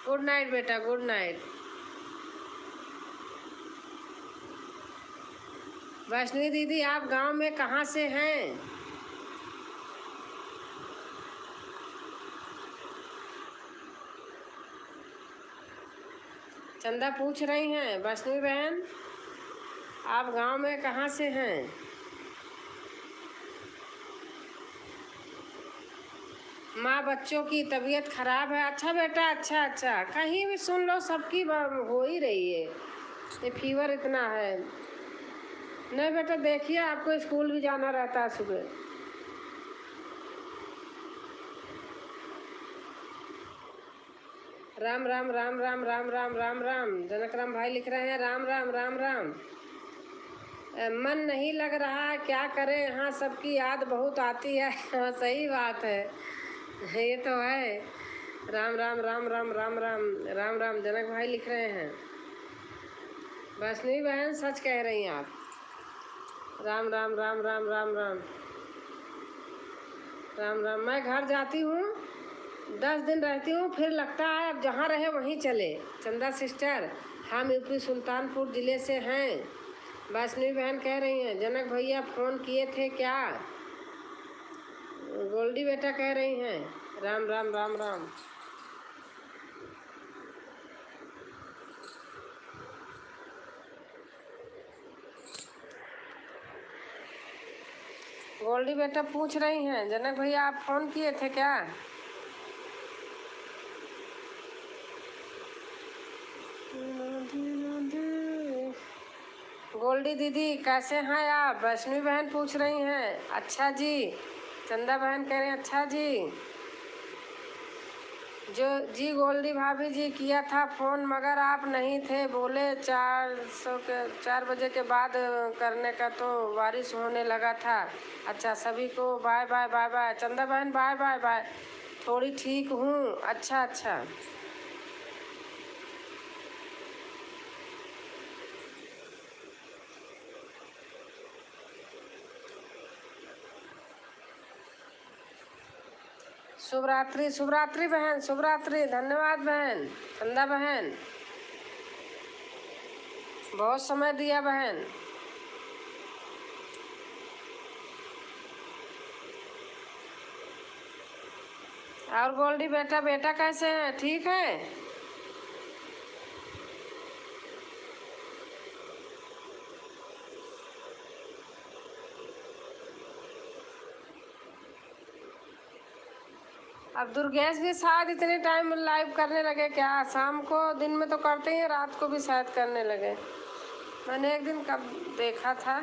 गुड नाइट बेटा, गुड नाइट। वैष्णवी दीदी, आप गांव में कहाँ से हैं? चंदा पूछ रही हैं, वैष्णवी बहन आप गांव में कहाँ से हैं? माँ बच्चों की तबीयत खराब है। अच्छा बेटा, अच्छा, कहीं भी सुन लो, सबकी हो ही रही है, ये फीवर इतना है। नहीं बेटा, देखिए आपको स्कूल भी जाना रहता है सुबह। राम राम राम राम राम राम राम राम। जनक राम भाई लिख रहे हैं, राम राम राम राम। मन नहीं लग रहा, क्या करें, यहाँ सबकी याद बहुत आती है। हाँ, सही बात है, ये तो है। राम राम राम राम राम राम राम राम। जनक भाई लिख रहे हैं, वैष्णवी बहन सच कह रही हैं आप। राम राम राम राम राम राम राम राम। मैं घर जाती हूँ, 10 दिन रहती हूँ, फिर लगता है अब जहाँ रहे वहीं चले। चंदा सिस्टर, हम यूपी सुल्तानपुर ज़िले से हैं। वैष्णवी बहन कह रही हैं जनक भैया फ़ोन किए थे क्या? गोल्डी बेटा कह रही हैं राम राम राम राम। गोल्डी बेटा पूछ रही हैं जनक भैया आप फ़ोन किए थे क्या? गोल्डी दीदी कैसे हैं आप? वैष्णवी बहन पूछ रही हैं अच्छा जी। चंदा बहन कह रही हैं अच्छा जी। जो जी गोल्डी भाभी जी किया था फ़ोन मगर आप नहीं थे, बोले 4 बजे के बाद करने का, तो बारिश होने लगा था। अच्छा सभी को बाय बाय बाय बाय। चंदा बहन बाय बाय बाय। थोड़ी ठीक हूँ। अच्छा अच्छा। शुभ रात्रि, शुभ रात्रि बहन, शुभ रात्रि। धन्यवाद बहन चंदा बहन, बहुत समय दिया बहन। और गोल्डी बेटा, बेटा कैसे हैं? ठीक है? अब दुर्गेश भी शायद इतने टाइम लाइव करने लगे क्या? शाम को, दिन में तो करते ही हैं, रात को भी शायद करने लगे। मैंने एक दिन कब देखा था।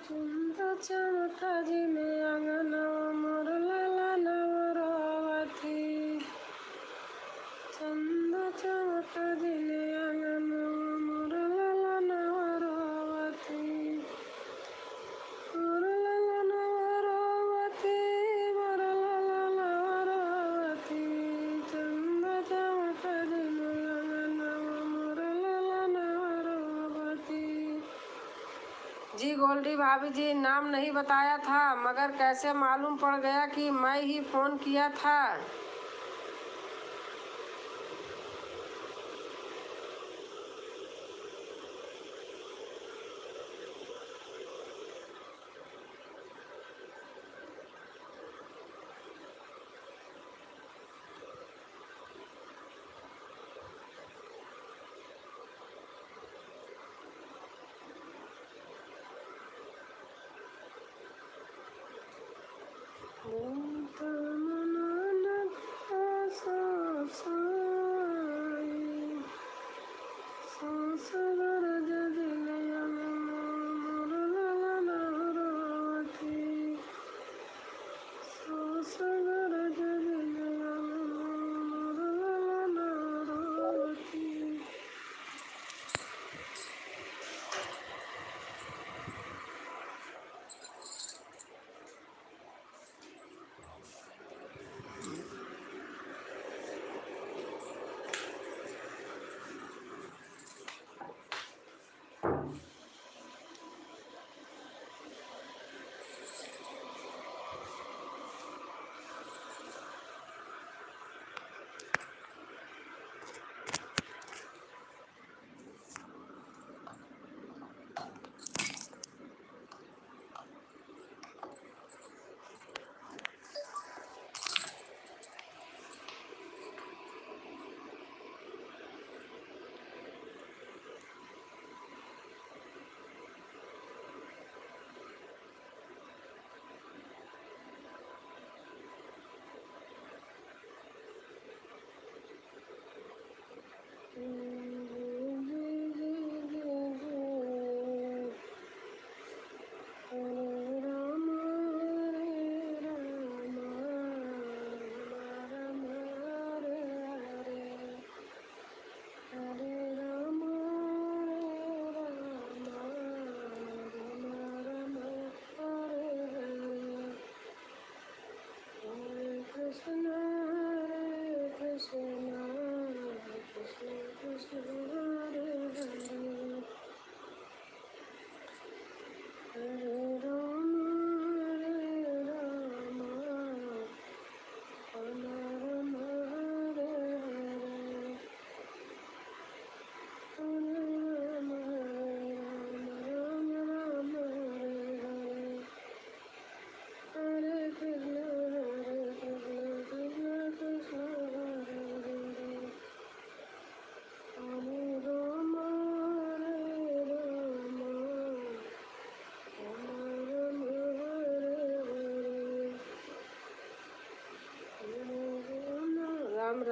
चंदा चमका जी में अंगनवा मोर लाला नवरावती। चंदा चमका जी में अंगनवा मोर लाला नवरावती। मोर लाला नवरावती, मोर लाला नवरावती। चंदा चमका जी में अंगनवा मोर लाला नवरावती। जी गोल्डी भाभी जी, नाम नहीं बताया था मगर कैसे मालूम पड़ गया कि मैं ही फ़ोन किया था।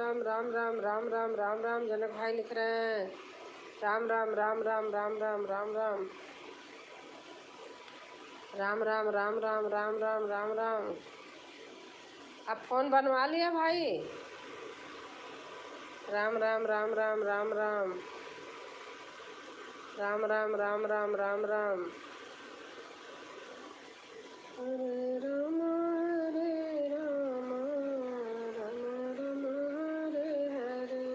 राम राम राम राम राम राम राम। जनक भाई लिख रहे हैं राम राम राम राम राम राम राम राम राम राम राम राम राम राम राम राम। अब फोन बनवा लिया भाई। राम राम राम राम राम राम राम राम राम राम राम राम। हरे राम राम राम हरे हरे,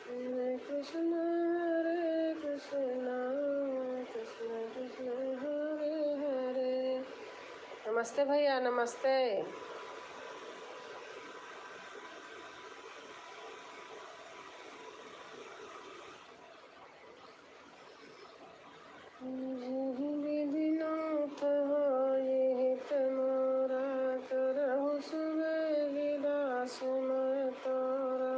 हरे कृष्ण कृष्ण कृष्ण हरे हरे। नमस्ते भैया, नमस्ते। विधिनाथ ये तमोरा करहु सुबह विलास मैं तोरा।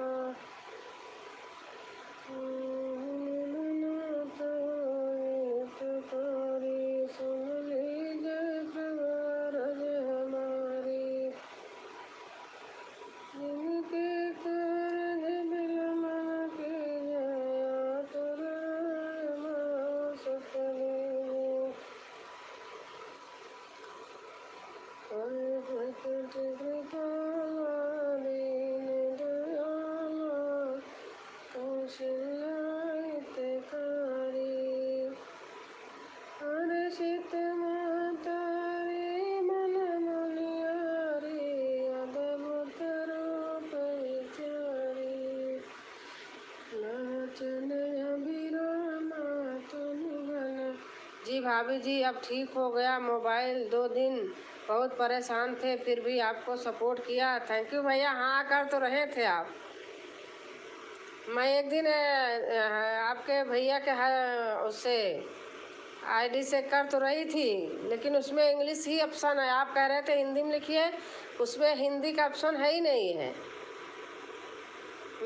विधिनाथ ये तोरी सुन लीजय प्रवारज हमारी। जिनके कारज बिलमन के जया तुरा सकले। प्रकट कृपा दीन दयाला कौशल्यायत कारी। हर्षित मातारे मन मुनियारी, अद्भुत रूप विचारी। नाचन अभिरामा तनु बन। जी भाभी जी, अब ठीक हो गया। मोबाइल 2 दिन बहुत परेशान थे, फिर भी आपको सपोर्ट किया। थैंक यू भैया। हाँ, आकर तो रहे थे आप। मैं एक दिन आपके भैया के उससे आईडी से कर तो रही थी, लेकिन उसमें इंग्लिश ही ऑप्शन है। आप कह रहे थे हिंदी में लिखिए, उसमें हिंदी का ऑप्शन है ही नहीं है।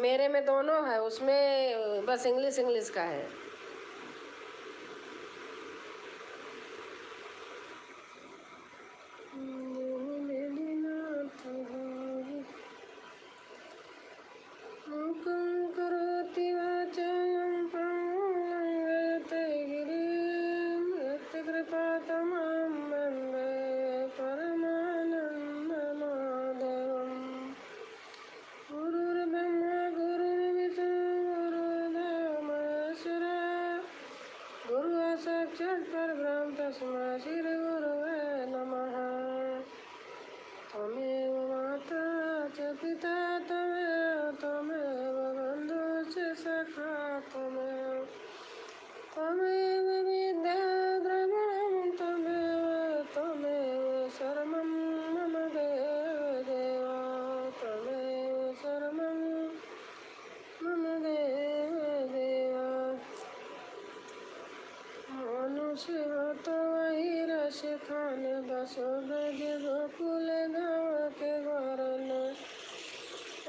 मेरे में दोनों है, उसमें बस इंग्लिश इंग्लिश का है। करोति वाचालं प्रलयते गिरिं, कृपातमं वन्दे परमानन्दमाधवम्। गुरुर्ब्रह्मा गुरुर्विष्णु गुरुर्देवो महेश्वरः, गुरुः साक्षात् परब्रह्म तस्मै श्री गुरवे नमः। त्वमेव माता च पिता त्वमेव बन्धुः च सखा त्वमेव विद्या द्रविणं त्वमेव शरणं मम देव त्वमेव शरणं मम देव। मनुष्य तो वही रस खान, दसो ब्रज गोकुल गाँव के वरन।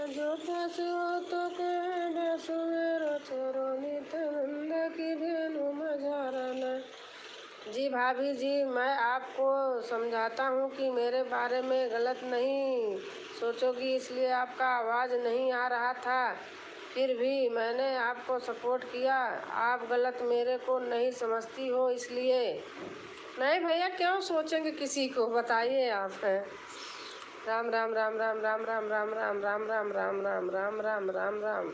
जो पशु तो कहे बसु मेरो छोरो, नित नंद की धेनु मझारन। जी भाभी जी, मैं आपको समझाता हूँ कि मेरे बारे में गलत नहीं सोचोगी, इसलिए आपका आवाज़ नहीं आ रहा था। फिर भी मैंने आपको सपोर्ट किया। आप गलत मेरे को नहीं समझती हो, इसलिए। नहीं भैया, क्यों सोचेंगे किसी को, बताइए आप। हैं राम राम राम राम राम राम राम राम राम राम राम राम राम राम राम राम।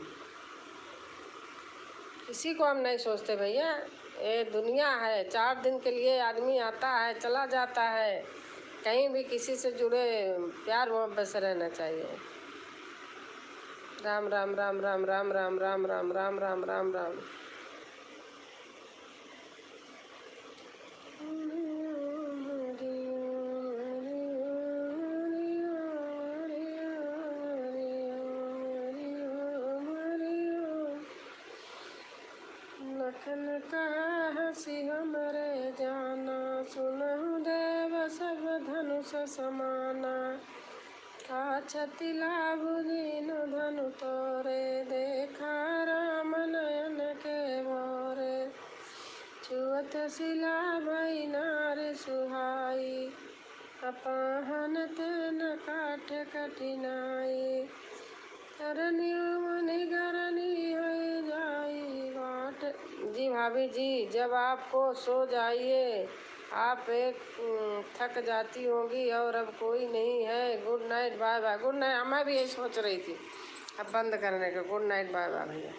किसी को हम नहीं सोचते भैया। ये दुनिया है, 4 दिन के लिए आदमी आता है चला जाता है। कहीं भी किसी से जुड़े प्यार मोहब्बत से रहना चाहिए। राम राम राम राम राम राम राम राम राम राम राम राम। लखन कहा हंसी हमरे जाना, सुनहु देव सब धनुष समाना। काछति लाभ दीन धनु तोरे, देखा राम नयन के मोरे। छुअत शिला भई नारी सुहाई, अपाहन तेन काठ कठिनाई। करनी मनी करनी है जाई बाट। जी भाभी जी, जब आपको सो जाइए, आप एक थक जाती होंगी और अब कोई नहीं है। Good night, bye bye. Good night. मैं भी यही सोच रही थी अब बंद करने का। गुड नाइट, बाय बाय भैया।